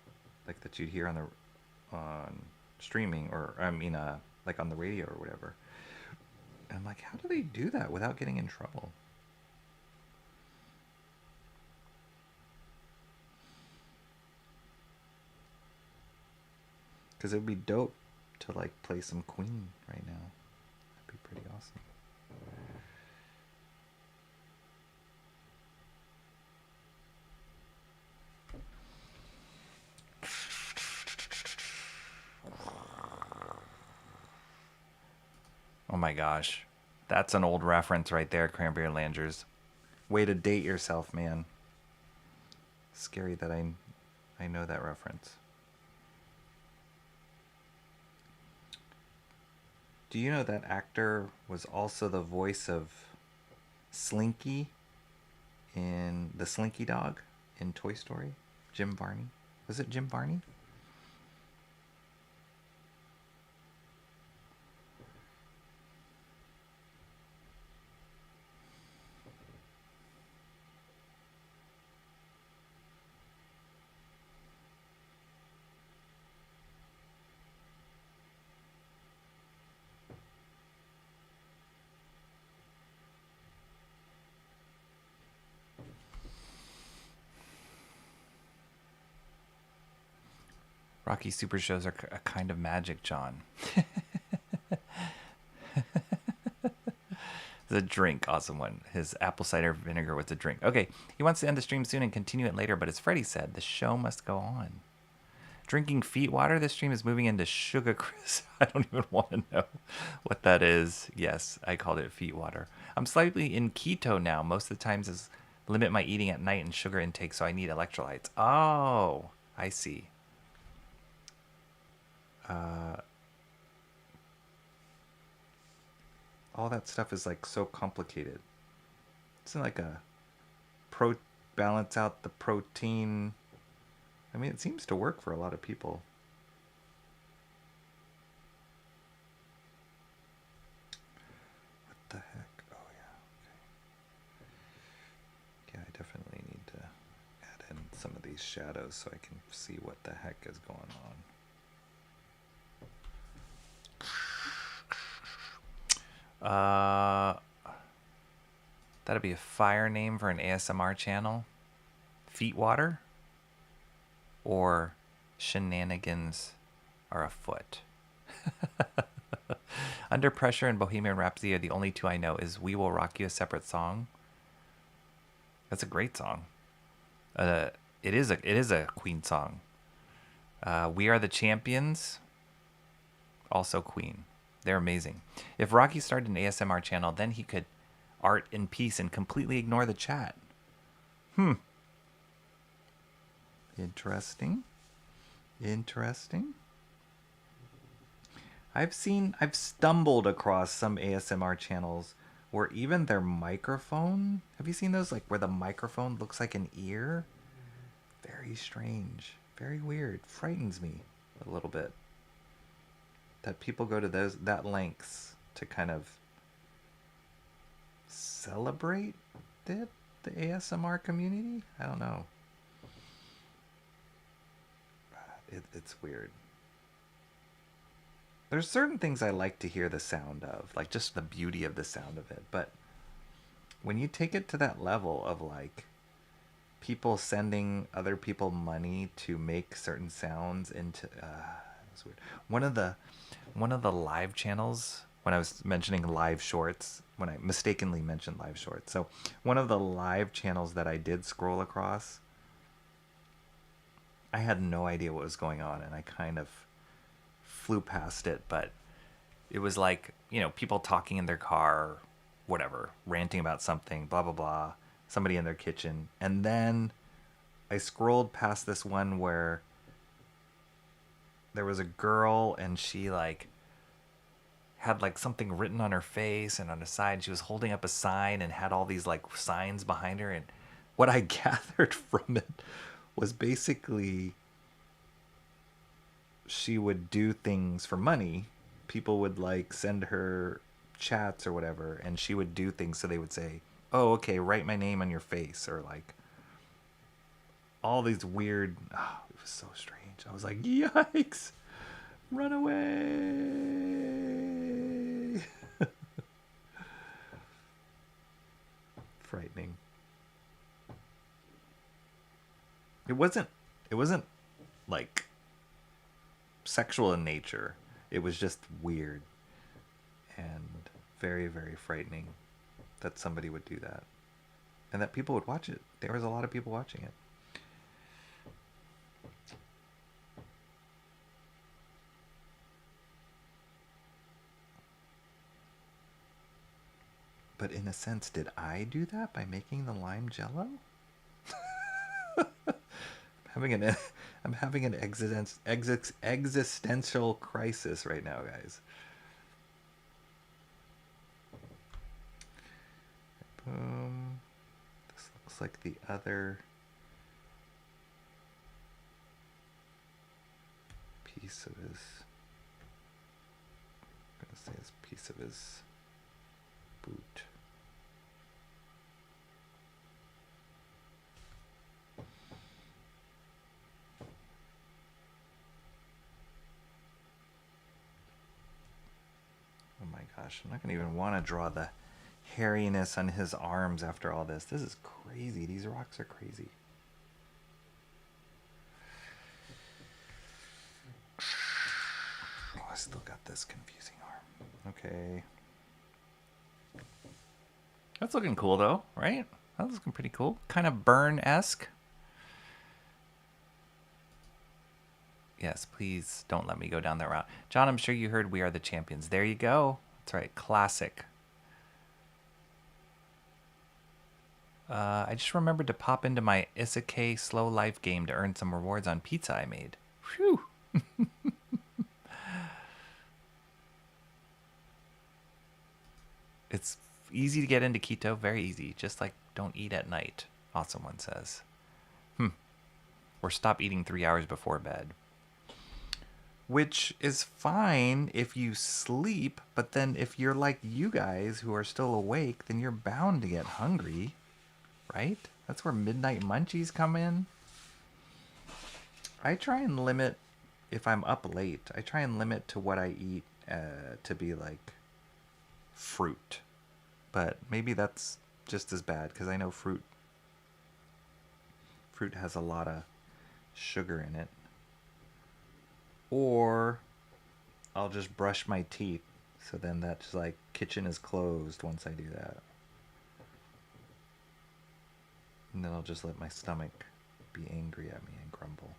Speaker 1: like that you'd hear on streaming, or I mean, like on the radio or whatever. And I'm like, how do they do that without getting in trouble? Because it would be dope to like play some Queen right now. That'd be pretty awesome. Oh my gosh. That's an old reference right there, Cranberry Langers. Way to date yourself, man. Scary that I know that reference. Do you know that actor was also the voice of Slinky in the Slinky Dog in Toy Story? Jim Varney? Was it Jim Varney? Rocky Super shows are a kind of magic, John. The drink, awesome one. His apple cider vinegar was a drink. Okay, he wants to end the stream soon and continue it later, but as Freddie said, the show must go on. Drinking feet water, this stream is moving into sugar crisp. I don't even want to know what that is. Yes, I called it feet water. I'm slightly in keto now. Most of the times is limit my eating at night and sugar intake, so I need electrolytes. Oh, I see. all that stuff is like so complicated. It's like a balance out the protein. I mean, it seems to work for a lot of people. What the heck? Oh yeah. Okay. Yeah, I definitely need to add in some of these shadows so I can see what the heck is going on. That'd be a fire name for an ASMR channel. Feet water or shenanigans are afoot. Under Pressure and Bohemian Rhapsody are the only two I know. Is We Will Rock You a separate song? That's a great song. It is a Queen song. We Are the Champions, also Queen. They're amazing. If Rocky started an ASMR channel, then he could art in peace and completely ignore the chat. Interesting. I've stumbled across some ASMR channels where even their microphone, have you seen those, like where the microphone looks like an ear? Very strange, very weird, frightens me a little bit that people go to that lengths to kind of celebrate the ASMR community. I don't know. It's weird. There's certain things I like to hear the sound of, like just the beauty of the sound of it. But when you take it to that level of like people sending other people money to make certain sounds into, it's weird. One of the live channels, when I was mentioning live shorts, when I mistakenly mentioned live shorts. So one of the live channels that I did scroll across, I had no idea what was going on, and I kind of flew past it, but it was like, you know, people talking in their car, whatever, ranting about something, blah, blah, blah, somebody in their kitchen. And then I scrolled past this one where there was a girl and she like had like something written on her face, and on the side she was holding up a sign and had all these like signs behind her. And what I gathered from it was basically she would do things for money. People would like send her chats or whatever, and she would do things. So they would say, oh, okay, write my name on your face, or like all these weird, oh, it was so strange. I was like, yikes, run away. Frightening. It wasn't like sexual in nature. It was just weird and very, very frightening that somebody would do that and that people would watch it. There was a lot of people watching it. But in a sense, did I do that by making the lime jello? I'm having an existential crisis right now, guys. Boom. This looks like the other piece of his. I'm gonna say his piece of his boot. Oh my gosh, I'm not going to even want to draw the hairiness on his arms after all this. This is crazy. These rocks are crazy. Oh, I still got this confusing arm. Okay. That's looking cool though, right? That's looking pretty cool. Kind of BYRNE-esque. Yes, please don't let me go down that route. John, I'm sure you heard We Are the Champions. There you go. That's right. Classic. I just remembered to pop into my Isekai Slow Life game to earn some rewards on pizza I made. Phew. It's easy to get into keto, very easy. Just like don't eat at night, awesome one says. Or stop eating 3 hours before bed. Which is fine if you sleep, but then if you're like you guys who are still awake, then you're bound to get hungry, right? That's where midnight munchies come in. I try and limit, if I'm up late, I try and limit to what I eat to be like fruit. But maybe that's just as bad because I know fruit has a lot of sugar in it. Or I'll just brush my teeth, so then that's like kitchen is closed once I do that. And then I'll just let my stomach be angry at me and grumble.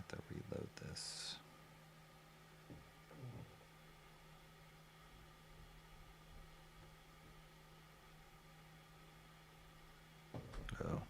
Speaker 1: To reload this. Oh.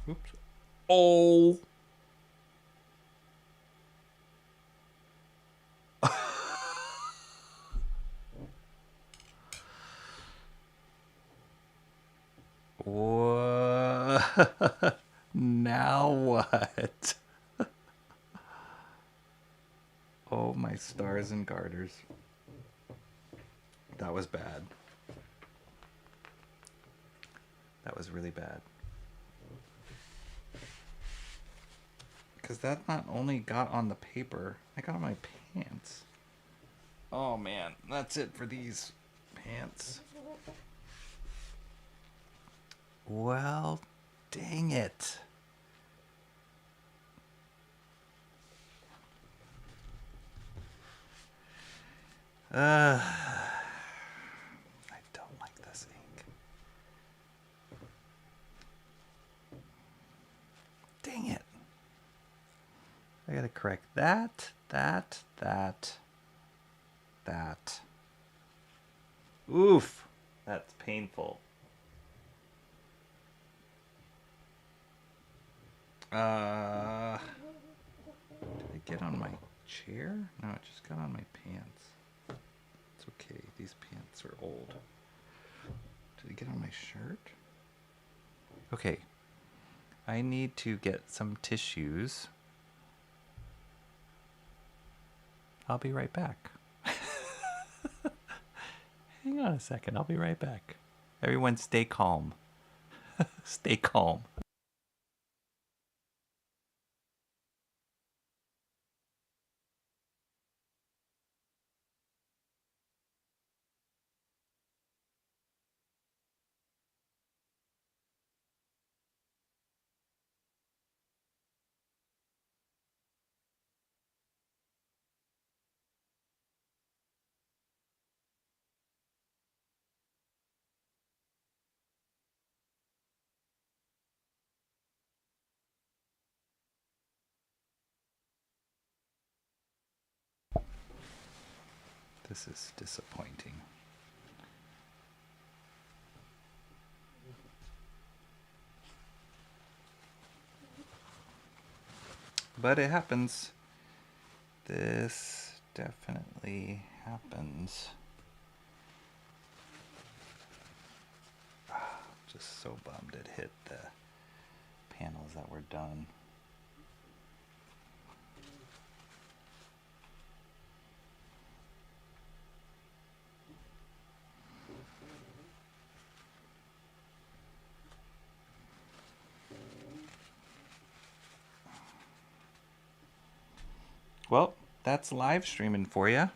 Speaker 1: Oops. Oh. What? Now what? Oh, my stars and garters. That was bad. That was really bad. Because that not only got on the paper, I got on my pants. Oh man, that's it for these pants. Well, dang it. I don't like this ink. Dang it. I gotta correct that. Oof, that's painful. Did it get on my chair? No, it just got on my pants. It's okay, these pants are old. Did it get on my shirt? Okay, I need to get some tissues. I'll be right back. Hang on a second, I'll be right back. Everyone stay calm. Stay calm. This is disappointing. But it happens. This definitely happens. Just so bummed it hit the panels that were done. Well, that's live streaming for you.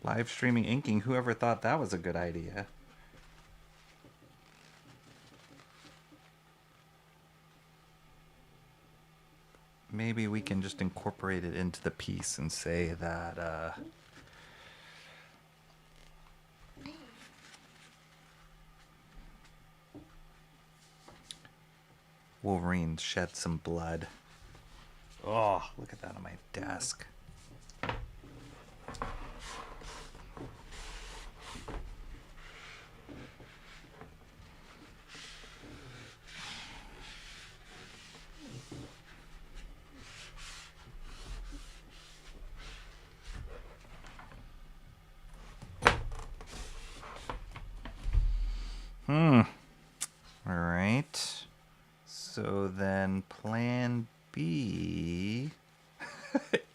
Speaker 1: Live streaming inking. Whoever thought that was a good idea? maybe we can just incorporate it into the piece and say that Wolverine shed some blood. Oh, look at that on my desk. All right. So then plan B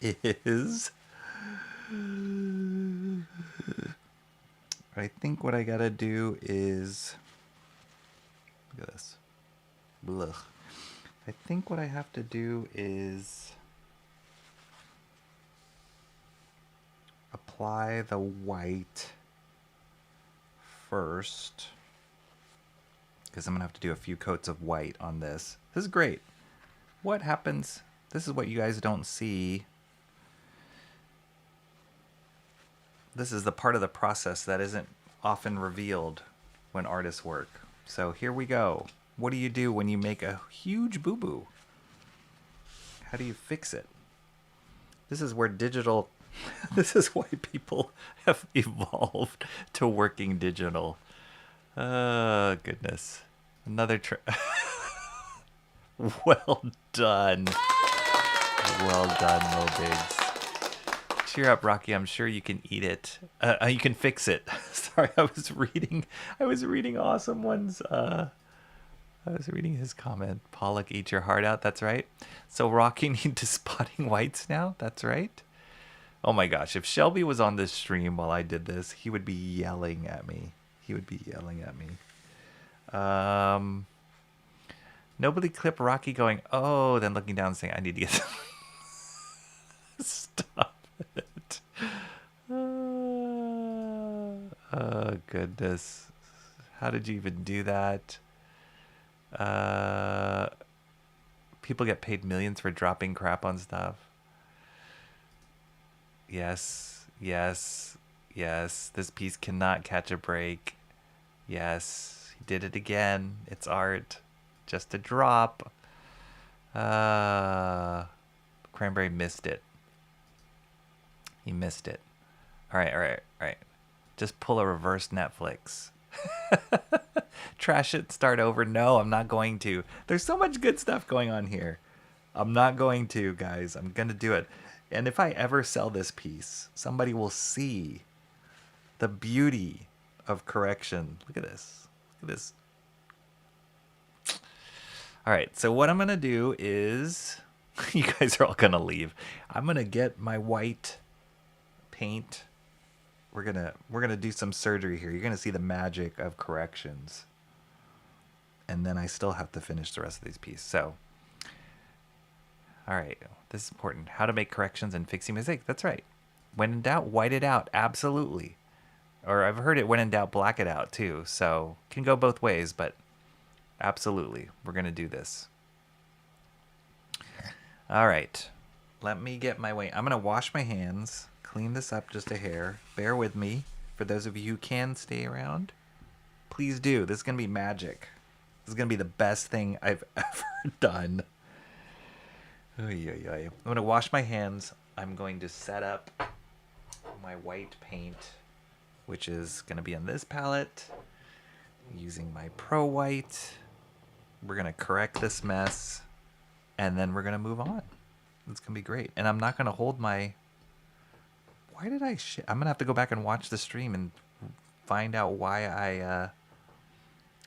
Speaker 1: is... I think what I gotta do is... Look at this. Blech. I think what I have to do is apply the white first, because I'm gonna have to do a few coats of white on this. This is great. What happens? This is what you guys don't see. This is the part of the process that isn't often revealed when artists work. So here we go. What do you do when you make a huge boo-boo? How do you fix it? This is where digital... This is why people have evolved to working digital. Oh, goodness. Another Well done. Well done, Mo Biggs. Cheer up, Rocky. I'm sure you can eat it. You can fix it. Sorry, I was reading Awesome One's... I was reading his comment. Pollock, eat your heart out. That's right. So Rocky need to spotting whites now. That's right. Oh my gosh. If Shelby was on this stream while I did this, he would be yelling at me. He would be yelling at me. Nobody clip Rocky going, oh, then looking down and saying, I need to get... Stop it. Oh, goodness. How did you even do that? People get paid millions for dropping crap on stuff. Yes, yes, yes. This piece cannot catch a break. Yes, he did it again. It's art. Just a drop. Cranberry missed it. He missed it. All right, all right, all right. Just pull a reverse Netflix. Trash it, start over. No, I'm not going to. There's so much good stuff going on here. I'm not going to, guys. I'm going to do it. And if I ever sell this piece, somebody will see the beauty of correction. Look at this. Look at this. All right, so what I'm going to do is... You guys are all going to leave. I'm going to get my white paint. We're gonna do some surgery here. You're gonna see the magic of corrections. And then I still have to finish the rest of these pieces. So, all right, this is important. How to make corrections and fixing mistakes. That's right. When in doubt, white it out. Absolutely. Or I've heard it, when in doubt, black it out too. So, can go both ways, but absolutely, we're gonna do this. All right, let me get my way. I'm gonna wash my hands. Clean this up just a hair. Bear with me. For those of you who can stay around, please do. This is going to be magic. This is going to be the best thing I've ever done. I'm going to wash my hands. I'm going to set up my white paint, which is going to be on this palette. Using my Pro White. We're going to correct this mess. And then we're going to move on. It's going to be great. And I'm not going to hold my... Why did I I'm going to have to go back and watch the stream and find out why I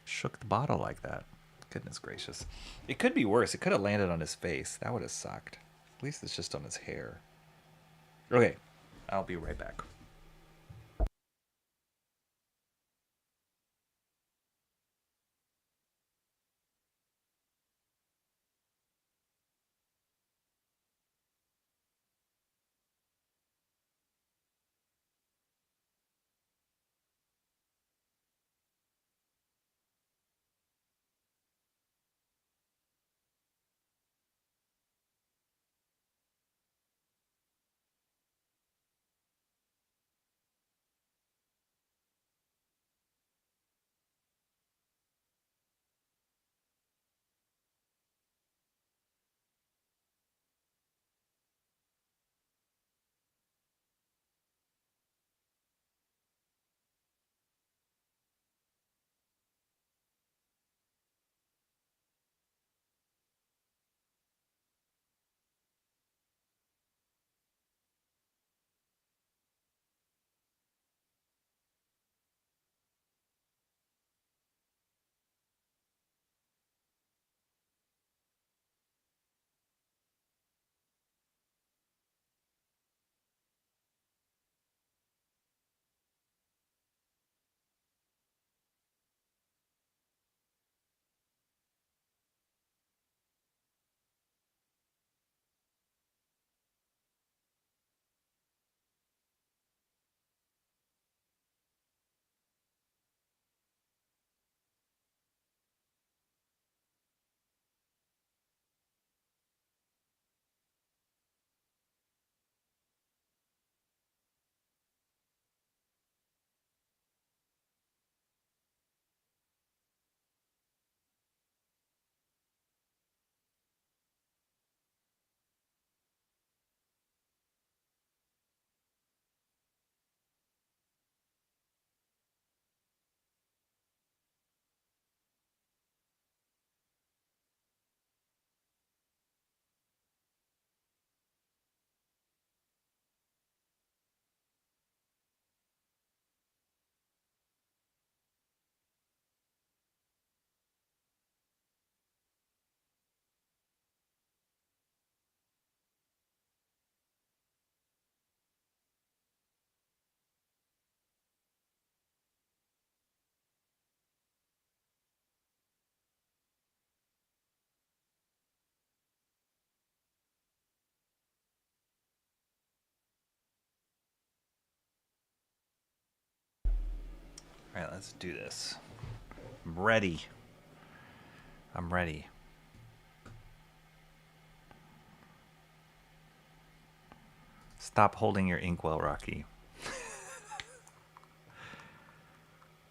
Speaker 1: shook the bottle like that. Goodness gracious. It could be worse. It could have landed on his face. That would have sucked. At least it's just on his hair. Okay. I'll be right back. Let's do this. I'm ready. I'm ready. Stop holding your inkwell, Rocky.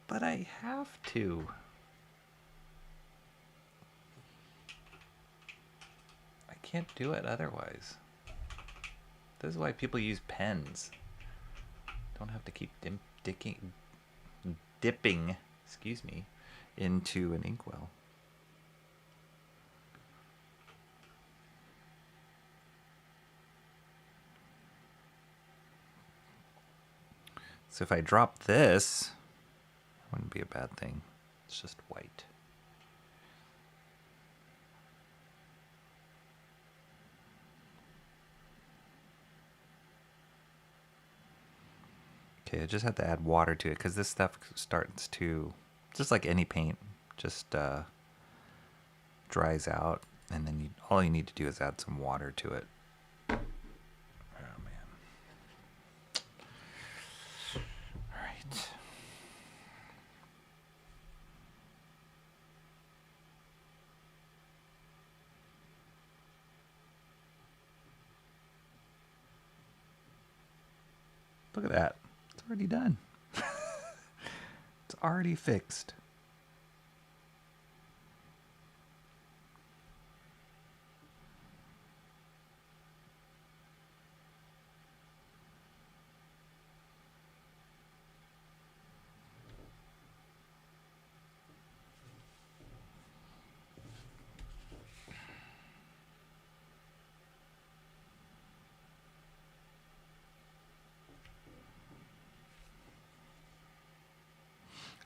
Speaker 1: But I have to. I can't do it otherwise. This is why people use pens. Don't have to keep dipping, excuse me, into an inkwell. So if I drop this, it wouldn't be a bad thing. It's just white. Okay, I just have to add water to it because this stuff starts to, just like any paint, just dries out, and then all you need to do is add some water to it. Oh man! All right. Look at that. It's already done. It's already fixed.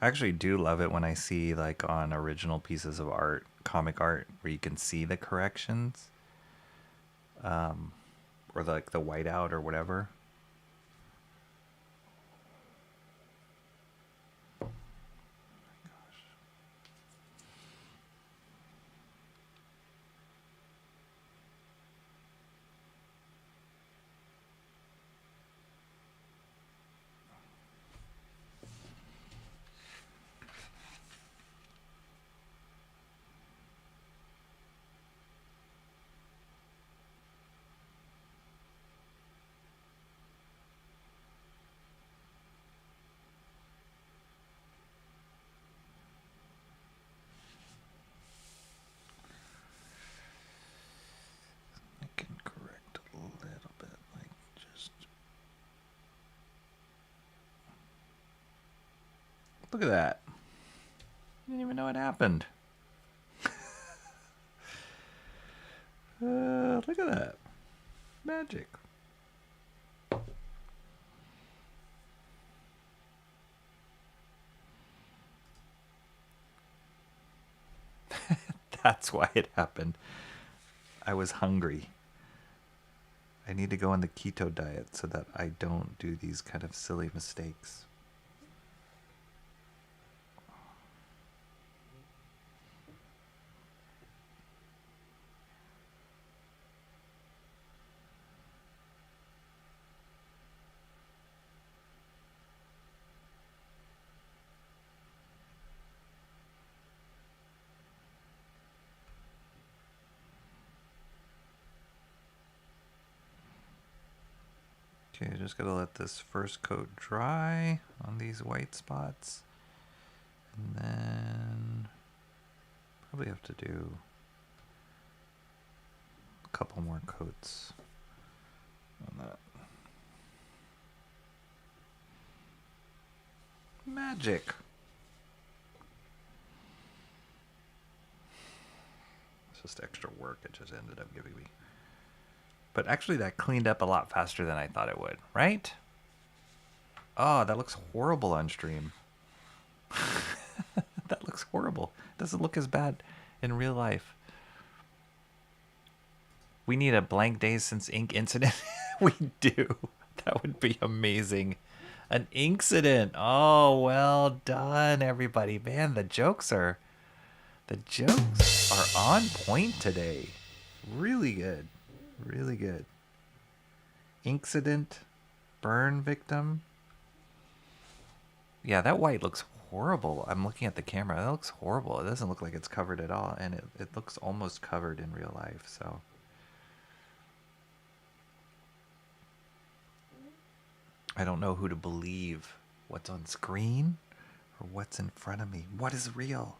Speaker 1: I actually do love it when I see, like, on original pieces of art, comic art, where you can see the corrections, or like the whiteout or whatever. I can correct a little bit, like just. Look at that. I didn't even know it happened. Look at that. Magic. That's why it happened. I was hungry. I need to go on the keto diet so that I don't do these kind of silly mistakes. Okay, just gotta let this first coat dry on these white spots. And then probably have to do a couple more coats on that. Magic. It's just extra work it just ended up giving me. But actually that cleaned up a lot faster than I thought it would, right? Oh, that looks horrible on stream. That looks horrible. Doesn't look as bad in real life. We need a blank days since ink incident. We do. That would be amazing. An incident. Oh, well done, everybody. Man, the jokes are on point today. Really good. Really good. Incident. Burn victim. Yeah, that white looks horrible. I'm looking at the camera. That looks horrible. It doesn't look like it's covered at all, and it looks almost covered in real life, so. I don't know who to believe. What's on screen or what's in front of me? What is real?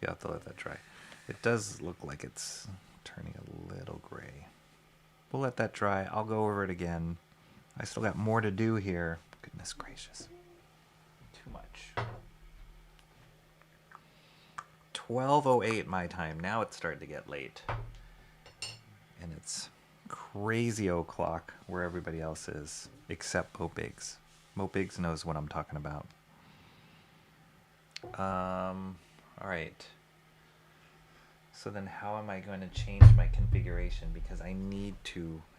Speaker 1: You have to let that dry. It does look like it's turning a little gray. We'll let that dry. I'll go over it again. I still got more to do here. Goodness gracious. Too much. 12:08 my time. Now it's starting to get late. And it's crazy o'clock where everybody else is, except Mo Biggs. Mo Biggs knows what I'm talking about. All right. So then how am I going to change my configuration? Because I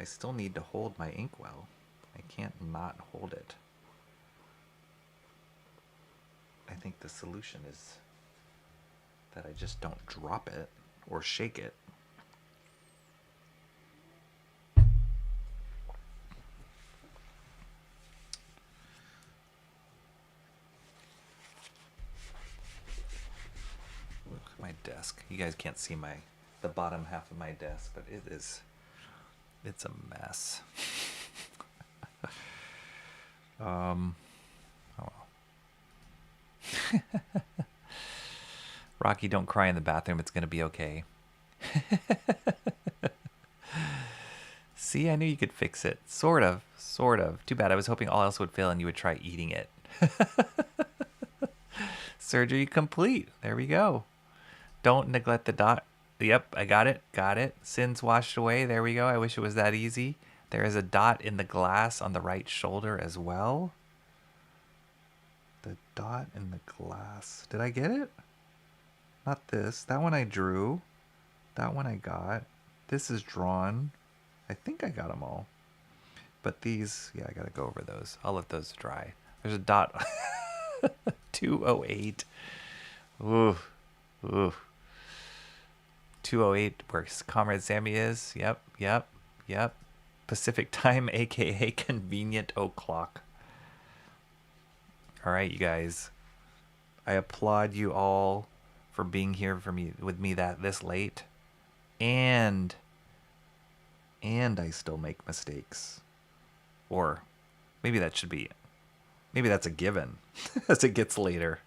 Speaker 1: still need to hold my inkwell. I can't not hold it. I think the solution is that I just don't drop it or shake it. My desk. You guys can't see the bottom half of my desk, but it's a mess. Oh well. Rocky, don't cry in the bathroom. It's gonna be okay. See, I knew you could fix it. Sort of. Too bad. I was hoping all else would fail and you would try eating it. Surgery complete. There we go. Don't neglect the dot. Yep, I got it. Sins washed away. There we go. I wish it was that easy. There is a dot in the glass on the right shoulder as well. The dot in the glass. Did I get it? Not this. That one I drew. That one I got. This is drawn. I think I got them all. But these, yeah, I gotta go over those. I'll let those dry. There's a dot. 208. Ooh. 208 where Comrade Sammy is. Yep. Pacific time, aka convenient o'clock. All right, you guys. I applaud you all for being here with me this late. And I still make mistakes. Or maybe that's a given as it gets later.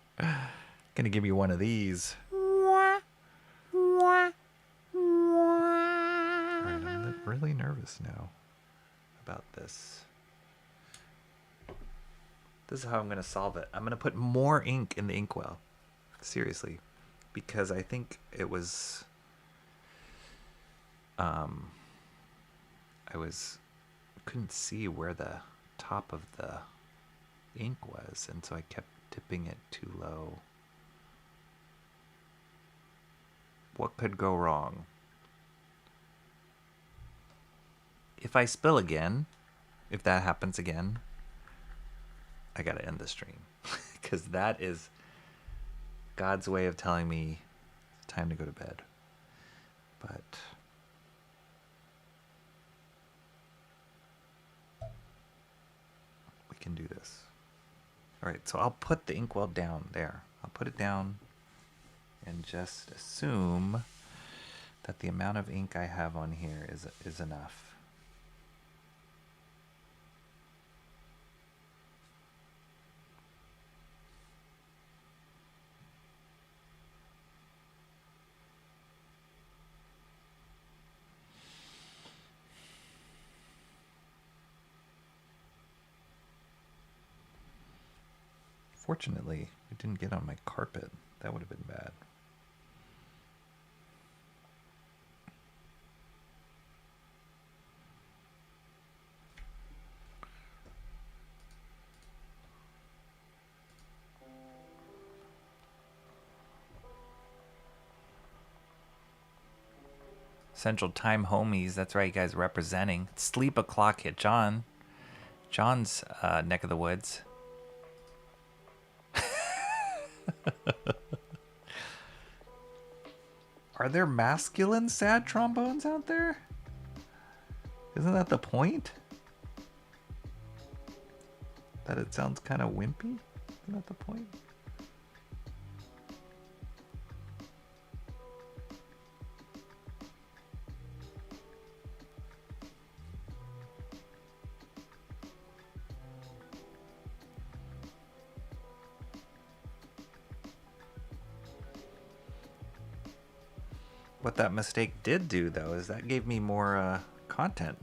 Speaker 1: Gonna give you one of these. Alright, I'm really nervous now about this. This is how I'm gonna solve it. I'm gonna put more ink in the inkwell. Seriously. Because I think it was couldn't see where the top of the ink was, and so I kept dipping it too low. What could go wrong? If I spill again, if that happens again, I gotta end the stream. Because that is God's way of telling me it's time to go to bed. But we can do this. Alright, so I'll put the inkwell down there. I'll put it down and just assume that the amount of ink I have on here is enough. Fortunately, it didn't get on my carpet. That would have been bad. Central Time homies. That's right, you guys representing. Sleep o'clock hit John. John's neck of the woods. Are there masculine sad trombones out there? Isn't that the point? That it sounds kind of wimpy? Isn't that the point? What that mistake did do, though, is that gave me more content.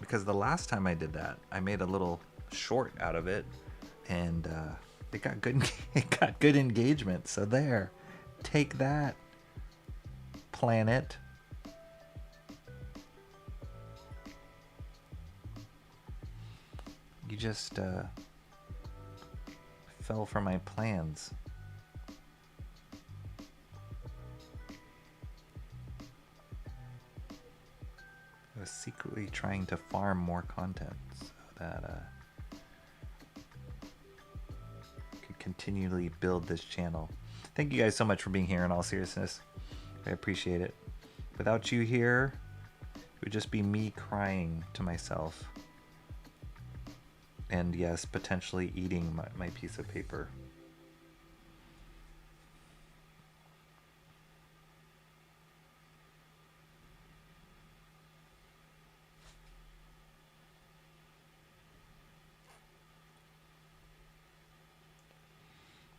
Speaker 1: Because the last time I did that, I made a little short out of it, and it got good. It got good engagement. So there, take that, planet. You just fell for my plans. I was secretly trying to farm more content so that could continually build this channel. Thank you guys so much for being here in all seriousness. I appreciate it. Without you here, it would just be me crying to myself. And yes, potentially eating my piece of paper.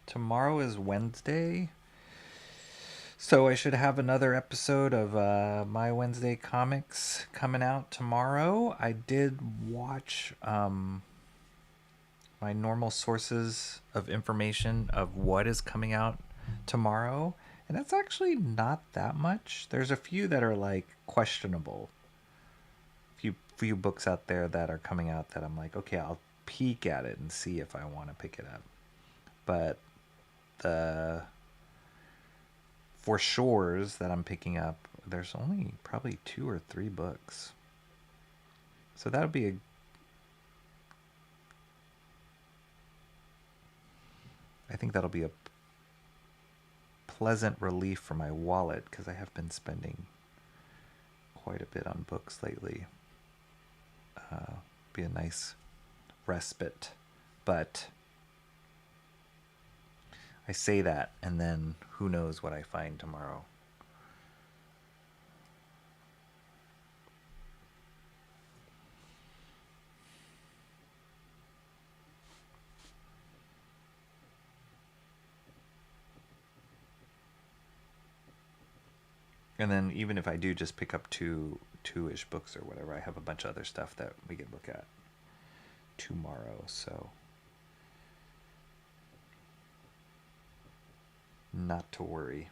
Speaker 1: Tomorrow is Wednesday, so I should have another episode of My Wednesday Comics coming out tomorrow. I did watch my normal sources of information of what is coming out tomorrow, and it's actually not that much. There's a few that are like questionable. Few books out there that are coming out that I'm like, okay, I'll peek at it and see if I want to pick it up. But the for shores that I'm picking up, there's only probably 2 or 3 books. So that'll be I think that'll be a pleasant relief for my wallet, because I have been spending quite a bit on books lately. Be a nice respite, but I say that, and then who knows what I find tomorrow. And then even if I do just pick up two-ish books or whatever, I have a bunch of other stuff that we can look at tomorrow, so not to worry.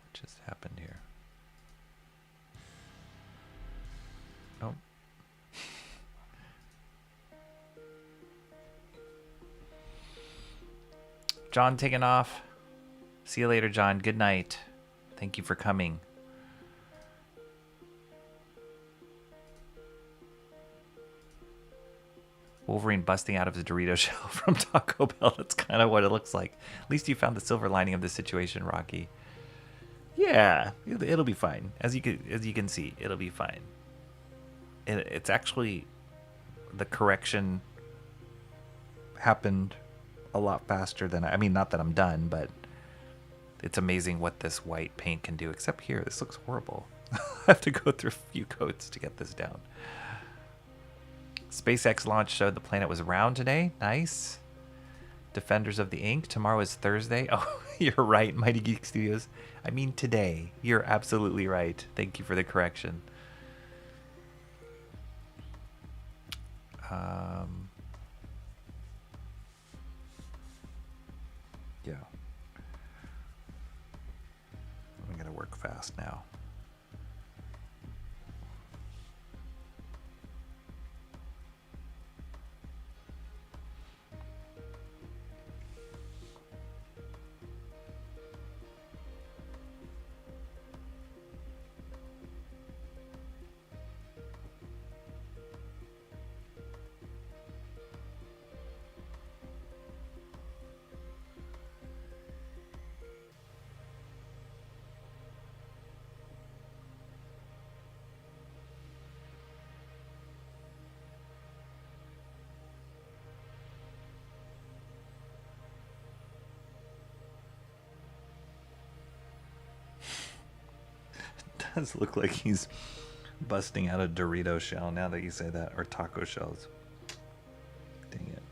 Speaker 1: What just happened here? Oh. John taking off. See you later, John. Good night. Thank you for coming. Wolverine busting out of his Dorito shell from Taco Bell. That's kind of what it looks like. At least you found the silver lining of the situation, Rocky. Yeah, it'll be fine. As you can see, it'll be fine. It's actually, the correction happened a lot faster than I mean, not that I'm done, but it's amazing what this white paint can do. Except here, this looks horrible. I have to go through a few coats to get this down. SpaceX launch showed the planet was round today. Nice. Defenders of the Ink. Tomorrow is Thursday. Oh, you're right, Mighty Geek Studios. I mean today. You're absolutely right. Thank you for the correction. Yeah. walk fast now. Does look like he's busting out a Dorito shell now that you say that, or taco shells. Dang it.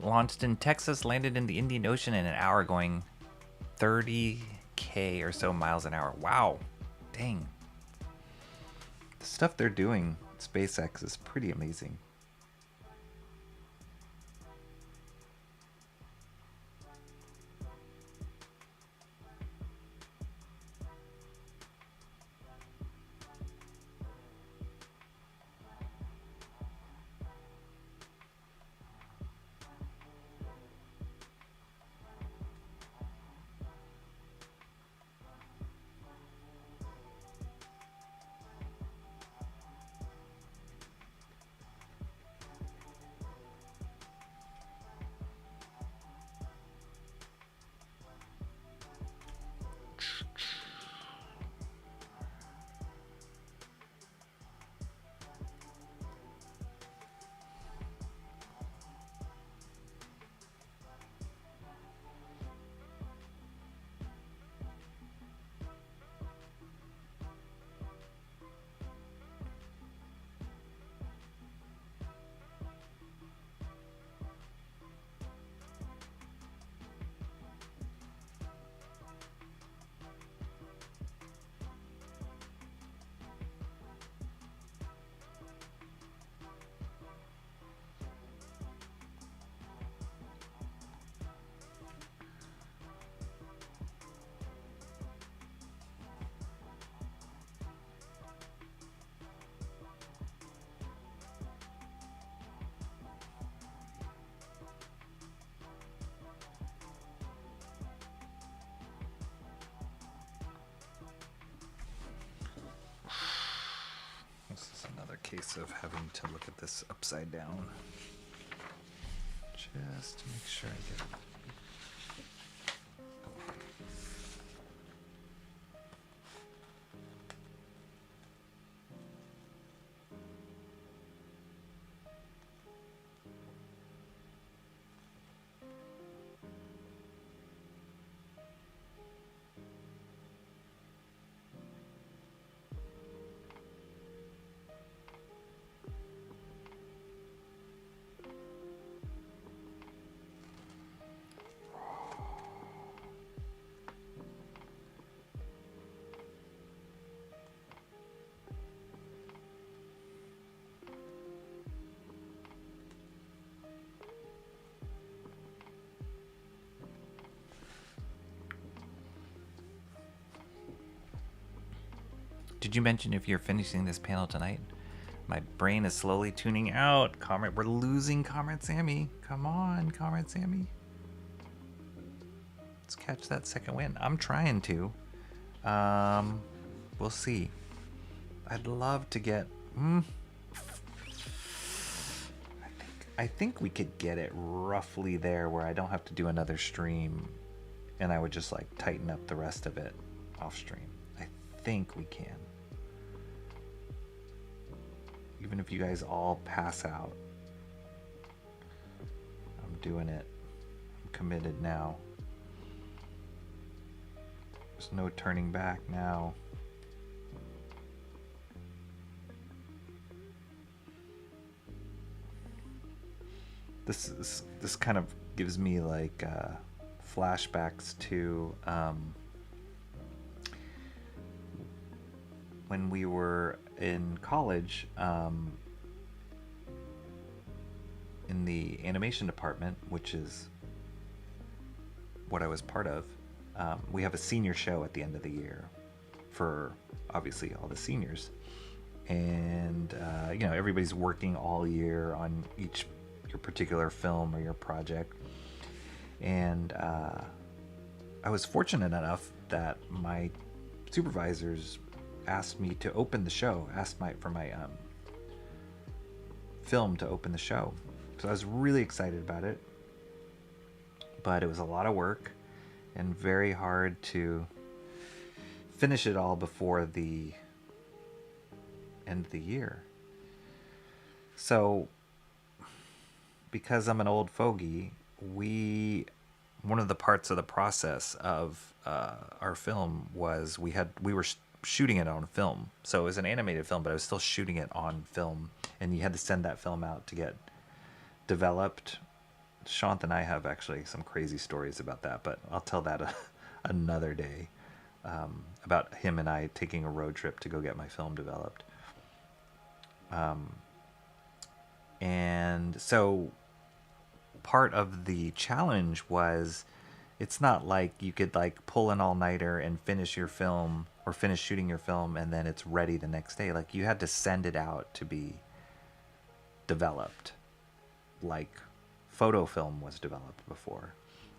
Speaker 1: Launched in Texas, landed in the Indian Ocean in an hour, going 30K or so miles an hour. Wow. Dang. The stuff they're doing, SpaceX, is pretty amazing. This is another case of having to look at this upside down. Just to make sure I get it. Did you mention if you're finishing this panel tonight? My brain is slowly tuning out. Comrade, we're losing Comrade Sammy. Come on, Comrade Sammy. Let's catch that second win. I'm trying to. We'll see. I'd love to get. I think we could get it roughly there where I don't have to do another stream, and I would just like tighten up the rest of it off stream. I think we can. Even if you guys all pass out, I'm doing it. I'm committed now. There's no turning back now. This kind of gives me like flashbacks to when we were in college, in the animation department, which is what I was part of. We have a senior show at the end of the year for obviously all the seniors, and you know, everybody's working all year on your particular film or your project. And I was fortunate enough that my supervisors asked me to open the show, for my film to open the show. So I was really excited about it, but it was a lot of work and very hard to finish it all before the end of the year. So because I'm an old fogey, one of the parts of the process of our film was we were shooting it on film. So it was an animated film, but I was still shooting it on film, and you had to send that film out to get developed. Shant and I have actually some crazy stories about that, but I'll tell that another day, about him and I taking a road trip to go get my film developed. And so part of the challenge was, it's not like you could like pull an all-nighter and finish your film or finish shooting your film and then it's ready the next day. Like, you had to send it out to be developed, like photo film was developed before,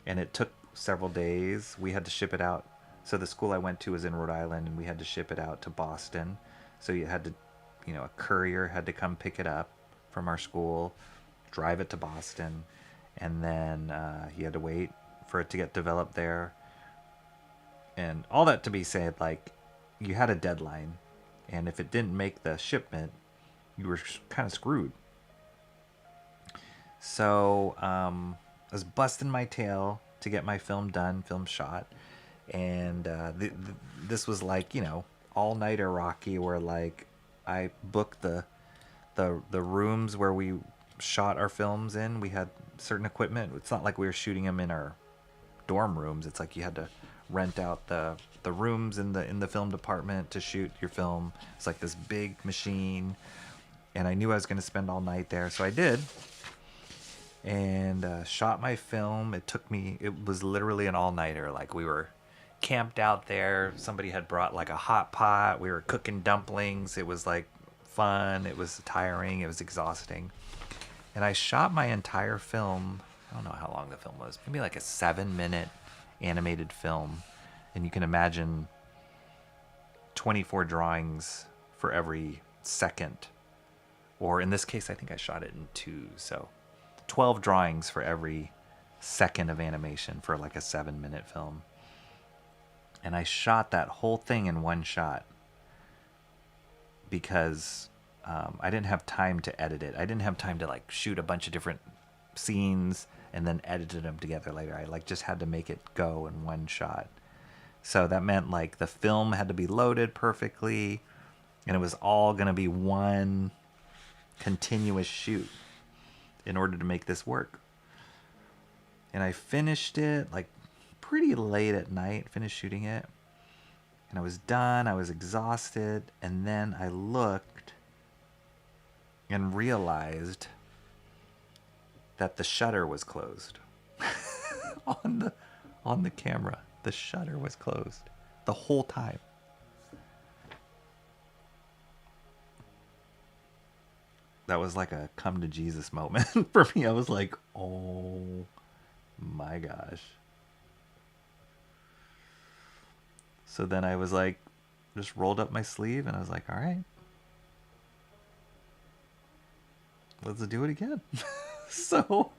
Speaker 1: and it took several days. We had to ship it out. So the school I went to was in Rhode Island, and we had to ship it out to Boston. So you had to, you know, a courier had to come pick it up from our school, drive it to Boston, and then he had to wait for it to get developed there. And all that to be said, like, you had a deadline, and if it didn't make the shipment, you were kind of screwed. So I was busting my tail to get my film done, film shot, and this was like, you know, all-nighter Rocky, where like I booked the rooms where we shot our films in. We had certain equipment. It's not like we were shooting them in our dorm rooms. It's like you had to rent out the rooms in the film department to shoot your film. It's like this big machine, and I knew I was going to spend all night there, so I did, and shot my film. It was literally an all-nighter. Like, we were camped out there. Somebody had brought like a hot pot. We were cooking dumplings. It was like fun. It was tiring. It was exhausting. And I shot my entire film. I don't know how long the film was. Maybe like a 7-minute animated film. And you can imagine 24 drawings for every second. Or in this case, I think I shot it in 2. So 12 drawings for every second of animation for like a 7-minute film. And I shot that whole thing in one shot because I didn't have time to edit it. I didn't have time to like shoot a bunch of different scenes and then edited them together later. I like just had to make it go in one shot. So that meant like the film had to be loaded perfectly, and it was all going to be one continuous shoot in order to make this work. And I finished it like pretty late at night, finished shooting it. And I was done, I was exhausted, and then I looked and realized that the shutter was closed. on the camera. The shutter was closed the whole time. That was like a come to Jesus moment for me. I was like, oh my gosh. So then I was like, just rolled up my sleeve and I was like, all right, let's do it again. So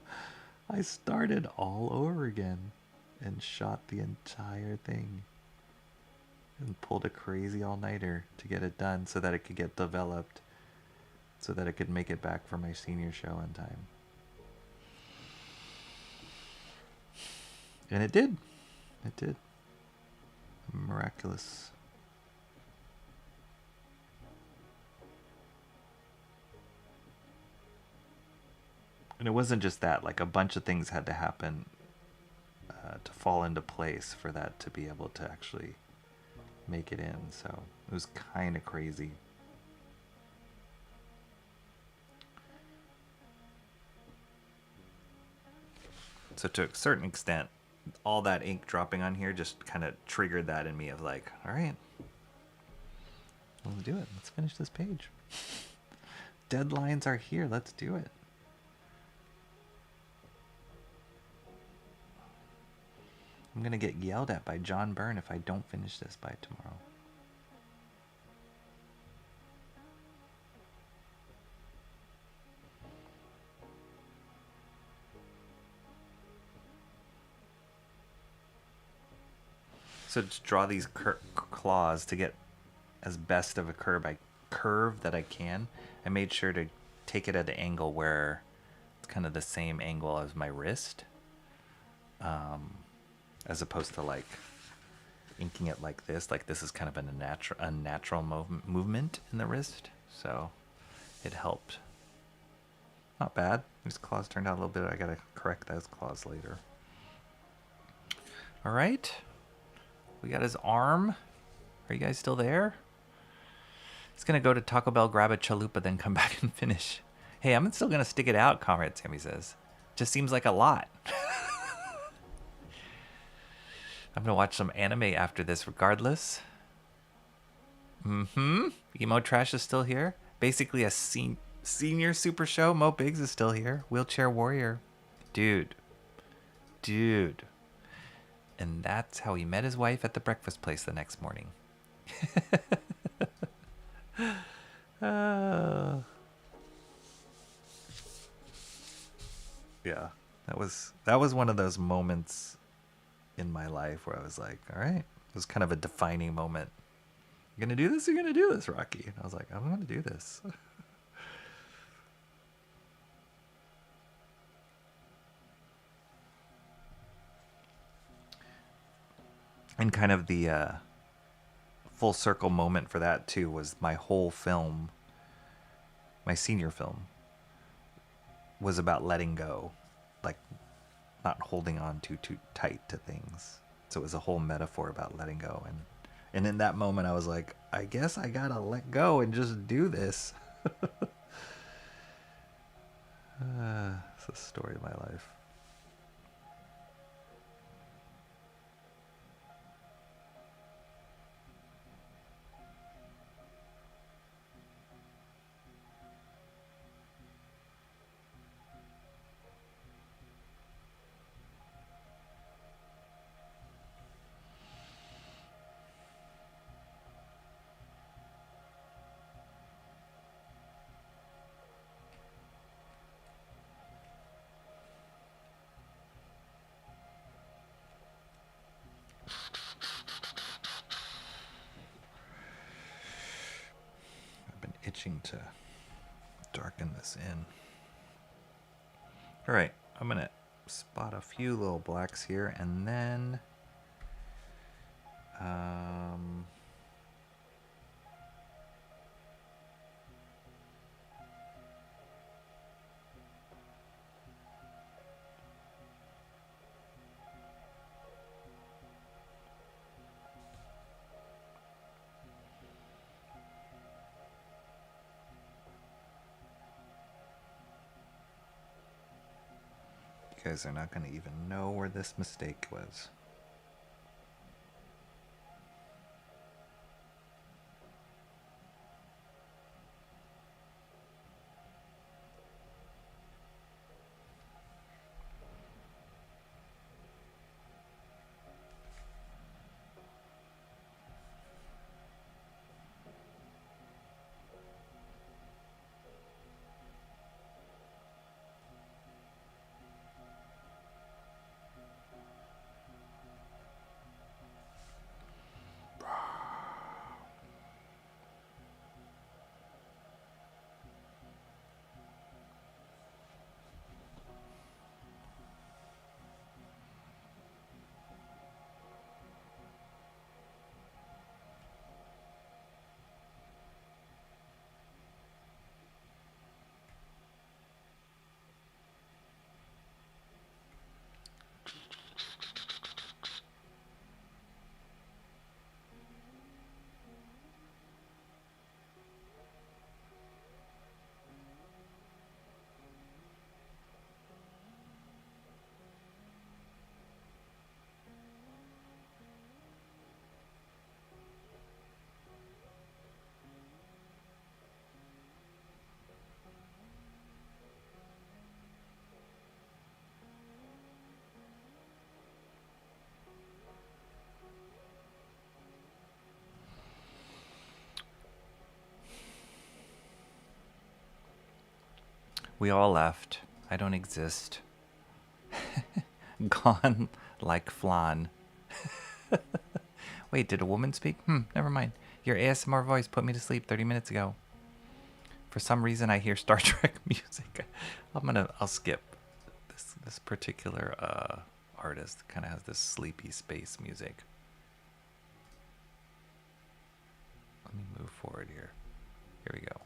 Speaker 1: I started all over again and shot the entire thing and pulled a crazy all-nighter to get it done so that it could get developed, so that I could make it back for my senior show in time. And it did. It did. Miraculous. And it wasn't just that, like a bunch of things had to happen to fall into place for that to be able to actually make it in. So it was kind of crazy. So to a certain extent, all that ink dropping on here just kind of triggered that in me of like, all right, let's do it. Let's finish this page. Deadlines are here. Let's do it. I'm going to get yelled at by John Byrne if I don't finish this by tomorrow. So to draw these claws to get as best of a curve that I can, I made sure to take it at an angle where it's kind of the same angle as my wrist. As opposed to like inking it like this is kind of a unnatural movement in the wrist. So it helped. Not bad. These claws turned out a little bit. I gotta correct those claws later. All right. We got his arm. Are you guys still there? He's gonna go to Taco Bell, grab a chalupa, then come back and finish. Hey, I'm still gonna stick it out, Comrade Sammy says. Just seems like a lot. I'm gonna watch some anime after this regardless. Emo Trash is still here. Basically a senior super show. Mo Biggs is still here. Wheelchair Warrior. Dude. And that's how he met his wife at the breakfast place the next morning. Yeah, that was one of those moments in my life where I was like, all right, it was kind of a defining moment. You're gonna do this? You're gonna do this, Rocky? And I was like, I'm gonna do this. And kind of the full circle moment for that too was my whole film, my senior film, was about letting go, like not holding on too tight to things. So it was a whole metaphor about letting go. And in that moment, I was like, I guess I gotta let go and just do this. It's the story of my life. I've been itching to darken this in. All right, I'm gonna spot a few little blacks here, and then you guys are not gonna even know where this mistake was. We all left. I don't exist. Gone like flan. Wait, did a woman speak? Never mind. Your ASMR voice put me to sleep 30 minutes ago. For some reason, I hear Star Trek music. I'll skip. This particular artist kind of has this sleepy space music. Let me move forward here. Here we go.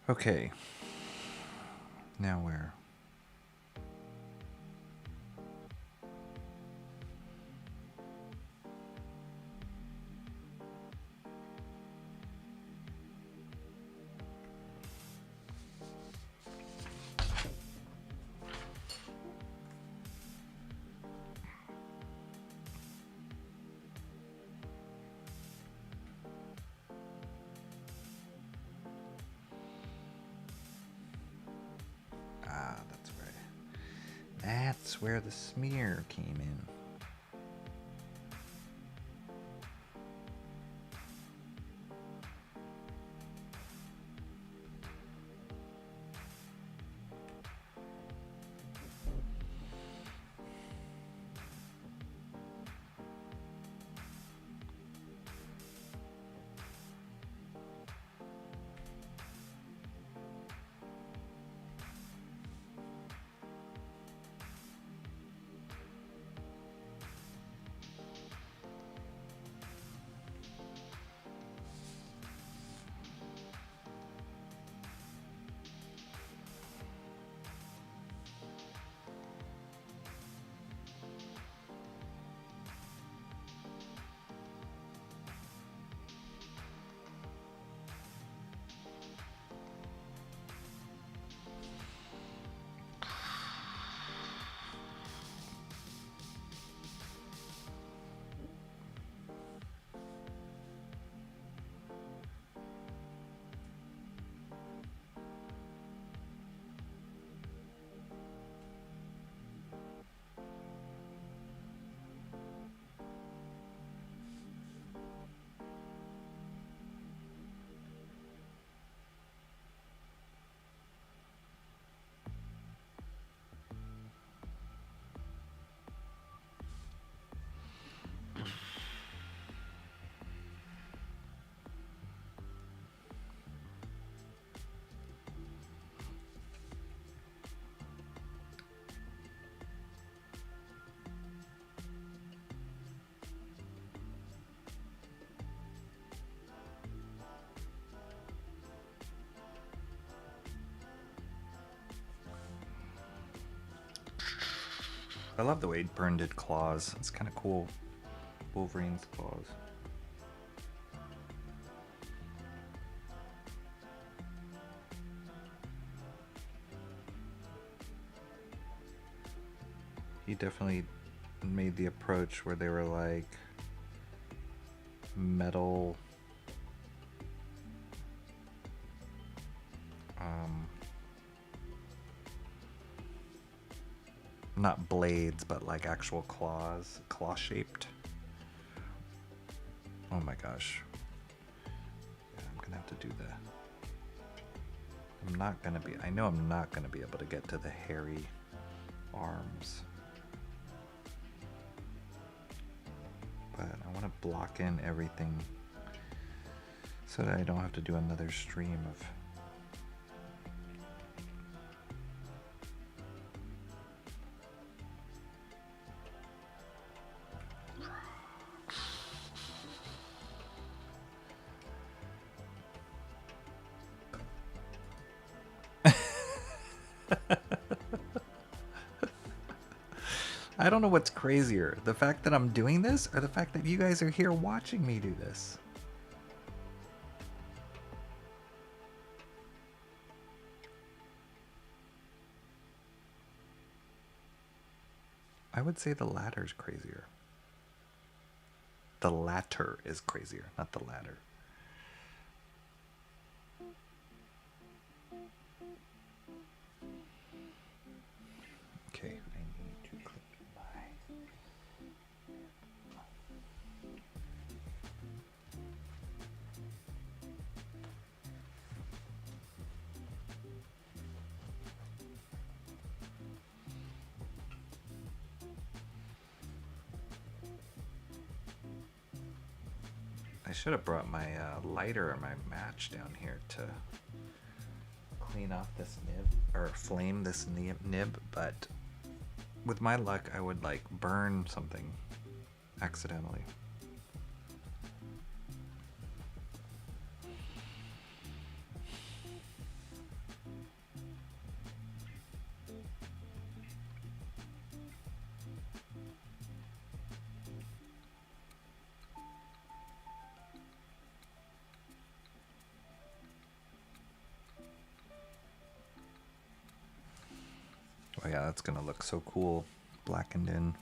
Speaker 1: Okay. Now where? That's where the smear came in. love the way Byrne did claws. It's kind of cool. Wolverine's claws. He definitely made the approach where they were like metal not blades, but like actual claws, claw shaped. Oh my gosh. Yeah, I'm gonna have to do that. I know I'm not gonna be able to get to the hairy arms. But I want to block in everything so that I don't have to do another stream of I don't know what's crazier, the fact that I'm doing this or the fact that you guys are here watching me do this. I would say the latter is crazier. The latter is crazier, not the latter. Okay, I need to click my... I should have brought my lighter or my match down here to clean off this nib, or flame this nib, but with my luck I would like burn something accidentally. Oh yeah, that's gonna look so cool, blackened in.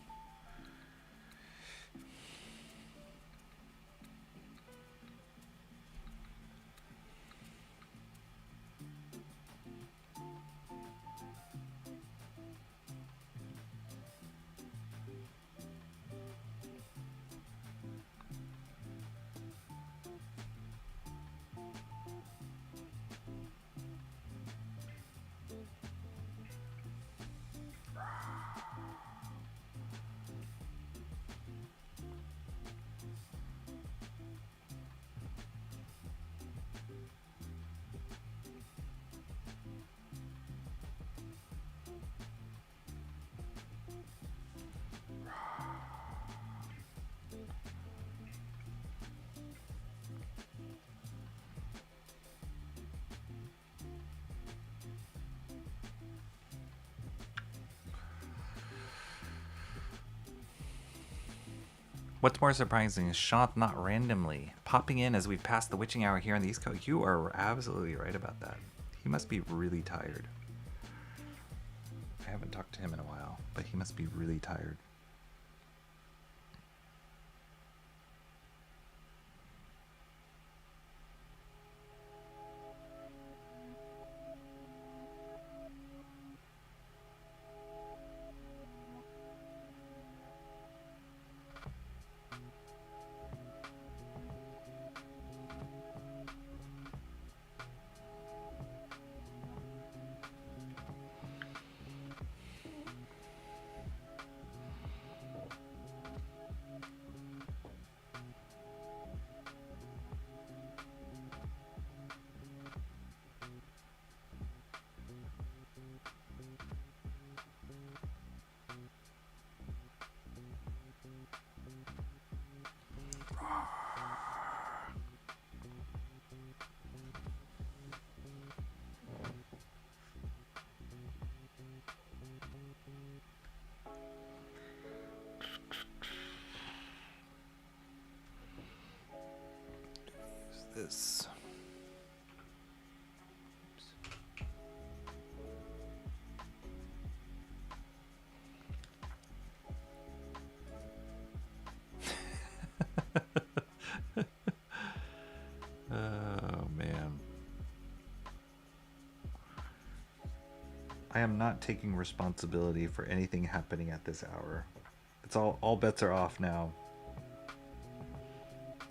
Speaker 1: What's more surprising is Shant not randomly popping in as we've passed the witching hour here on the East Coast. You are absolutely right about that. He must be really tired. I haven't talked to him in a while, but he must be really tired. this. Oh man. I am not taking responsibility for anything happening at this hour. It's all bets are off now.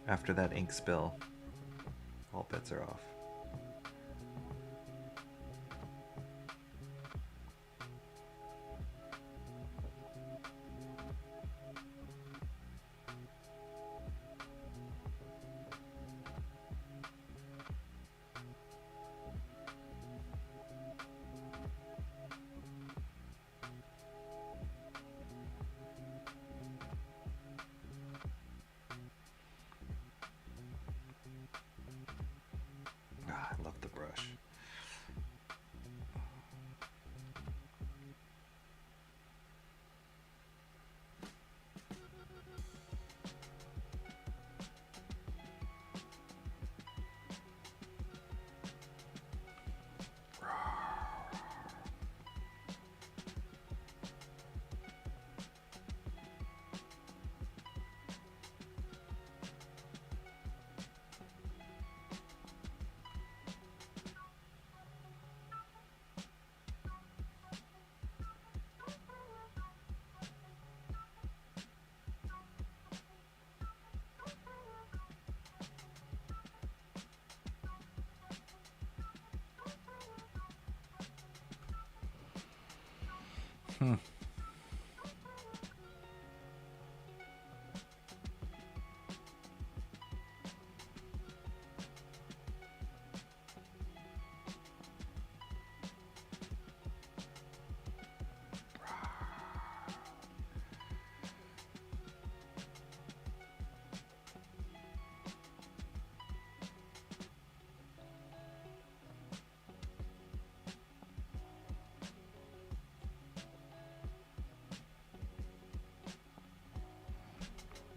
Speaker 1: After that ink spill, all bets are off. Ah, I love the brush.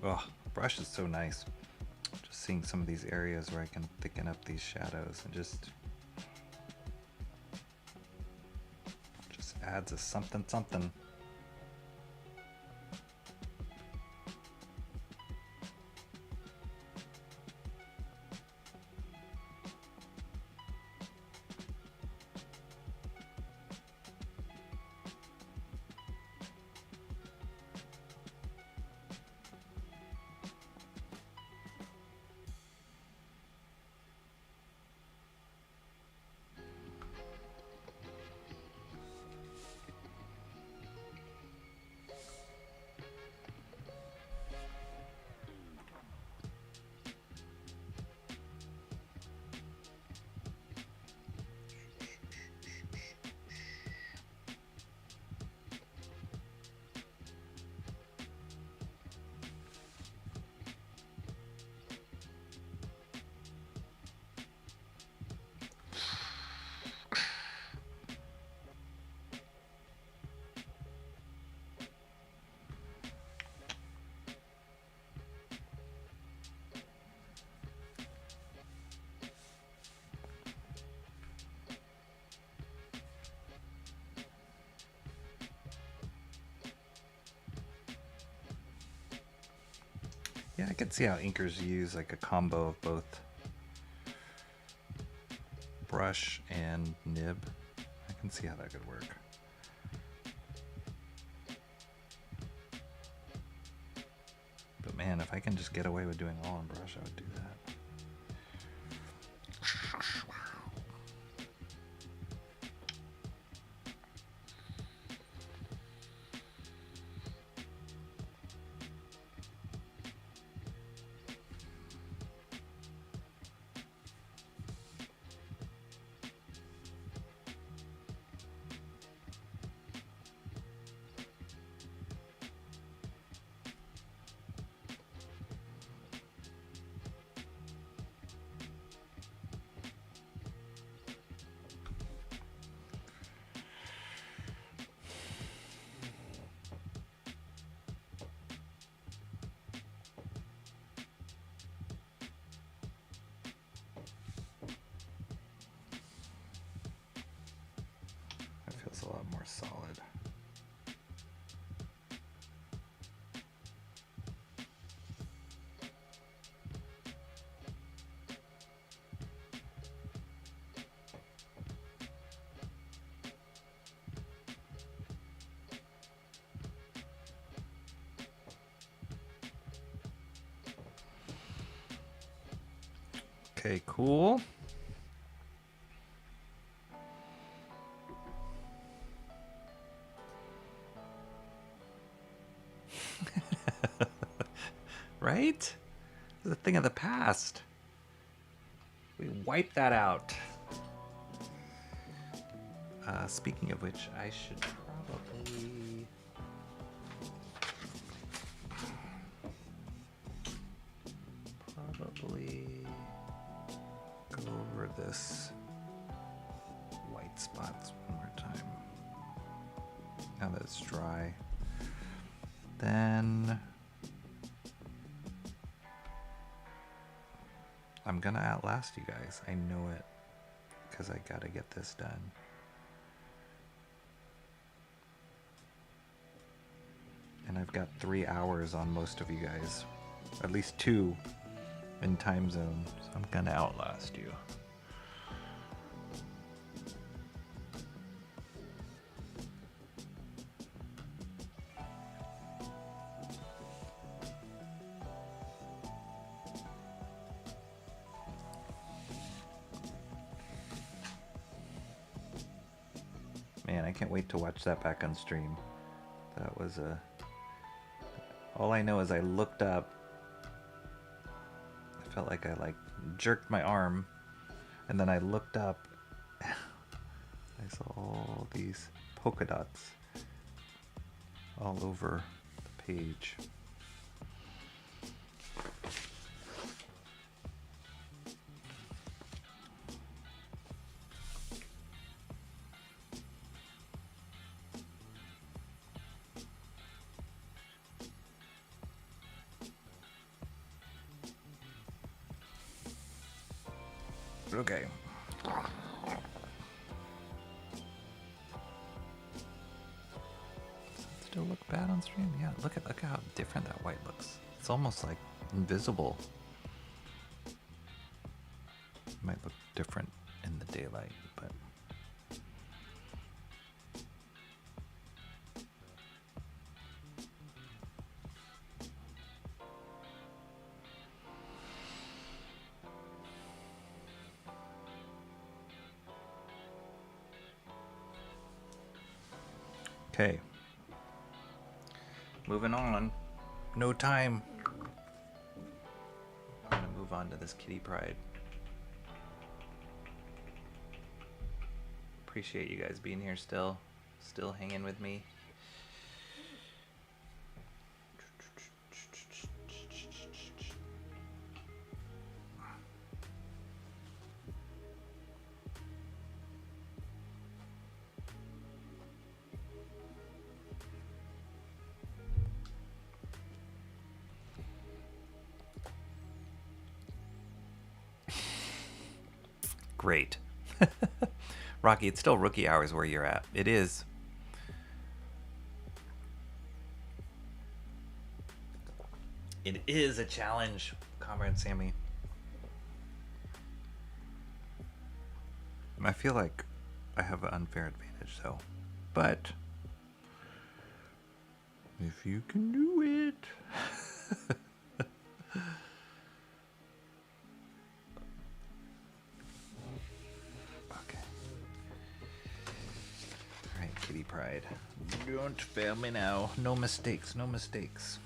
Speaker 1: Oh, brush is so nice. Just seeing some of these areas where I can thicken up these shadows and just adds a something something. Yeah, I could see how inkers use like a combo of both brush and nib. I can see how that could work. But man, if I can just get away with doing all on brush, I would do that. Okay, cool. Right? It's a thing of the past. We wiped that out. Speaking of which, I should probably go over this white spots one more time. Now that it's dry. Then I'm gonna outlast you guys. I know it, because I gotta get this done. And I've got 3 hours on most of you guys. At least 2 in time zone. So I'm gonna outlast you. Man, I can't wait to watch that back on stream. That was a... All I know is I looked up. I felt like I jerked my arm, and then I looked up. I saw all these polka dots all over the page. Okay. Does it still look bad on stream? Yeah, look at how different that white looks. It's almost like invisible. It might look different in the daylight, but okay. Moving on. No time. I'm gonna move on to this Kitty Pride. Appreciate you guys being here still hanging with me. Great. Rocky, it's still rookie hours where you're at. It is. It is a challenge, Comrade Sammy. I feel like I have an unfair advantage, though. But if you can do it. Kitty Pride. Don't fail me now. No mistakes, no mistakes.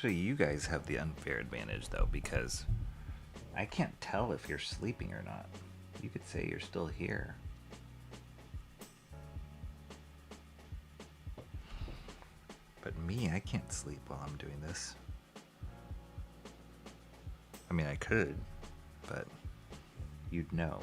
Speaker 1: Actually, you guys have the unfair advantage, though, because I can't tell if you're sleeping or not. You could say you're still here. But me, I can't sleep while I'm doing this. I mean, I could, but you'd know.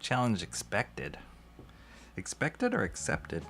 Speaker 1: Challenge expected. Expected or accepted?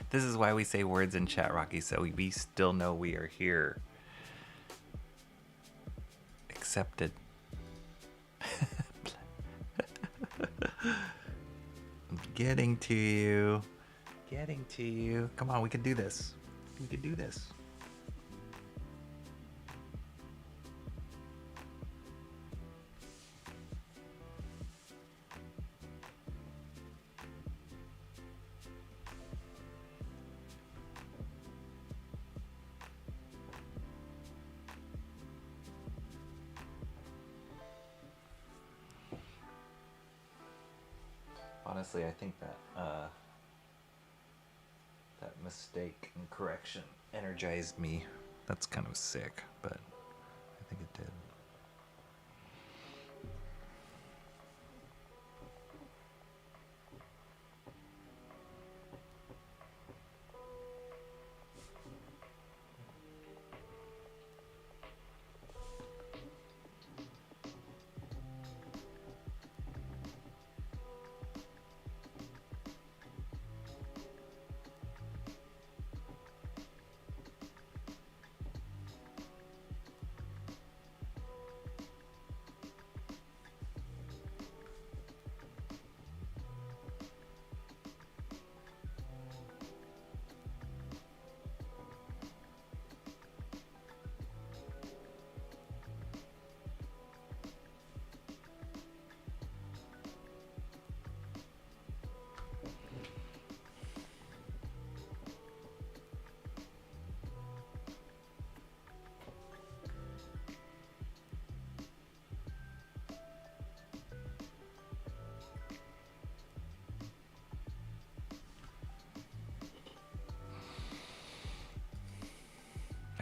Speaker 1: This is why we say words in chat, Rocky, so we still know we are here. Accepted. I'm getting to you. Getting to you. Come on, we can do this. We can do this. Honestly, I think that that mistake and correction energized me. That's kind of sick, but I think it did.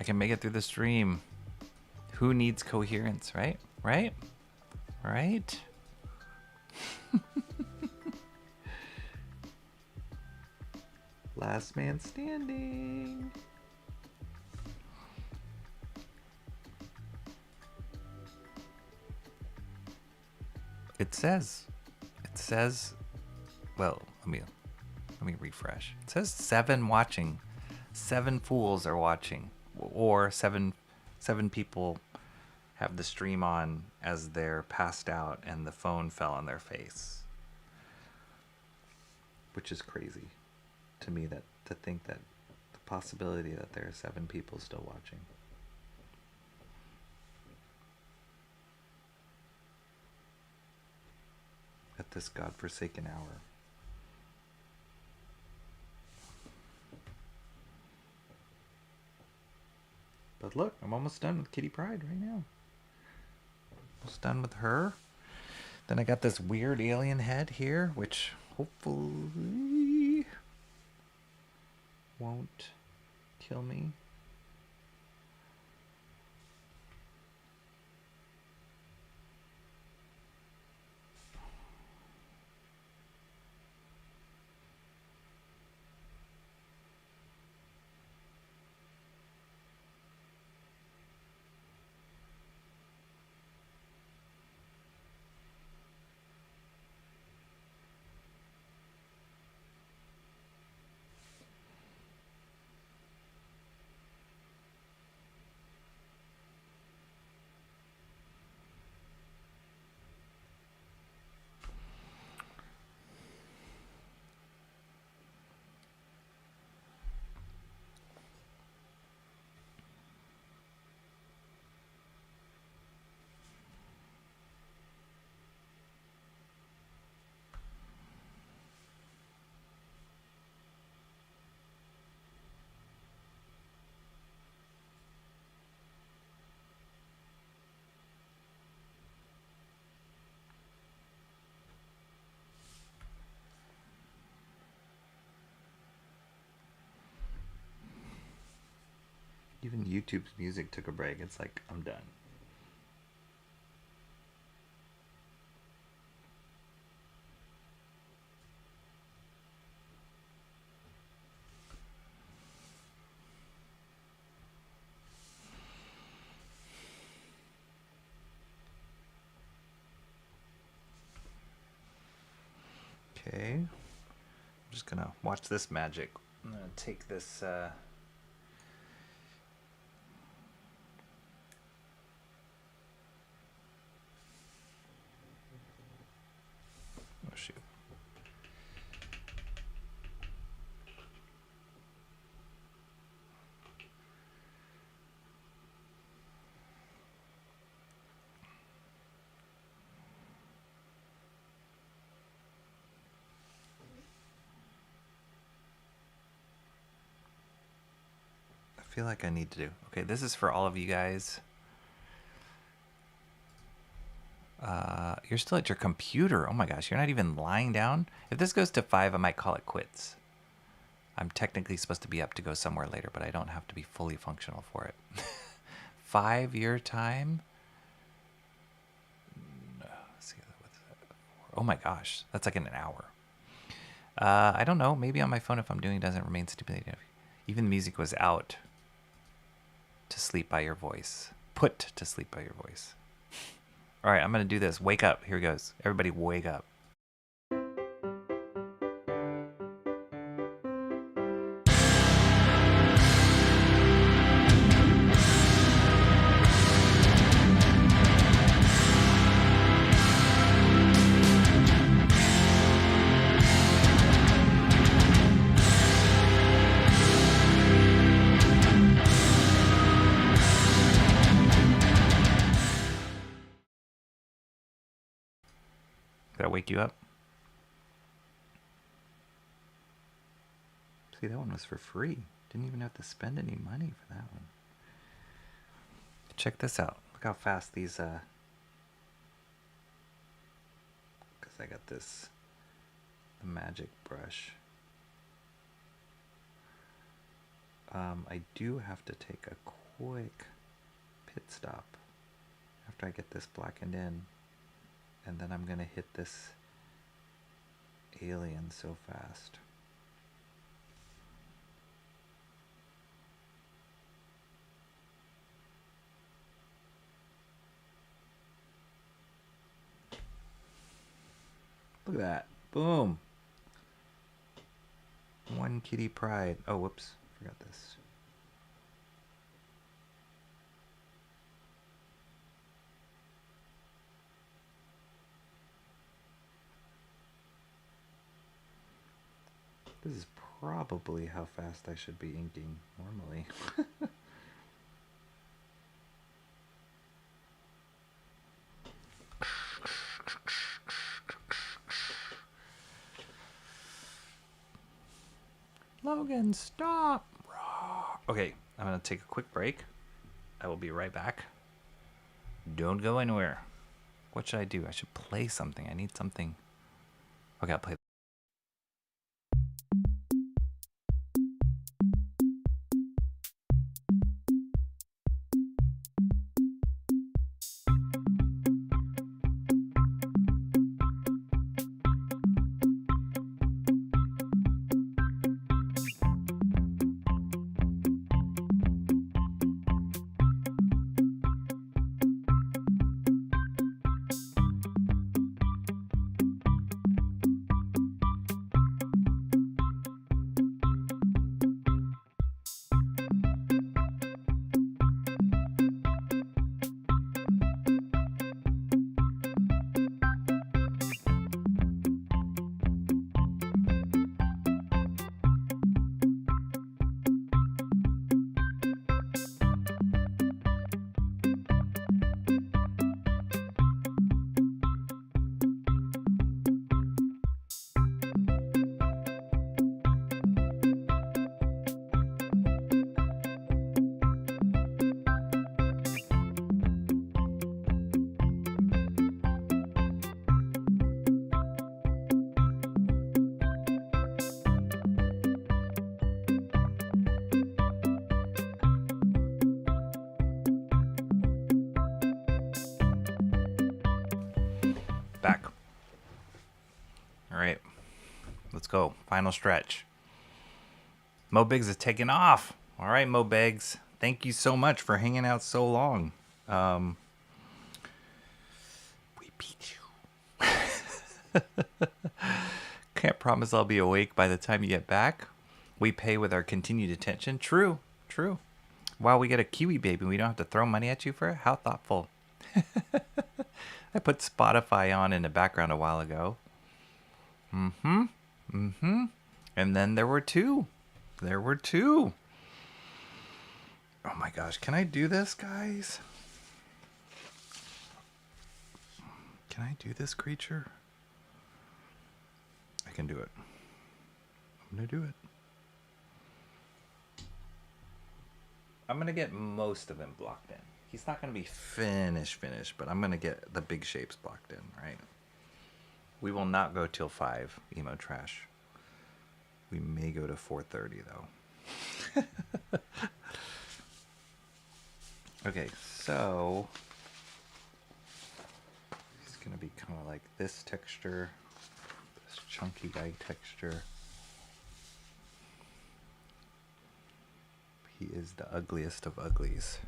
Speaker 1: can make it through the stream. Who needs coherence, right? Right? Right? Last man standing. It says, well, let me refresh. It says 7 watching. 7 fools are watching, or seven people have the stream on as they're passed out and the phone fell on their face, which is crazy to me, that to think that the possibility that there are 7 people still watching. At this godforsaken hour. But look, I'm almost done with Kitty Pryde right now. Almost done with her. Then I got this weird alien head here, which hopefully won't kill me. Even YouTube's music took a break. It's like, I'm done. Okay. I'm just gonna watch this magic. I'm gonna take this oh shoot. I feel like I need to do. Okay, this is for all of you guys. You're still at your computer. Oh my gosh, you're not even lying down. If this goes to 5, I might call it quits. I'm technically supposed to be up to go somewhere later, but I don't have to be fully functional for it. 5 your time? No, let's see, what's that? Oh my gosh, that's like in an hour. I don't know. Maybe on my phone, if I'm doing it, doesn't remain stimulating. Even the music was out. To sleep by your voice. Put to sleep by your voice. All right, I'm going to do this. Wake up. Here goes. Everybody wake up. Did I wake you up? See, that one was for free. Didn't even have to spend any money for that one. Check this out. Look how fast these, because I got this, the magic brush. I do have to take a quick pit stop after I get this blackened in, and then I'm gonna hit this alien so fast. Look at that. Boom. One kitty pride. Oh, whoops. Forgot this. This is probably how fast I should be inking normally. Logan, stop! Okay, I'm gonna take a quick break. I will be right back. Don't go anywhere. What should I do? I should play something. I need something. Okay, I'll play. Back. All right, let's go. Final stretch. Mo Biggs is taking off. All right, Mo Biggs. Thank you so much for hanging out so long. We beat you. Can't promise I'll be awake by the time you get back. We pay with our continued attention. True, true. Wow, we get a Kiwi baby. We don't have to throw money at you for it. How thoughtful. I put Spotify on in the background a while ago. And then there were two. There were two. Oh my gosh, can I do this, guys? Can I do this, creature? I can do it. I'm gonna do it. I'm gonna get most of him blocked in. He's not gonna be finished, but I'm gonna get the big shapes blocked in, right? We will not go till 5, emo trash. We may go to 4:30 though. Okay, so he's gonna be kind of like this texture, this chunky guy texture. He is the ugliest of uglies.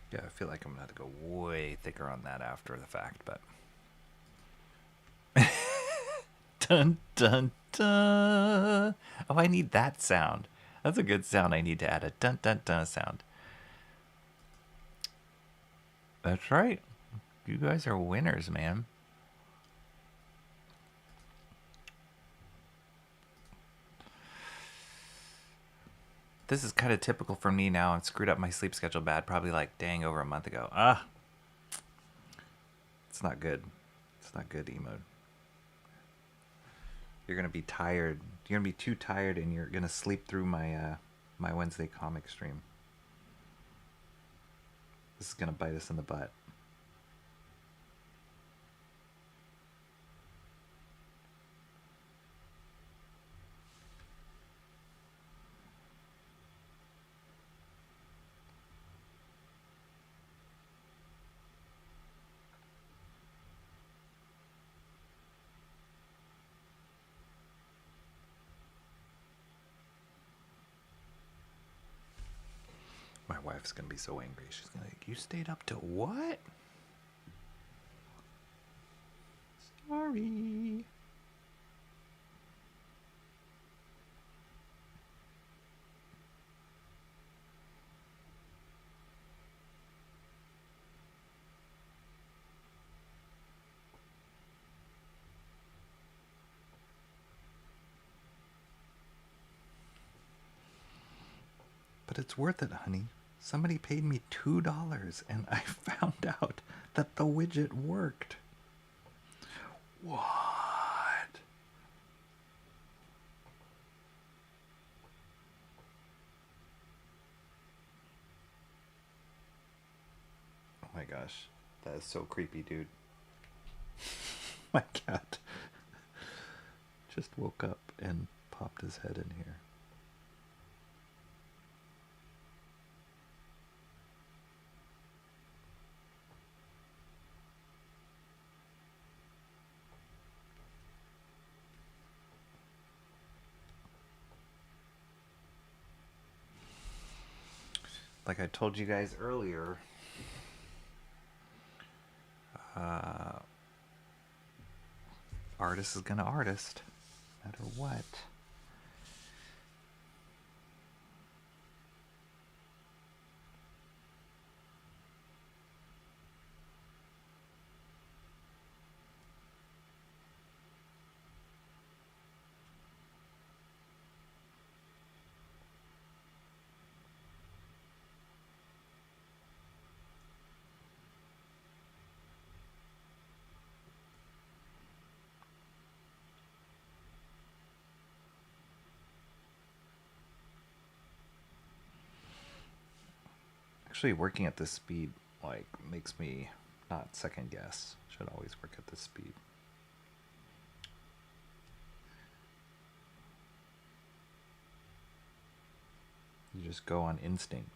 Speaker 1: Yeah, I feel like I'm gonna have to go way thicker on that after the fact, but dun dun dun. Oh, I need that sound. That's a good sound. I need to add a dun dun dun sound. That's right. You guys are winners, man. This is kind of typical for me now. I screwed up my sleep schedule bad, probably like dang over a month ago. It's not good. It's not good, Emo. You're gonna be tired. You're gonna be too tired, and you're gonna sleep through my my Wednesday comic stream. This is gonna bite us in the butt. My wife's gonna be so angry. She's gonna be like, you stayed up to what? Sorry. But it's worth it, honey. Somebody paid me $2 and I found out that the widget worked. What? Oh my gosh. That is so creepy, dude. My cat just woke up and popped his head in here. Like I told you guys earlier, artist is gonna artist, no matter what. Actually, working at this speed like makes me not second guess. Should always work at this speed. You just go on instinct.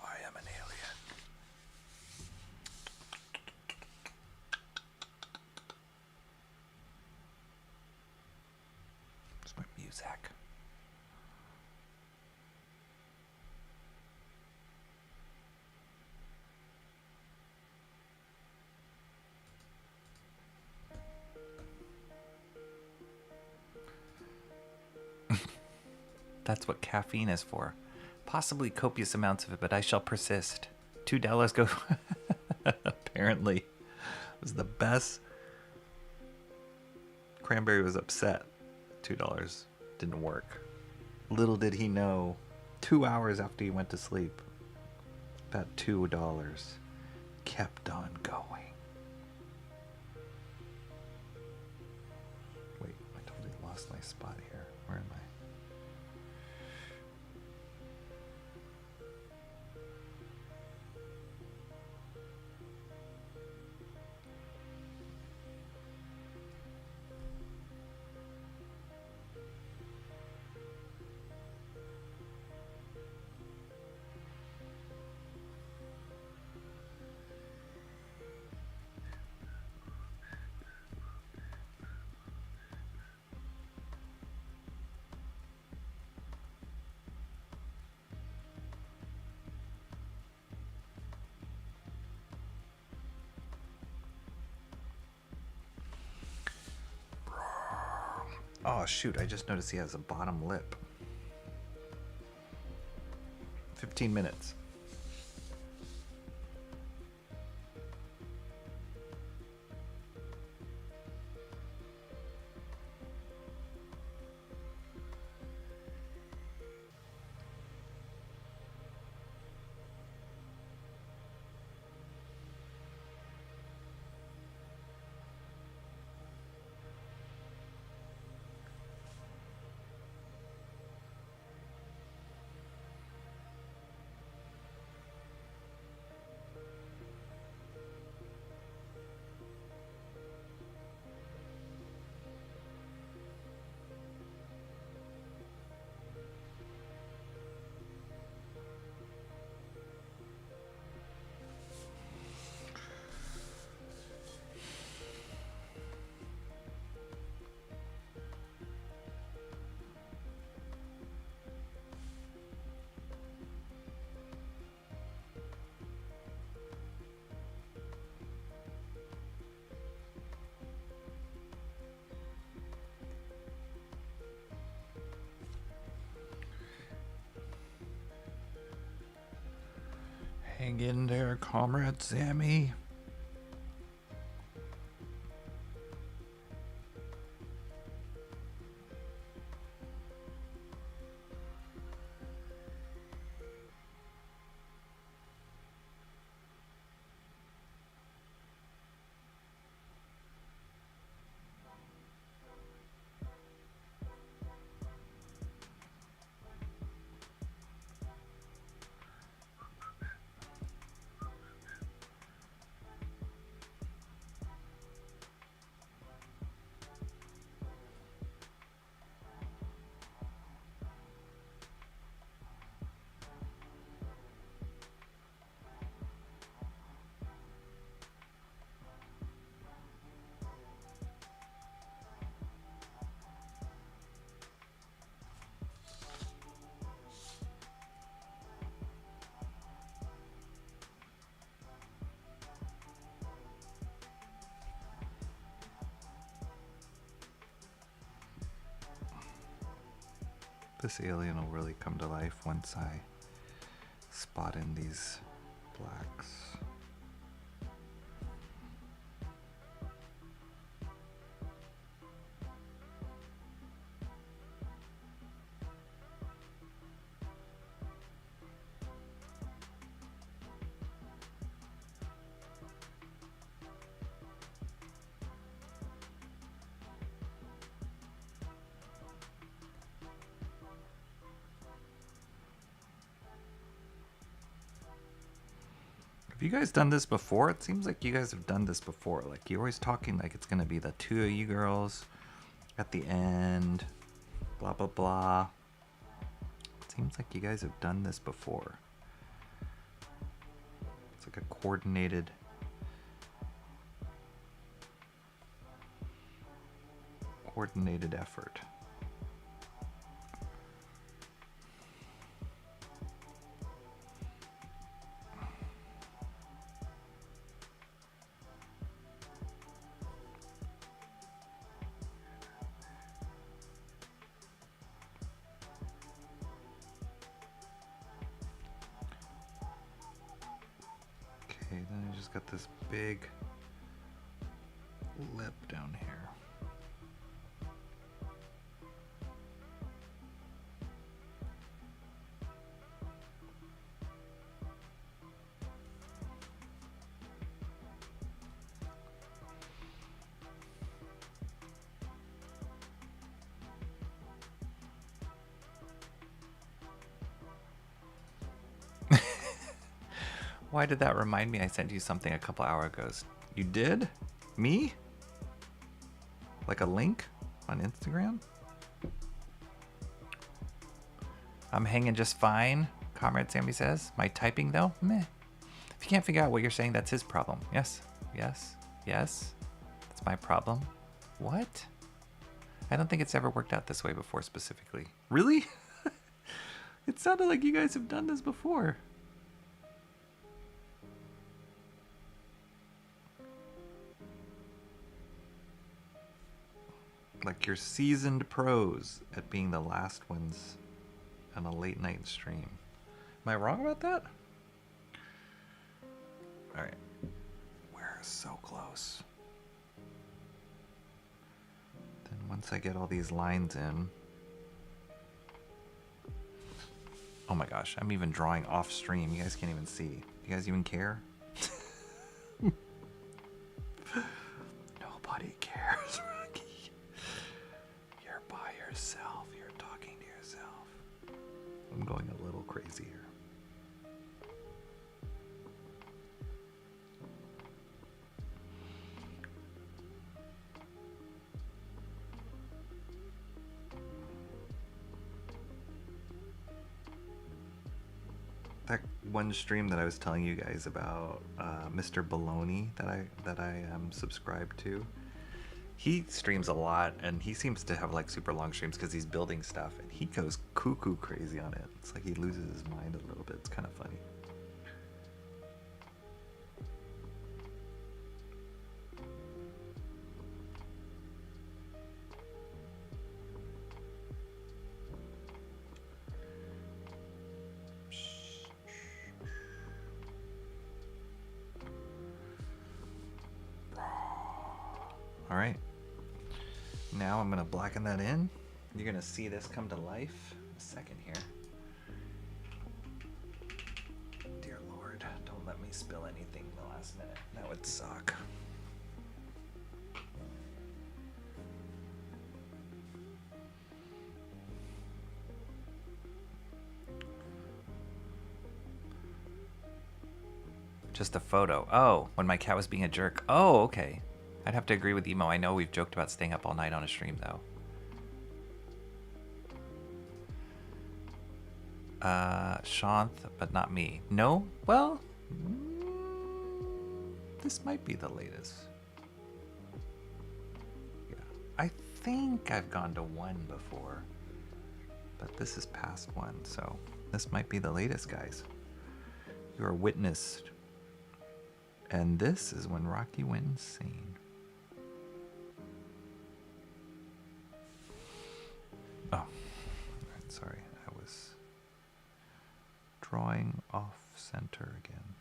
Speaker 1: I am an alien. It's my music. That's what caffeine is for. Possibly copious amounts of it, but I shall persist. $2 go. Apparently, it was the best. Cranberry was upset. $2 didn't work. Little did he know, 2 hours after he went to sleep, that $2 kept on going. Wait, I totally lost my spot here. Where am I? Oh shoot, I just noticed he has a bottom lip. 15 minutes. Hang in there, Comrade Sammy. This alien will really come to life once I spot in these blacks. Have you guys done this before? It seems like you guys have done this before. Like, you're always talking like it's gonna be the two of you girls at the end, blah blah blah. It seems like you guys have done this before. It's like a coordinated effort. Okay, then I just got this big lip down here. Why did that remind me? I sent you something a couple hours ago. You did? Me? Like a link on Instagram? I'm hanging just fine, Comrade Sammy says. My typing though? Meh. If you can't figure out what you're saying, that's his problem. Yes, yes, yes. That's my problem. What? I don't think it's ever worked out this way before specifically. Really? It sounded like you guys have done this before. Like you're seasoned pros at being the last ones on a late night stream. Am I wrong about that? Alright. We're so close. Then once I get all these lines in. Oh my gosh, I'm even drawing off stream. You guys can't even see. You guys even care? Nobody cares, Rocky. You're by yourself. You're talking to yourself. I'm going a little crazy here. That one stream that I was telling you guys about, Mr. Baloney that I am subscribed to. He streams a lot, and he seems to have like super long streams because he's building stuff, and he goes cuckoo crazy on it. It's like he loses his mind a little bit. It's kind of funny. All right. Now I'm gonna blacken that in. You're gonna see this come to life. A second here. Dear Lord, don't let me spill anything in the last minute. That would suck. Just a photo. Oh, when my cat was being a jerk. Oh, okay. I'd have to agree with Emo. I know we've joked about staying up all night on a stream, though. Shanth, but not me. No? Well, this might be the latest. Yeah. I think I've gone to 1 before, but this is past 1, so this might be the latest, guys. You are witnessed. And this is when Rocky wins scene. Oh, right, sorry, I was drawing off center again.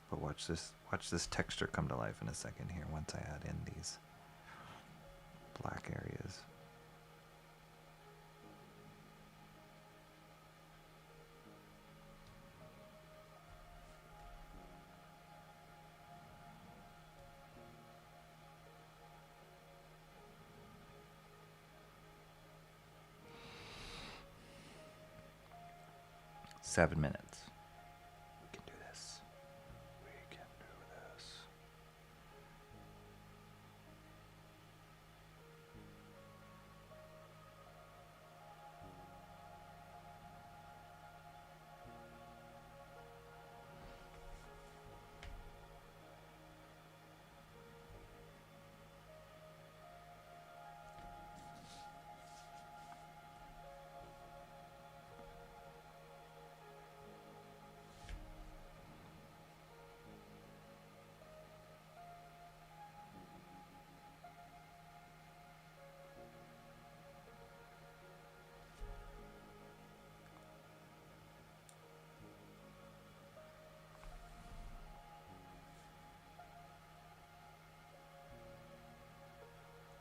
Speaker 1: But watch this texture come to life in a second here once I add in these black areas. Seven minutes. We can do this. We can do this.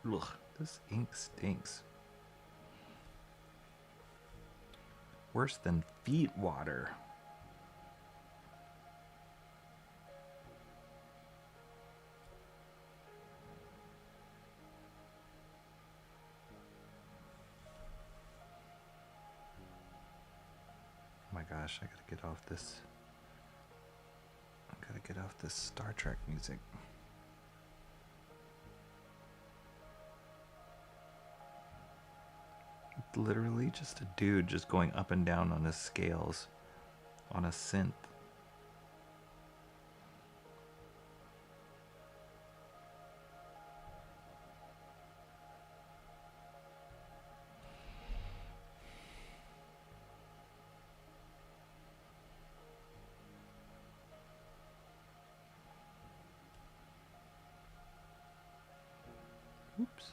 Speaker 1: Ugh, this ink stinks. Worse than feet water. Oh my gosh, I gotta get off this. I gotta get off this Star Trek music. Literally just a dude just going up and down on his scales on a synth. Oops.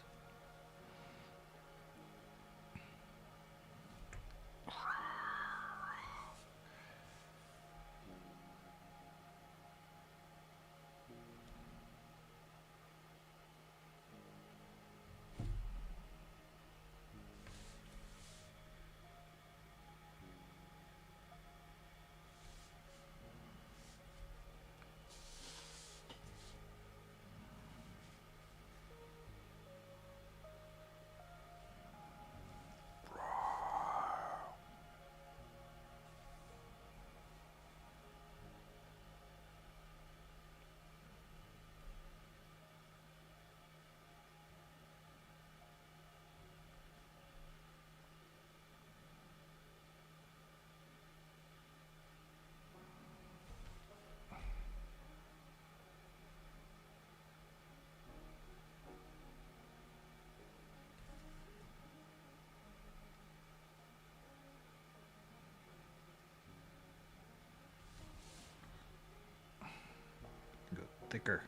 Speaker 1: Go thicker.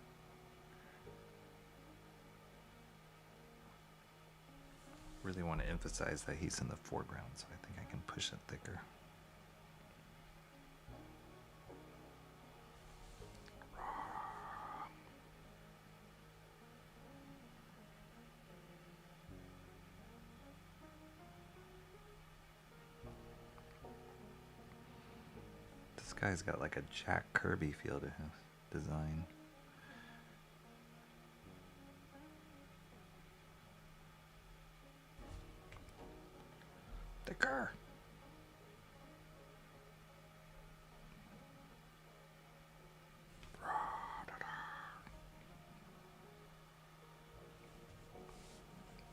Speaker 1: Really want to emphasize that he's in the foreground, so I think I can push it thicker. This guy's got like a Jack Kirby feel to his design. Thicker.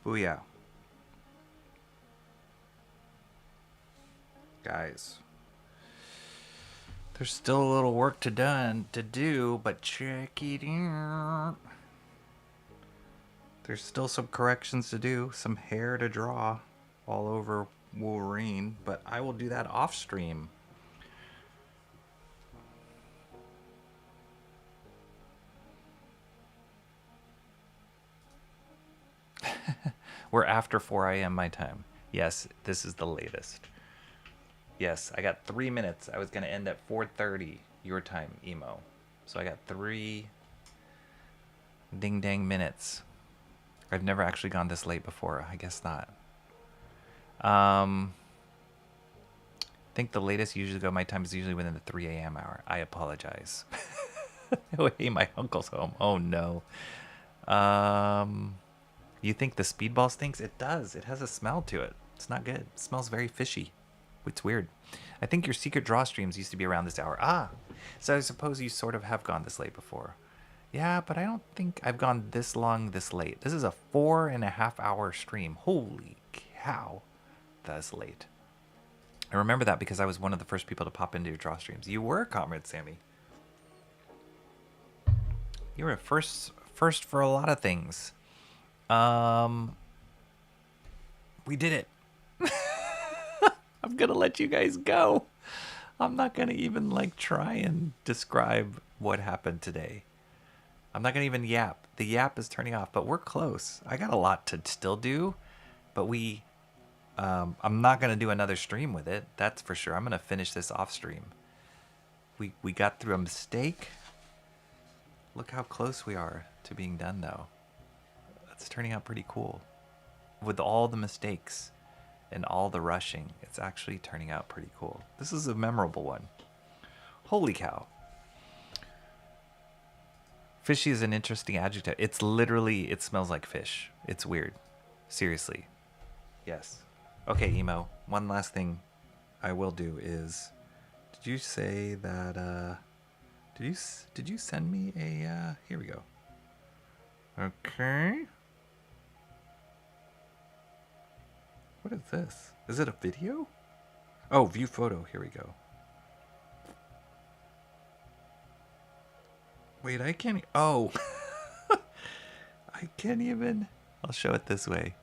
Speaker 1: Booyah. Guys, there's still a little work to do, but check it out. There's still some corrections to do, some hair to draw all over Wolverine, but I will do that off stream. We're after 4 a.m. my time. Yes, this is the latest. Yes, I got 3 minutes. I was going to end at 4:30 your time, Emo. So I got 3 ding-dang minutes. I've never actually gone this late before. I guess not. I think the latest usually go my time is usually within the 3 a.m. hour. I apologize. Oh, hey, my uncle's home. Oh, no. You think the speedball stinks? It does. It has a smell to it. It's not good. It smells very fishy. It's weird. I think your secret draw streams used to be around this hour. Ah, so I suppose you sort of have gone this late before. Yeah, but I don't think I've gone this long this late. This is a 4.5 hour stream. Holy cow. That's late. I remember that because I was one of the first people to pop into your draw streams. You were, Comrade Sammy. You were first for a lot of things. We did it. I'm gonna let you guys go. I'm not gonna even like try and describe what happened today. I'm not gonna even yap. The yap is turning off, but we're close. I got a lot to still do, but I'm not gonna do another stream with it. That's for sure. I'm gonna finish this off stream. We got through a mistake. Look how close we are to being done, though. It's turning out pretty cool. With all the mistakes and all the rushing, it's actually turning out pretty cool. This is a memorable one. Holy cow. Fishy is an interesting adjective. It's literally, it smells like fish. It's weird. Seriously. Yes. Okay, Emo. One last thing I will do is, did you say that, did you send me a, here we go. Okay. What is this? Is it a video? Oh, view photo. Here we go. Wait, I can't. Oh. I can't even. I'll show it this way.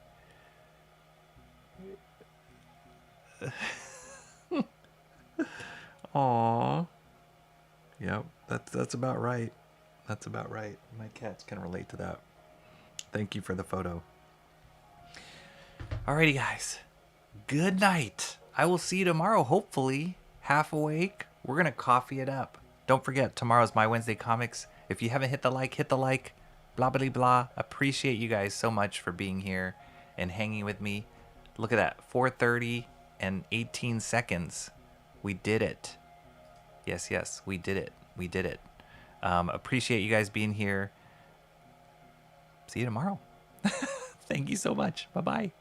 Speaker 1: Aww. Yep, that's about right. That's about right. My cats can relate to that. Thank you for the photo. Alrighty, guys. Good night. I will see you tomorrow, hopefully. Half awake. We're going to coffee it up. Don't forget, tomorrow's My Wednesday Comics. If you haven't hit the like, hit the like. Blah, blah, blah. Appreciate you guys so much for being here and hanging with me. Look at that. 4:30 and 18 seconds. We did it. Yes, yes. We did it. We did it. Appreciate you guys being here. See you tomorrow. Thank you so much. Bye-bye.